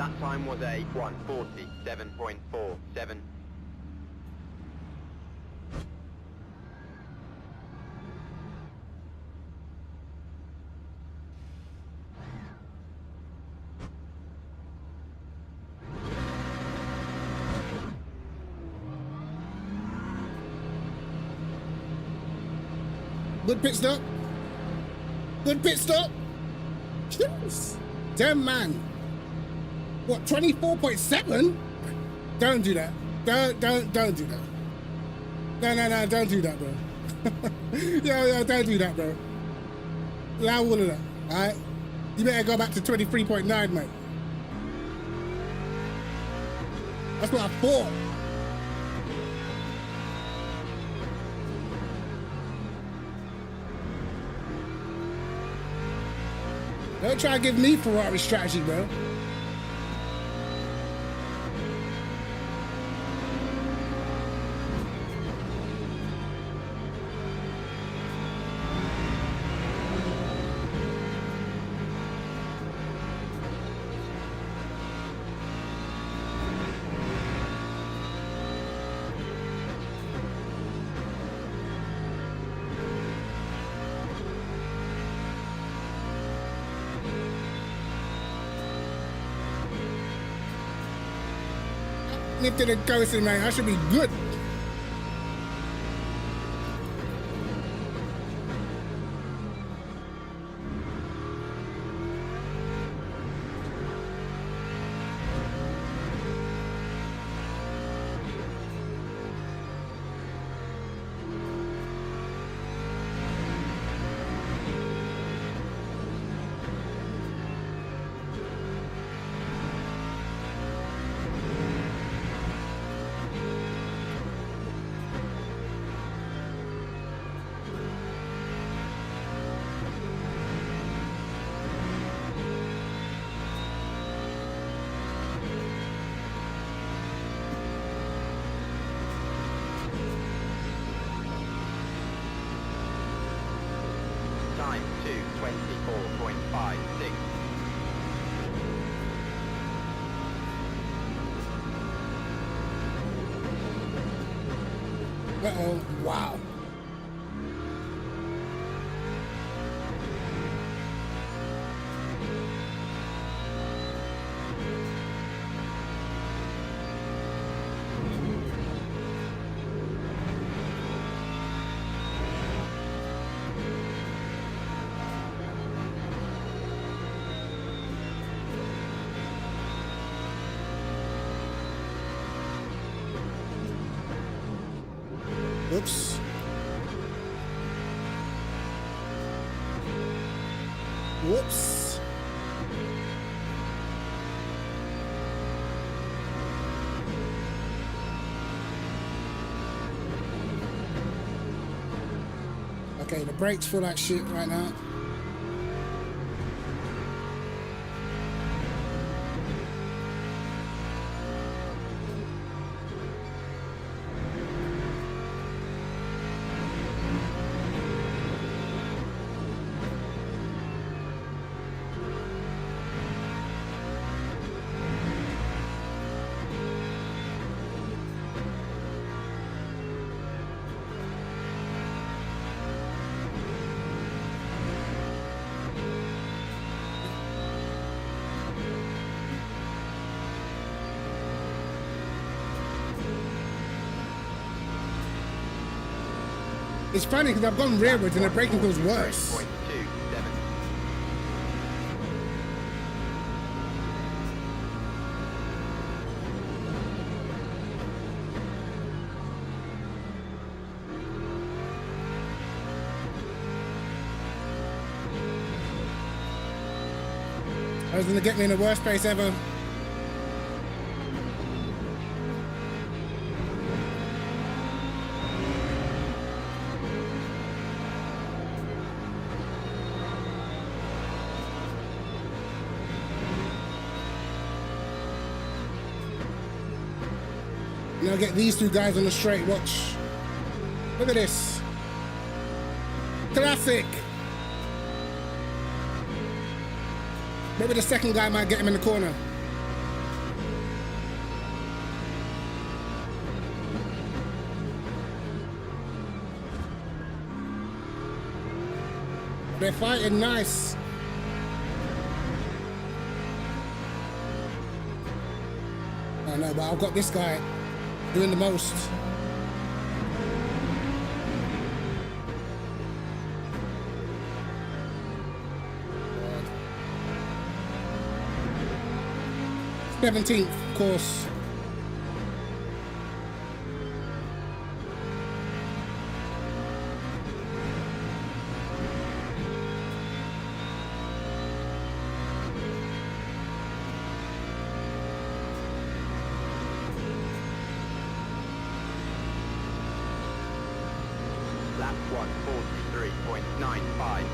Lap time was a 1:47.47. Good pit stop. Good pit stop. Yes. Damn, man. What, 24.7? Don't do that. Don't do that. No, don't do that, bro. Yo, don't do that, bro. Allow all of that, all right? You better go back to 23.9, mate. That's what I thought. Don't try to give me Ferrari strategy, bro. Lifted and coasting, man. I should be good. Time 2:24.56. Uh-oh. Wow. Oops. Whoops. Okay, the brakes full that shit right now. It's funny because I've gone rearwards and the braking feels worse. 3.27. I was gonna get me in the worst place ever. Now get these two guys on the straight. Watch. Look at this. Classic. Maybe the second guy might get him in the corner. They're fighting nice. I know, but I've got this guy doing the most. God. 17th, of course. Lap 143.95.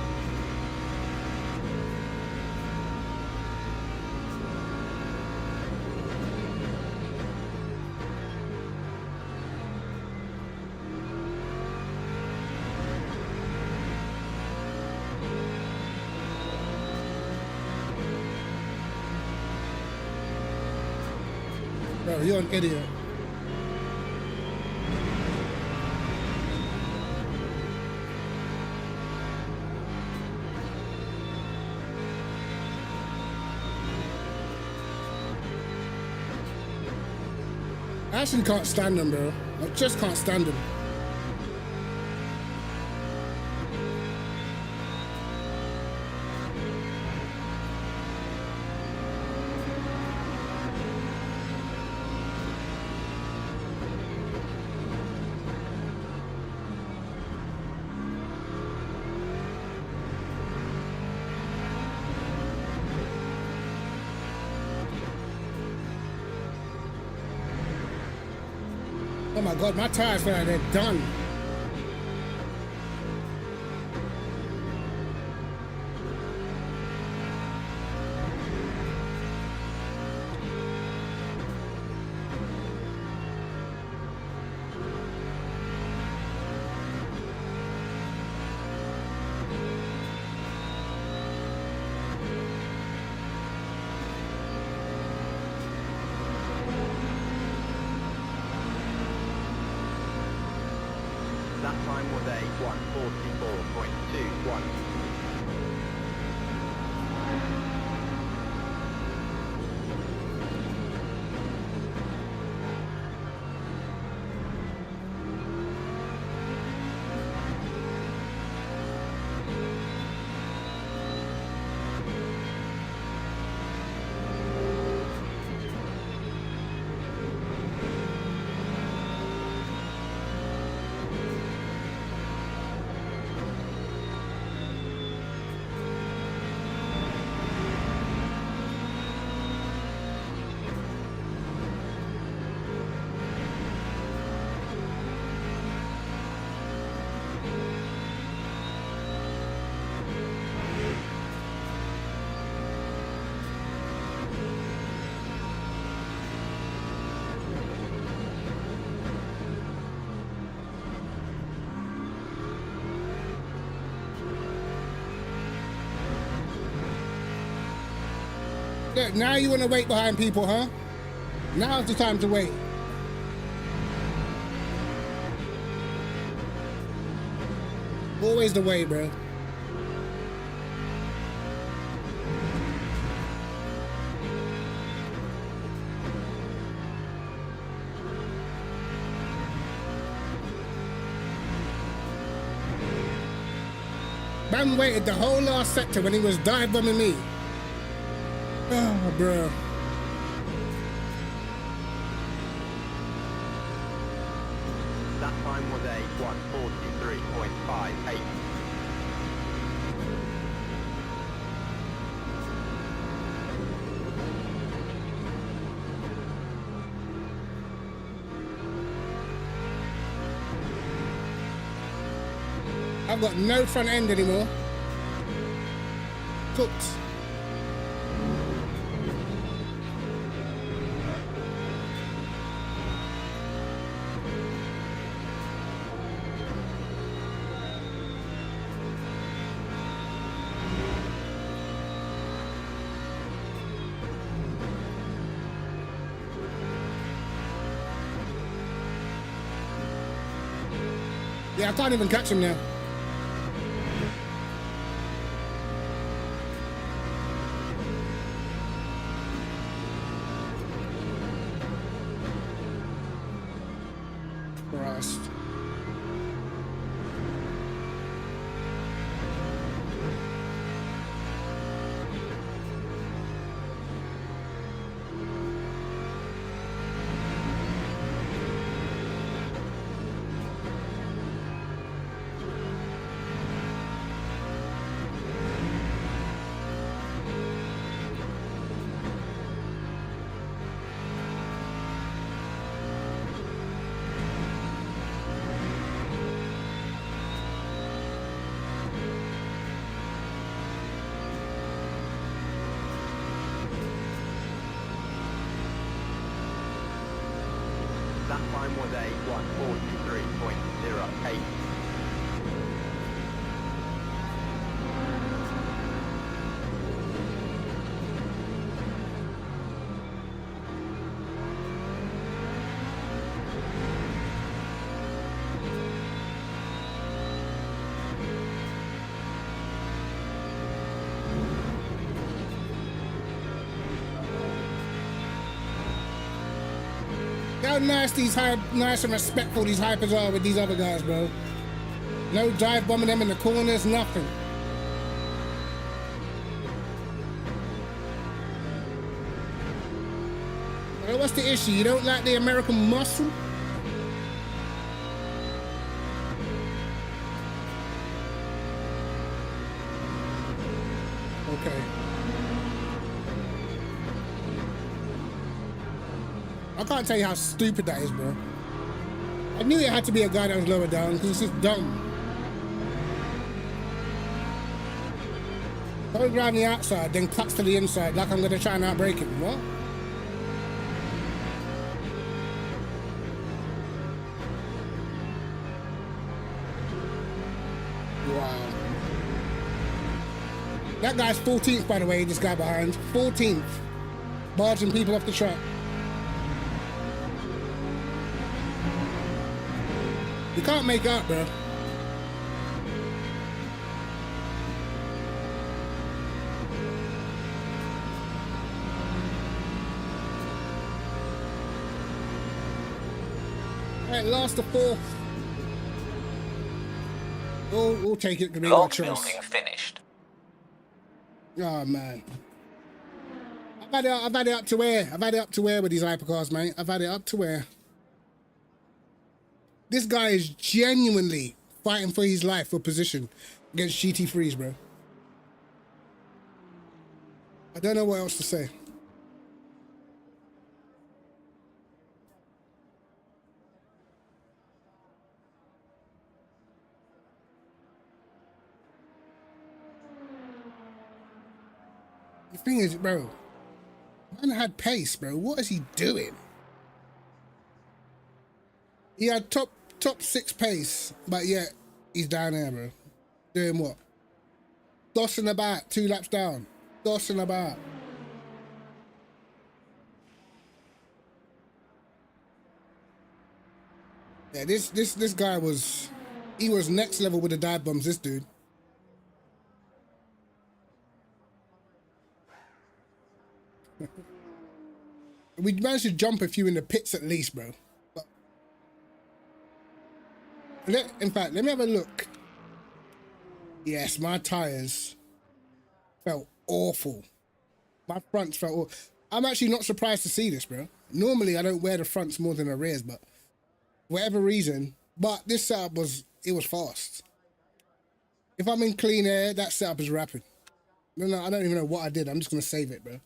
Bro, you're an idiot. I actually can't stand them, bro. I just can't stand them. Oh my God, my tires feel like they're done. That time was a 144.21. Look, now you want to wait behind people, huh? Now's the time to wait. Always the way, bro. Man waited the whole last sector when he was dive bombing me. Oh, bro. That time was a 143.58. I've got no front end anymore. Cooked. Yeah, I can't even catch him now. Christ. That time was a 143.08. How nice and respectful these hypers are with these other guys, bro. No dive bombing them in the corners, nothing. Well, what's the issue? You don't like the American muscle? Okay. I can't tell you how stupid that is, bro. I knew it had to be a guy that was lower down because it's just dumb. Goes around the outside, then cuts to the inside like I'm gonna try and outbreak him. What? Wow. That guy's 14th, by the way, this guy behind. 14th. Barging people off the track. You can't make up, bro. Alright, last to fourth. We'll take it. Log building finished. Oh man. I've had it up to where? I've had it up to where with these hypercars, mate? I've had it up to where? This guy is genuinely fighting for his life for position against GT3s, bro. I don't know what else to say. The thing is, bro, man had pace, bro. What is he doing? He had top 6 pace, but yet he's down there, bro. Doing what? Dossing about, 2 laps down. Dossing about. Yeah, this guy was, he was next level with the dive bombs, this dude. We managed to jump a few in the pits at least, bro. In fact, let me have a look. Yes, my tires felt awful. My fronts felt awful. I'm actually not surprised to see this, bro. Normally, I don't wear the fronts more than the rears, but whatever reason. But this setup was fast. If I'm in clean air, that setup is rapid. No, I don't even know what I did. I'm just going to save it, bro.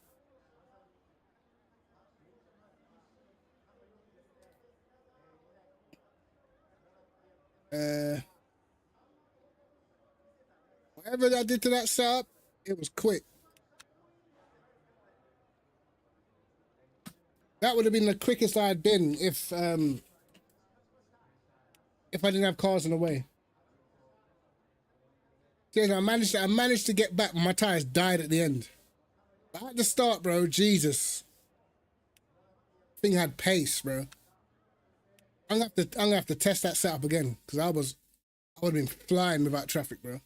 Whatever I did to that setup, it was quick. That would have been the quickest I had been if I didn't have cars in the way. See, I managed to get back. My tires died at the end. But at the start, bro, Jesus, thing had pace, bro. I'm gonna have to test that setup again because I would have been flying without traffic, bro.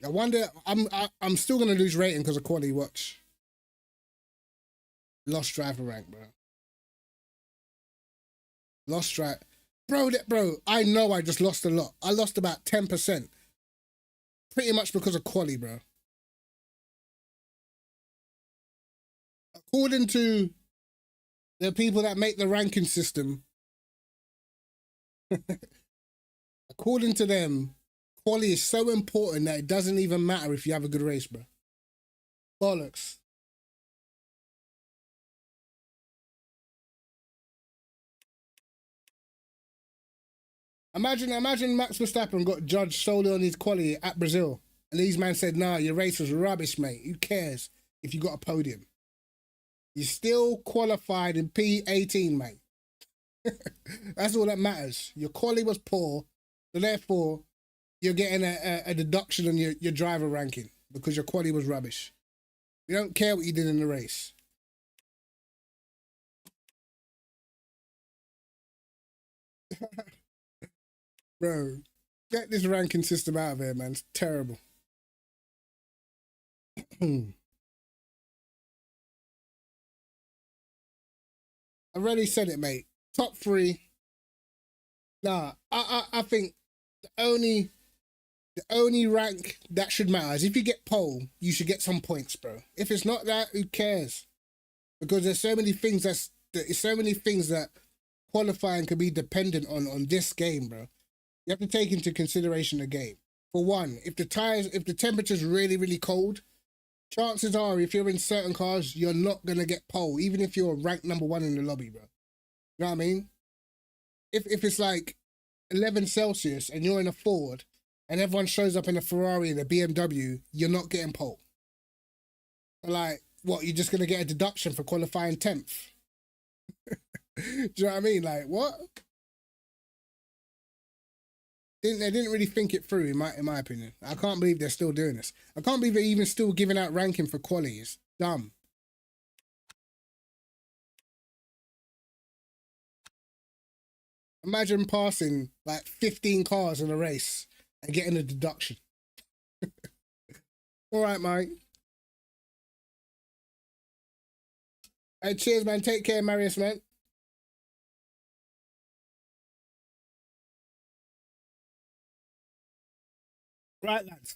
I wonder. I'm still gonna lose rating because of quality watch. Lost driver rank, bro. Lost right. Bro, I know I just lost a lot. I lost about 10%. Pretty much because of quali, bro. According to the people that make the ranking system, according to them, quali is so important that it doesn't even matter if you have a good race, bro. Bollocks. Imagine Max Verstappen got judged solely on his quality at Brazil. And these men said, nah, your race was rubbish, mate. Who cares if you got a podium? You still qualified in P18, mate. That's all that matters. Your quality was poor, so therefore you're getting a deduction on your driver ranking because your quality was rubbish. We don't care what you did in the race. Bro, get this ranking system out of here, man. It's terrible. I already said it, mate. Top 3. Nah, I think the only rank that should matter is if you get pole, you should get some points, bro. If it's not that, who cares? Because there's so many things that qualifying could be dependent on this game, bro. You have to take into consideration the game. For one, if the temperature's really, really cold, chances are if you're in certain cars, you're not gonna get pole, even if you're ranked number 1 in the lobby, bro. You know what I mean? If it's like 11 Celsius and you're in a Ford and everyone shows up in a Ferrari and a BMW, you're not getting pole. Like, what, you're just gonna get a deduction for qualifying 10th? Do you know what I mean? Like, what? They didn't really think it through, in my opinion. I can't believe they're still doing this. I can't believe they're even still giving out ranking for quali. It's dumb. Imagine passing like 15 cars in a race and getting a deduction. All right, Mike. Hey, cheers, man. Take care, Marius, man. Right, lads.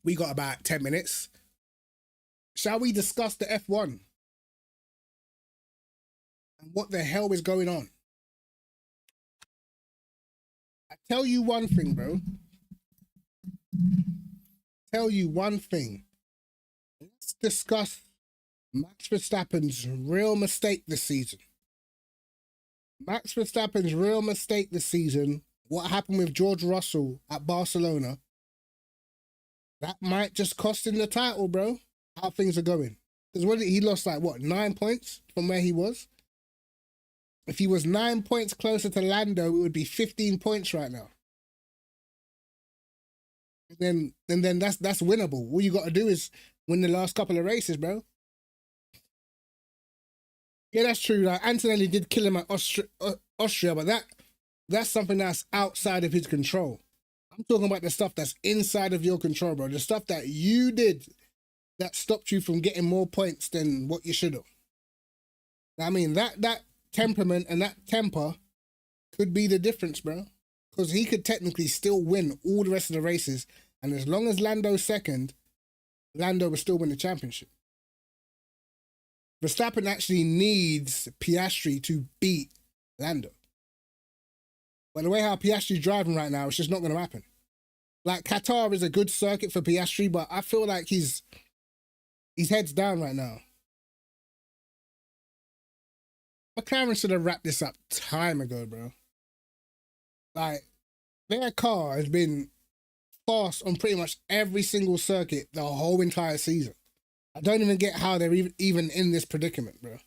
We got about 10 minutes. Shall we discuss the F1? And what the hell is going on? I tell you one thing, bro. Tell you one thing. Let's discuss Max Verstappen's real mistake this season. Max Verstappen's real mistake this season. What happened with George Russell at Barcelona, that might just cost him the title, bro. How things are going. Because he lost like, what, 9 points from where he was? If he was 9 points closer to Lando, it would be 15 points right now. And then that's winnable. All you got to do is win the last couple of races, bro. Yeah, that's true. Like, Antonelli did kill him at Austria, but that's something that's outside of his control. I'm talking about the stuff that's inside of your control, bro. The stuff that you did that stopped you from getting more points than what you should have. I mean, that temperament and that temper could be the difference, bro. Because he could technically still win all the rest of the races. And as long as Lando's second, Lando will still win the championship. Verstappen actually needs Piastri to beat Lando. But the way how Piastri's driving right now, it's just not going to happen. Like, Qatar is a good circuit for Piastri, but I feel like his head's down right now. McLaren should have wrapped this up time ago, bro. Like, their car has been fast on pretty much every single circuit the whole entire season. I don't even get how they're even in this predicament, bro.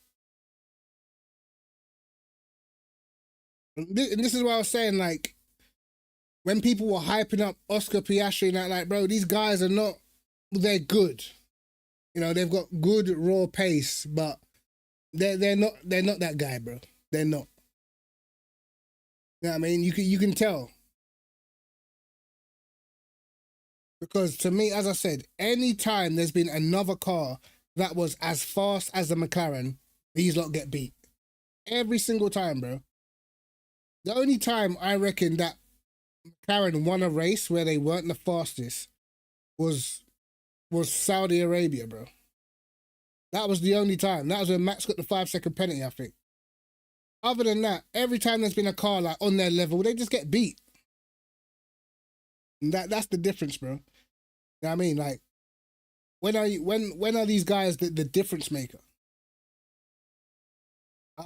And this is what I was saying, like, when people were hyping up Oscar Piastri and that, like, bro, these guys are not, they're good. You know, they've got good raw pace, but they're not that guy, bro. They're not. You know what I mean? You can tell. Because to me, as I said, anytime there's been another car that was as fast as the McLaren, these lot get beat. Every single time, bro. The only time I reckon that McLaren won a race where they weren't the fastest was Saudi Arabia, bro. That was the only time. That was when Max got the 5-second penalty, I think. Other than that, every time there's been a car like on their level, they just get beat. And that's the difference, bro. You know what I mean? Like, when are these guys the difference maker?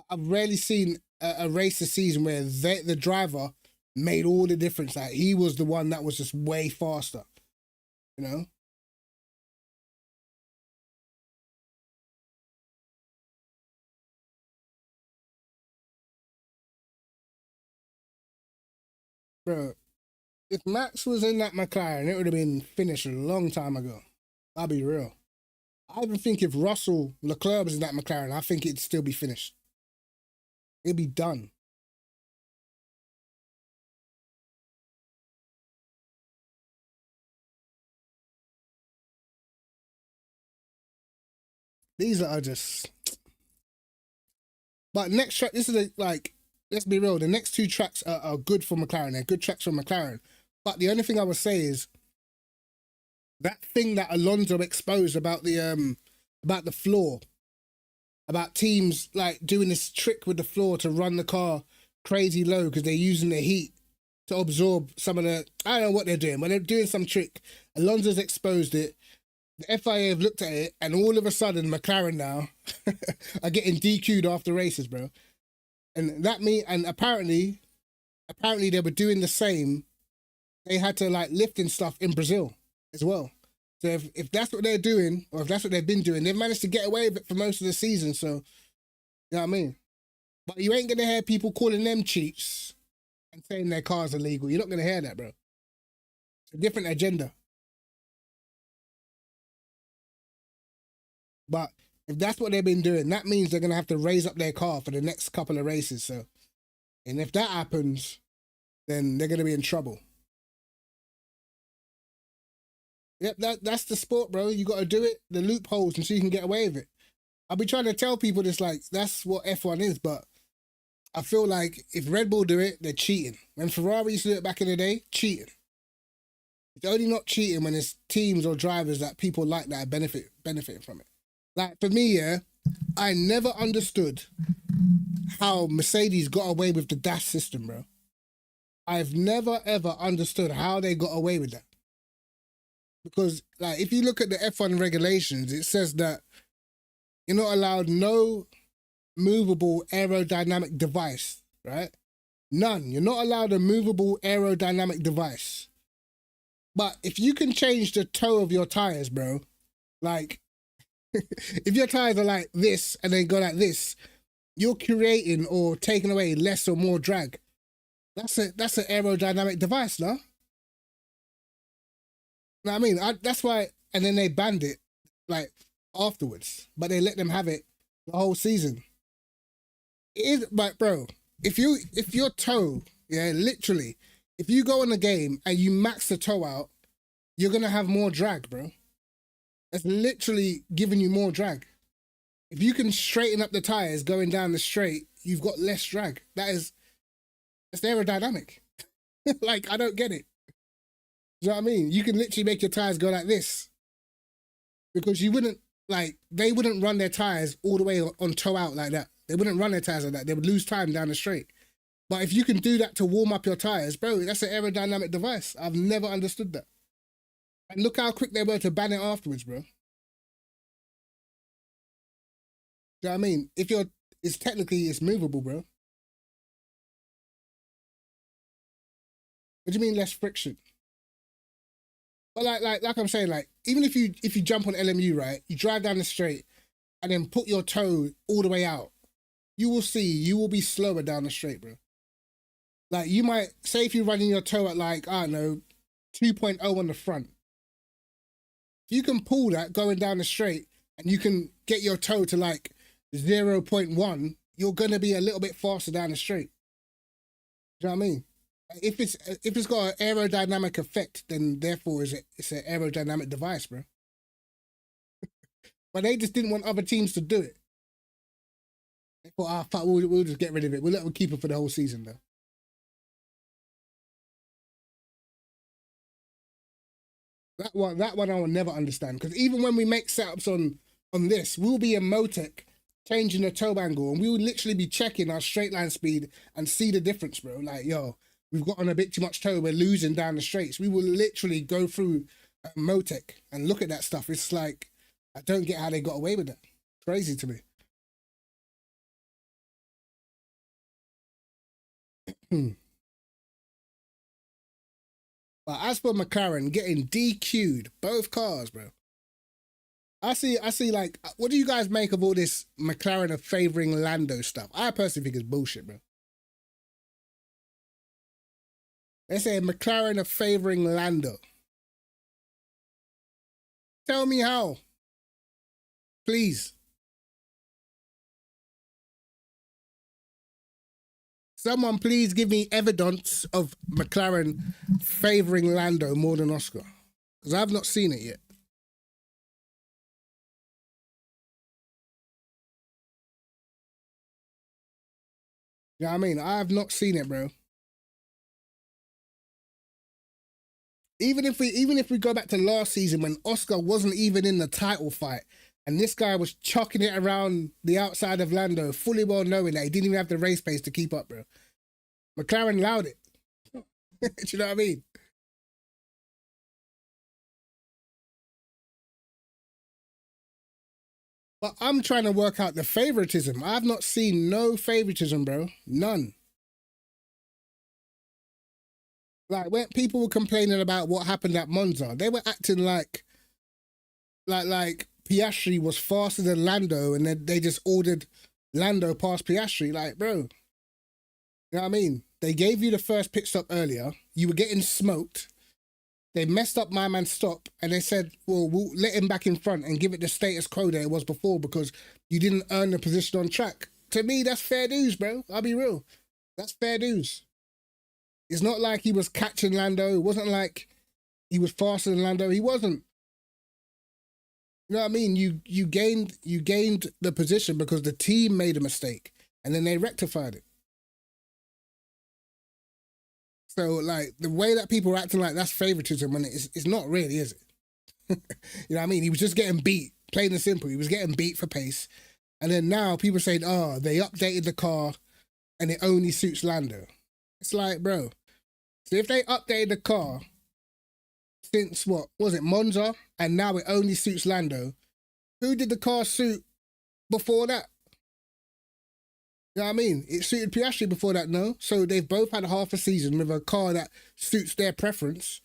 I've rarely seen a race this season where the driver made all the difference. Like, he was the one that was just way faster, you know? Bro, if Max was in that McLaren, it would have been finished a long time ago. I'll be real. I even think if Leclerc was in that McLaren, I think it'd still be finished. It'd be done. These are just... But next track, this is like, let's be real, the next 2 tracks are good for McLaren. They're good tracks for McLaren. But the only thing I would say is that thing that Alonso exposed about the floor, about teams like doing this trick with the floor to run the car crazy low because they're using the heat to absorb some of the, I don't know what they're doing, but they're doing some trick. Alonso's exposed it. The FIA have looked at it, and all of a sudden, McLaren now are getting DQ'd after races, bro. And apparently they were doing the same. They had to like lift and stuff in Brazil as well. So if that's what they're doing, or if that's what they've been doing, they've managed to get away with it for most of the season. So, you know what I mean? But you ain't gonna hear people calling them cheats and saying their cars are illegal. You're not gonna hear that, bro. It's a different agenda. But if that's what they've been doing, that means they're going to have to raise up their car for the next couple of races. So, and if that happens, then they're going to be in trouble. Yep, that's the sport, bro. You got to do it, the loopholes, and so you can get away with it. I'll be trying to tell people this, like, that's what F1 is, but I feel like if Red Bull do it, they're cheating. When Ferrari used to do it back in the day, cheating. It's only not cheating when it's teams or drivers that people like that are benefiting from it. Like, for me, yeah, I never understood how Mercedes got away with the dash system, bro. I've never, ever understood how they got away with that. Because, like, if you look at the F1 regulations, it says that you're not allowed no movable aerodynamic device, right? None. You're not allowed a movable aerodynamic device. But if you can change the toe of your tires, bro, like, if your tires are like this and then go like this, you're creating or taking away less or more drag. That's an aerodynamic device, no? Know what I mean? That's why, and then they banned it like afterwards, but they let them have it the whole season. It is, but bro, if your toe, yeah, literally, if you go in a game and you max the toe out, you're gonna have more drag, bro. That's literally giving you more drag. If you can straighten up the tires going down the straight, you've got less drag. That's aerodynamic. Like, I don't get it. You know what I mean? You can literally make your tires go like this. Because you wouldn't, like, they wouldn't run their tires all the way on toe out like that. They wouldn't run their tires like that. They would lose time down the straight. But if you can do that to warm up your tires, bro, that's an aerodynamic device. I've never understood that. And look how quick they were to ban it afterwards, bro. Do you know what I mean? It's technically, it's movable, bro. What do you mean less friction? But like I'm saying, like, even if you jump on LMU, right, you drive down the straight and then put your toe all the way out, you will be slower down the straight, bro. Like, you might, say if you're running your toe at, like, I don't know, 2.0 on the front. If you can pull that going down the straight and you can get your toe to like 0.1, you're going to be a little bit faster down the straight. Do you know what I mean? If it's got an aerodynamic effect, then therefore it's an aerodynamic device, bro. But they just didn't want other teams to do it. thought, ah, fuck, we'll just get rid of it. We'll keep it for the whole season though. That one I will never understand, because even when we make setups on this, we'll be in Motec changing the toe angle, and we will literally be checking our straight line speed and see the difference, bro. Like, yo, we've got on a bit too much toe, we're losing down the straights. We will literally go through Motec and look at that stuff. It's like, I don't get how they got away with that. Crazy to me. But as for McLaren getting DQ'd, both cars, bro. I see like, what do you guys make of all this McLaren of favoring Lando stuff? I personally think it's bullshit, bro. They say McLaren are favoring Lando. Tell me how. Please. Someone please give me evidence of McLaren favoring Lando more than Oscar, because I've not seen it yet. You know what I mean? I have not seen it, bro. Even if we go back to last season when Oscar wasn't even in the title fight, and this guy was chucking it around the outside of Lando, fully well knowing that he didn't even have the race pace to keep up, bro. McLaren allowed it. Do you know what I mean? But I'm trying to work out the favoritism. I've not seen no favoritism, bro. None. Like, when people were complaining about what happened at Monza, they were acting like Piastri was faster than Lando, and then they just ordered Lando past Piastri. Like, bro, you know what I mean? They gave you the first pit stop earlier. You were getting smoked. They messed up my man stop, and they said, well, we'll let him back in front and give it the status quo that it was before because you didn't earn the position on track. To me, that's fair dues, bro. I'll be real. That's fair dues. It's not like he was catching Lando. It wasn't like he was faster than Lando. He wasn't. You know what I mean? You gained the position because the team made a mistake, and then they rectified it. So, like, the way that people are acting like that's favoritism, when it's not really, is it? You know what I mean? He was just getting beat, plain and simple. He was getting beat for pace. And then now people are saying, oh, they updated the car and it only suits Lando. It's like, bro, so if they updated the car since, what was it, Monza, and now it only suits Lando, who did the car suit before that? You know what I mean? It suited Piastri before that, no? So they've both had half a season with a car that suits their preference.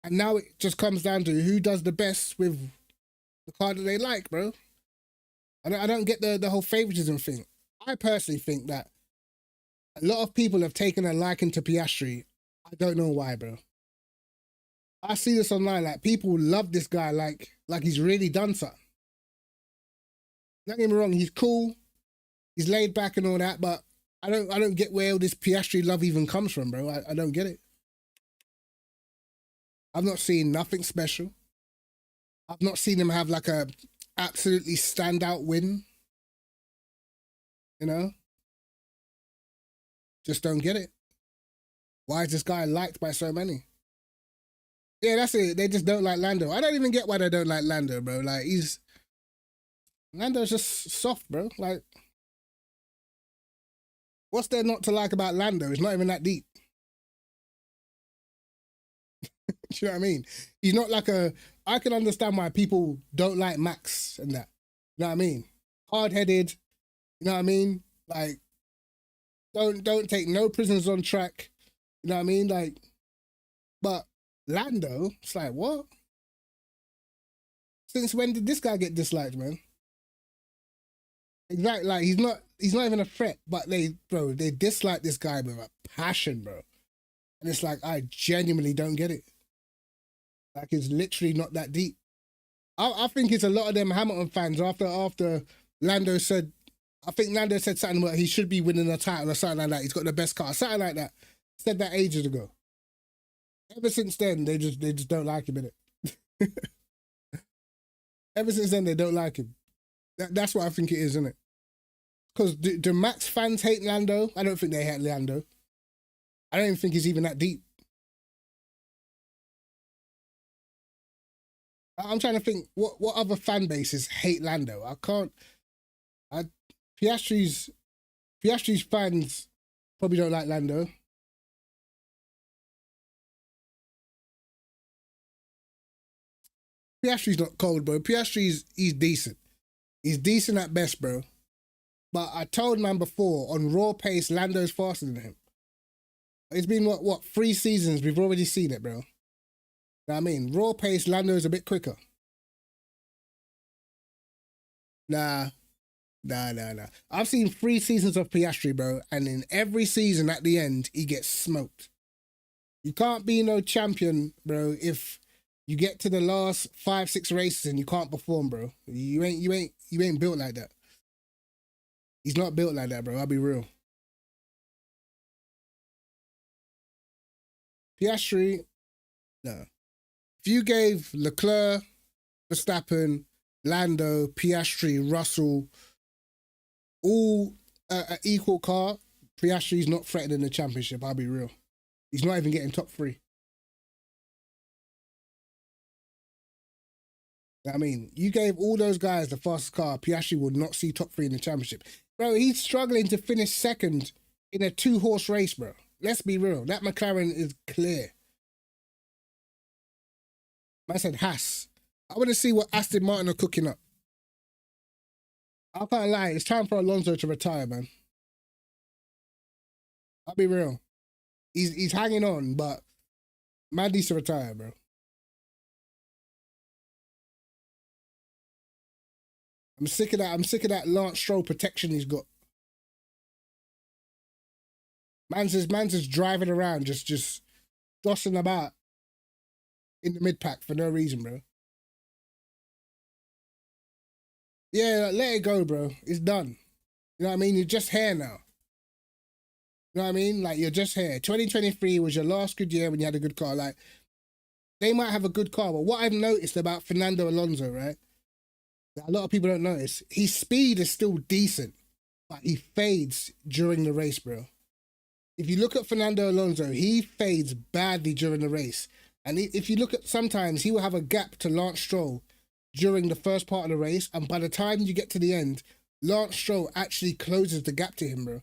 And now it just comes down to who does the best with the car that they like, bro. I don't get the whole favoritism thing. I personally think that a lot of people have taken a liking to Piastri. I don't know why, bro. I see this online, like, people love this guy like he's really done something. Don't get me wrong, he's cool. He's laid back and all that, but I don't get where all this Piastri love even comes from, bro. I don't get it. I've not seen nothing special. I've not seen him have like a absolutely standout win. You know? Just don't get it. Why is this guy liked by so many? Yeah, that's it. They just don't like Lando. I don't even get why they don't like Lando, bro. Like, Lando's just soft, bro. Like, what's there not to like about Lando? It's not even that deep. Do you know what I mean? He's not like I can understand why people don't like Max and that. You know what I mean? Hard-headed. You know what I mean? Like, don't take no prisoners on track. You know what I mean? Like, but Lando, it's like, what? Since when did this guy get disliked, man? Exactly. Like, he's not even a threat, but they dislike this guy with a passion, bro. And it's like, I genuinely don't get it. Like, it's literally not that deep. I think it's a lot of them Hamilton fans after Lando said, I think Lando said something about he should be winning a title or something like that. He's got the best car, something like that. Said that ages ago. Ever since then, they just don't like him, innit? Ever since then, they don't like him. That's what I think it is, isn't it? Because do Max fans hate Lando? I don't think they hate Lando. I don't even think he's even that deep. I'm trying to think what other fan bases hate Lando. I can't. Piastri's fans probably don't like Lando. Piastri's not cold, bro. Piastri's he's decent. He's decent at best, bro. But I told man before, on raw pace, Lando's faster than him. It's been what 3 seasons, we've already seen it, bro. Know what I mean? Raw pace, Lando's a bit quicker. Nah. I've seen 3 seasons of Piastri, bro, and in every season at the end, he gets smoked. You can't be no champion, bro, if you get to the last 5-6 races and you can't perform, bro. You ain't built like that. He's not built like that, bro. I'll be real. Piastri, no. If you gave Leclerc, Verstappen, Lando, Piastri, Russell, all an equal car, Piastri's not threatening the championship, I'll be real. He's not even getting top 3. I mean, you gave all those guys the fastest car, Piastri would not see top 3 in the championship. Bro, he's struggling to finish second in a 2-horse race, bro. Let's be real. That McLaren is clear. I said Haas. I want to see what Aston Martin are cooking up. I can't lie. It's time for Alonso to retire, man. I'll be real. He's hanging on, but man needs to retire, bro. I'm sick of that. I'm sick of that Lance Stroll protection he's got. Man's just driving around, just dossing about in the mid-pack for no reason, bro. Yeah, let it go, bro. It's done. You know what I mean? You're just here now. You know what I mean? Like, you're just here. 2023 was your last good year when you had a good car. Like, they might have a good car, but what I've noticed about Fernando Alonso, right? That a lot of people don't notice. His speed is still decent, but he fades during the race, bro. If you look at Fernando Alonso, he fades badly during the race. And if you look at, sometimes he will have a gap to Lance Stroll during the first part of the race, and by the time you get to the end, Lance Stroll actually closes the gap to him, bro.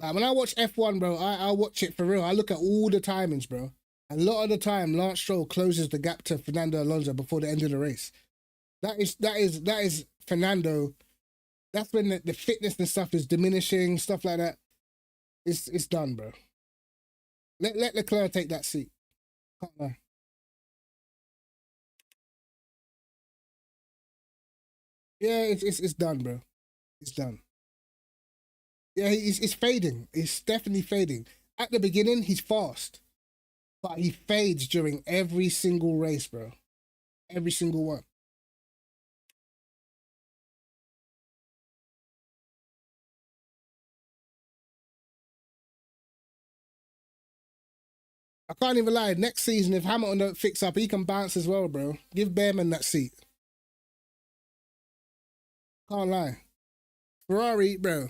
Like, when I watch F1, bro, I watch it for real. I look at all the timings, bro. And a lot of the time, Lance Stroll closes the gap to Fernando Alonso before the end of the race. That is Fernando. That's when the fitness and stuff is diminishing, stuff like that. It's done, bro. Let Leclerc take that seat. Can't lie. Yeah, it's done, bro. It's done. Yeah, he's fading. He's definitely fading. At the beginning, he's fast, but he fades during every single race, bro. Every single one. I can't even lie. Next season, if Hamilton don't fix up, he can bounce as well, bro. Give Behrman that seat. Can't lie. Ferrari, bro.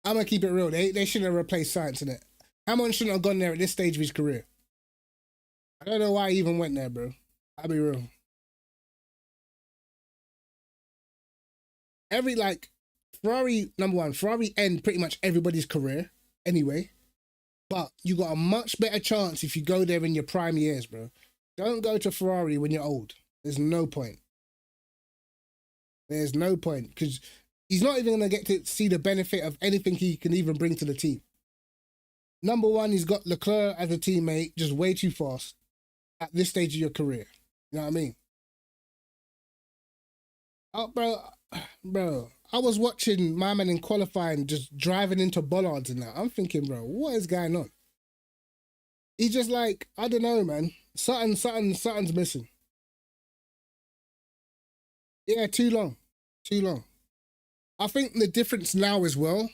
I'm gonna keep it real. They shouldn't have replaced Sainz in it. Hamilton shouldn't have gone there at this stage of his career. I don't know why he even went there, bro. I'll be real. Ferrari, number one, Ferrari end pretty much everybody's career anyway. But you got a much better chance if you go there in your prime years, bro. Don't go to Ferrari when you're old. There's no point. There's no point, because he's not even going to get to see the benefit of anything he can even bring to the team. Number one, he's got Leclerc as a teammate, just way too fast at this stage of your career. You know what I mean? Oh, bro, I was watching my man in qualifying just driving into bollards and that. I'm thinking, bro, what is going on? He's just like, I don't know, man. Something's missing. Yeah, too long. I think the difference now as well,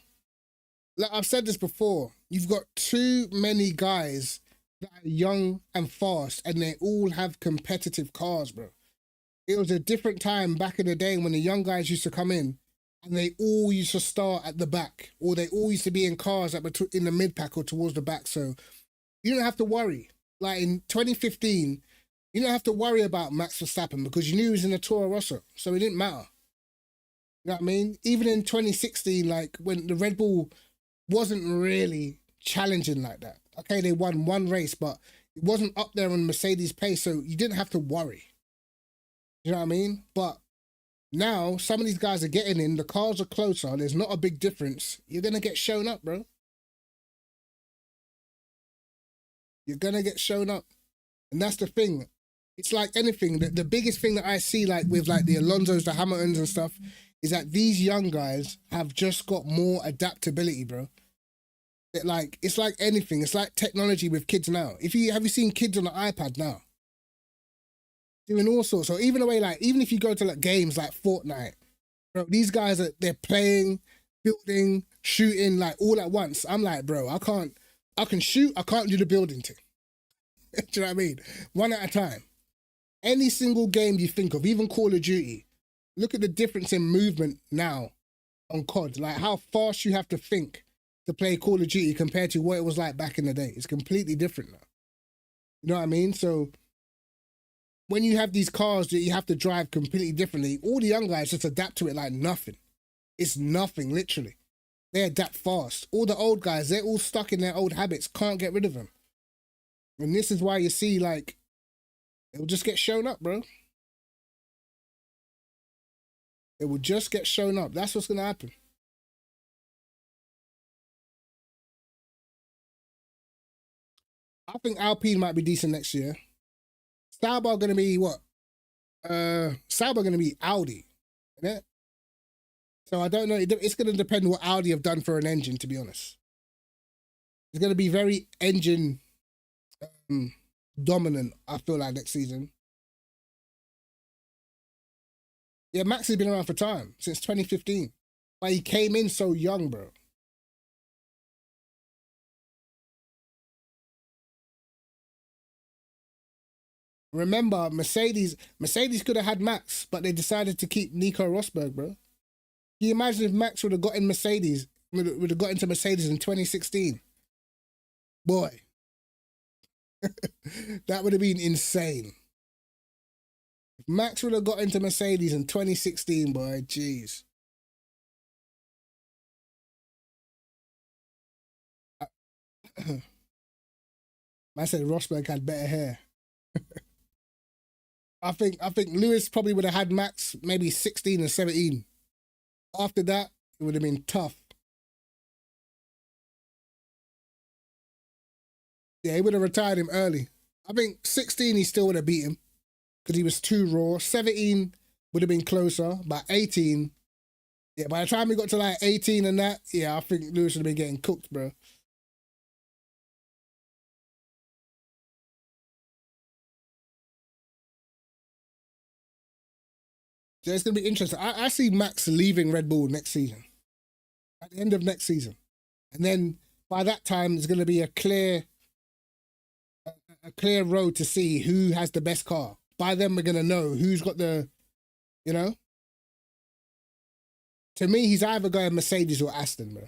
like I've said this before, you've got too many guys that are young and fast, and they all have competitive cars, bro. It was a different time back in the day when the young guys used to come in and they all used to start at the back, or they all used to be in cars in the mid pack or towards the back. So you don't have to worry. Like in 2015, you don't have to worry about Max Verstappen because you knew he was in a Toro Rosso, so it didn't matter. You know what I mean? Even in 2016, like when the Red Bull wasn't really challenging like that. Okay, they won one race, but it wasn't up there on Mercedes pace, so you didn't have to worry. You know what I mean? But now some of these guys are getting in, the cars are closer, there's not a big difference. You're gonna get shown up, bro. You're gonna get shown up. And that's the thing. It's like anything. The biggest thing that I see, like with like the Alonsos, the Hamiltons and stuff, is that these young guys have just got more adaptability, bro. Like it's like anything. It's like technology with kids now. Have you seen kids on the iPad now? Doing all sorts. So even if you go to like games like Fortnite, bro, these guys they're playing, building, shooting like all at once. I'm like, bro, I can shoot, I can't do the building thing. Do you know what I mean? One at a time. Any single game you think of, even Call of Duty, look at the difference in movement now on COD. Like how fast you have to think to play Call of Duty compared to what it was like back in the day. It's completely different now. You know what I mean? So when you have these cars that you have to drive completely differently, all the young guys just adapt to it like nothing. It's nothing, literally. They adapt fast. All the old guys, they're all stuck in their old habits, can't get rid of them. And this is why you see, like, it'll just get shown up, bro. It will just get shown up. That's what's going to happen. I think Alpine might be decent next year. Sauber going to be what? Sauber going to be Audi. Isn't it? So I don't know. It's going to depend what Audi have done for an engine, to be honest. It's going to be very engine dominant, I feel like, next season. Yeah, Max has been around for time, since 2015. But he came in so young, bro. Remember, Mercedes could have had Max, but they decided to keep Nico Rosberg, bro. Can you imagine if Max would have got into Mercedes in 2016? Boy. That would have been insane. If Max would have got into Mercedes in 2016, boy, jeez. I said Rosberg had better hair. I think Lewis probably would have had Max maybe 16 and 17. After that, it would have been tough. Yeah, he would have retired him early. I think 16 he still would have beat him because he was too raw. 17 would have been closer, but 18, yeah, by the time we got to like 18 and that, yeah, I think Lewis would have been getting cooked, bro. So it's going to be interesting. I see Max leaving Red Bull next season, at the end of next season. And then by that time, there's going to be a clear road to see who has the best car. By then, we're going to know who's got the, you know. To me, he's either going Mercedes or Aston, bro.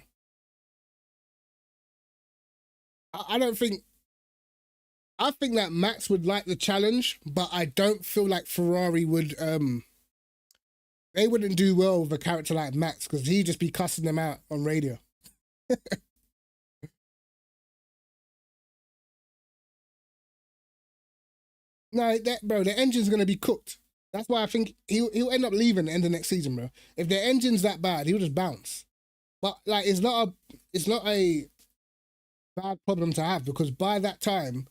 I don't think... I think that Max would like the challenge, but I don't feel like Ferrari would... They wouldn't do well with a character like Max because he'd just be cussing them out on radio. No, bro, the engine's going to be cooked. That's why I think he'll end up leaving the end of next season, bro. If the engine's that bad, he'll just bounce. But like, it's not a bad problem to have because by that time,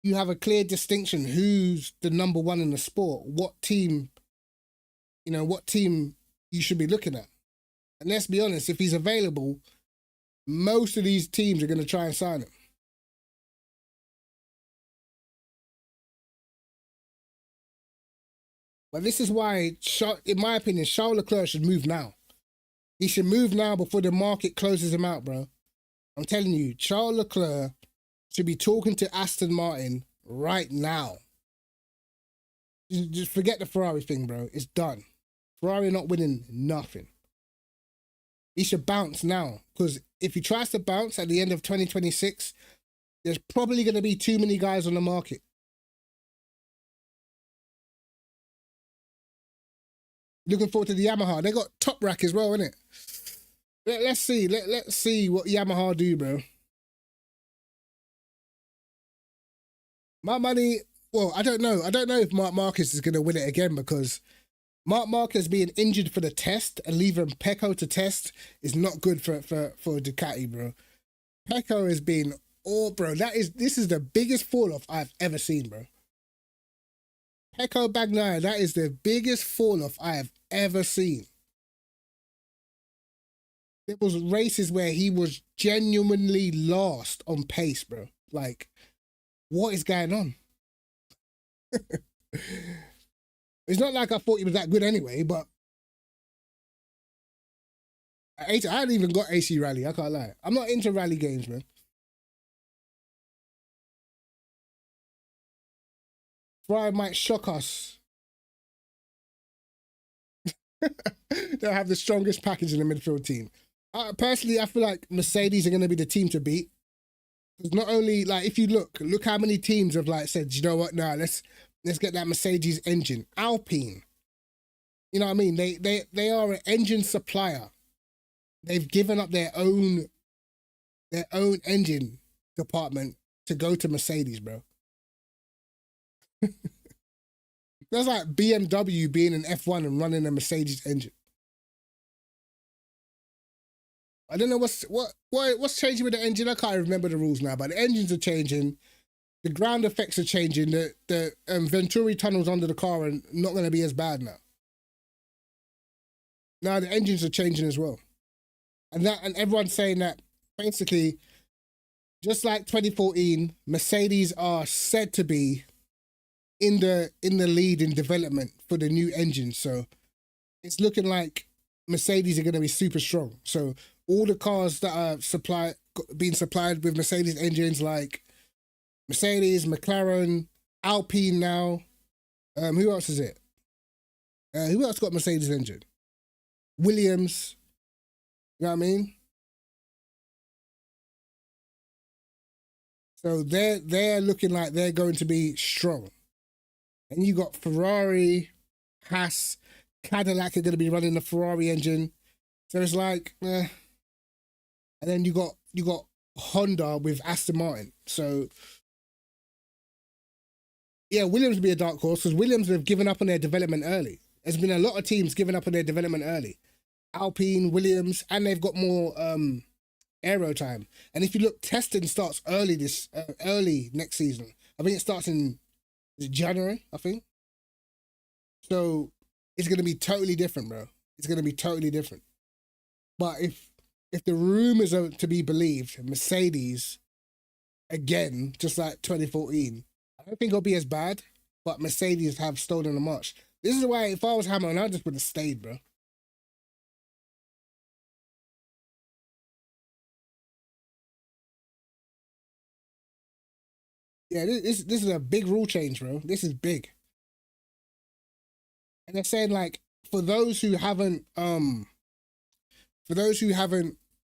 you have a clear distinction who's the number one in the sport, what team you should be looking at. And let's be honest, if he's available, most of these teams are going to try and sign him. But this is why, in my opinion, Charles Leclerc should move now. He should move now before the market closes him out, bro. I'm telling you, Charles Leclerc should be talking to Aston Martin right now. Just forget the Ferrari thing, bro. It's done. Ferrari not winning nothing. He should bounce now, because if he tries to bounce at the end of 2026, there's probably going to be too many guys on the market. Looking forward to the Yamaha. They got Top Rack as well, innit? Let's see. Let's see what Yamaha do, bro. My money, well, I don't know. I don't know if Mark Marquez is going to win it again, because Mark Marquez being injured for the test and leaving Pecco to test is not good for Ducati, bro. Pecco has been bro. This is the biggest fall off I've ever seen, bro. Pecco Bagnaia, that is the biggest fall off I have ever seen. There was races where he was genuinely lost on pace, bro. Like, what is going on? It's not like I thought he was that good anyway, but I hadn't even got AC Rally, I can't lie. I'm not into rally games, man. Fry might shock us. They'll have the strongest package in the midfield team. Personally, I feel like Mercedes are going to be the team to beat. Because not only, like, if you look how many teams have, like, said, you know what, nah, let's get that Mercedes engine. Alpine. You know what I mean? They are an engine supplier. They've given up their own engine department to go to Mercedes, bro. That's like BMW being an F1 and running a Mercedes engine. I don't know what's changing with the engine. I can't remember the rules now, but the engines are changing. The ground effects are changing. The Venturi tunnels under the car are not going to be as bad now. Now the engines are changing as well, and everyone's saying that basically, just like 2014, Mercedes are said to be in the lead in development for the new engines. So it's looking like Mercedes are going to be super strong. So all the cars that are being supplied with Mercedes engines, like Mercedes, McLaren, Alpine now. Who else is it? Who else got Mercedes engine? Williams. You know what I mean? So they're looking like they're going to be strong. And you got Ferrari, Haas, Cadillac are going to be running the Ferrari engine. So it's like, And then you got Honda with Aston Martin. So yeah, Williams will be a dark horse, because Williams have given up on their development early. There's been a lot of teams giving up on their development early. Alpine, Williams, and they've got more aero time. And if you look, testing starts early next season. I think it starts in January, I think. So it's going to be totally different, bro. It's going to be totally different. But if the rumors are to be believed, Mercedes, again, just like 2014, I don't think it'll be as bad, but Mercedes have stolen the march. This is why, if I was Hamilton, I just would have stayed, bro. Yeah, this is a big rule change, bro. This is big. And they're saying, like, for those who haven't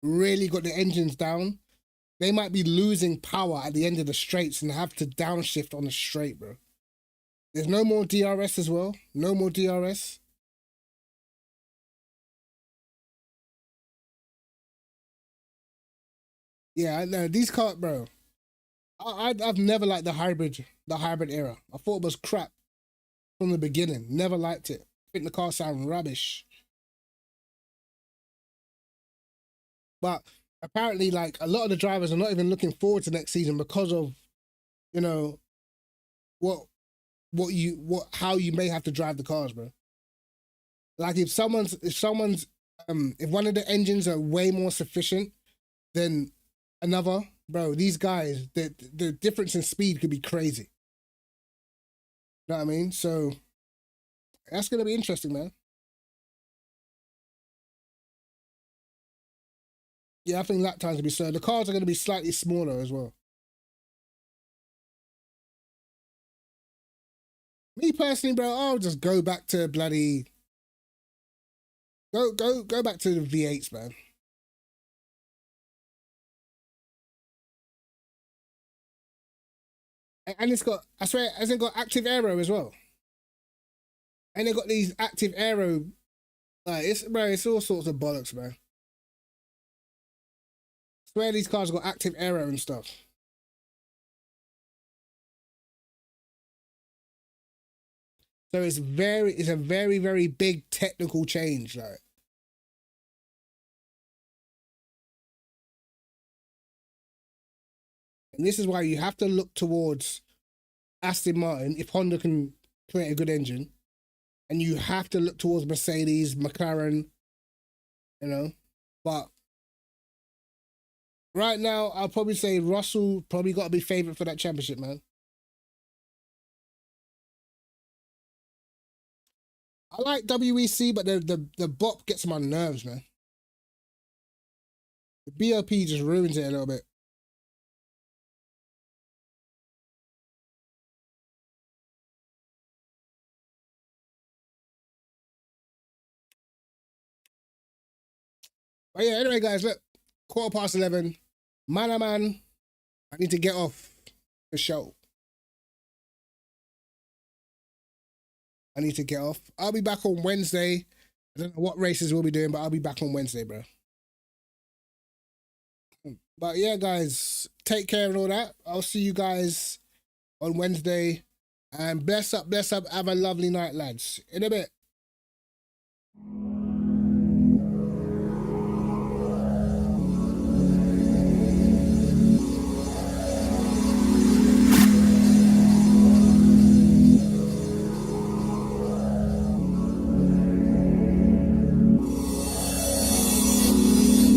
really got the engines down, they might be losing power at the end of the straights and have to downshift on the straight, bro. There's no more DRS as well. No more DRS. Yeah, I know these cars, bro. I've never liked the hybrid era. I thought it was crap from the beginning. Never liked it. I think the cars sound rubbish. But apparently, like, a lot of the drivers are not even looking forward to next season because of, you know, how you may have to drive the cars, bro. Like, if one of the engines are way more sufficient than another, bro, these guys, the difference in speed could be crazy. You know what I mean? So that's gonna be interesting, man. Yeah, I think lap times will be so. The cars are gonna be slightly smaller as well. Me personally, bro, I'll just go back to bloody Go back to the V8s, man. And it's got, I swear, hasn't got active aero as well. And they got these active aero, like it's all sorts of bollocks, man. I swear these cars got active aero and stuff. So it's a very, very big technical change, like. And this is why you have to look towards Aston Martin if Honda can create a good engine. And you have to look towards Mercedes, McLaren, you know. But right now, I'll probably say Russell probably got to be favourite for that championship, man. I like WEC, but the bop gets on my nerves, man. The BOP just ruins it a little bit. But yeah, anyway, guys, look, 11:15. Man, oh man, I need to get off the show. I need to get off. I'll be back on Wednesday. I don't know what races we'll be doing, but I'll be back on Wednesday, bro. But yeah, guys, take care and all that. I'll see you guys on Wednesday. And bless up, bless up. Have a lovely night, lads. In a bit.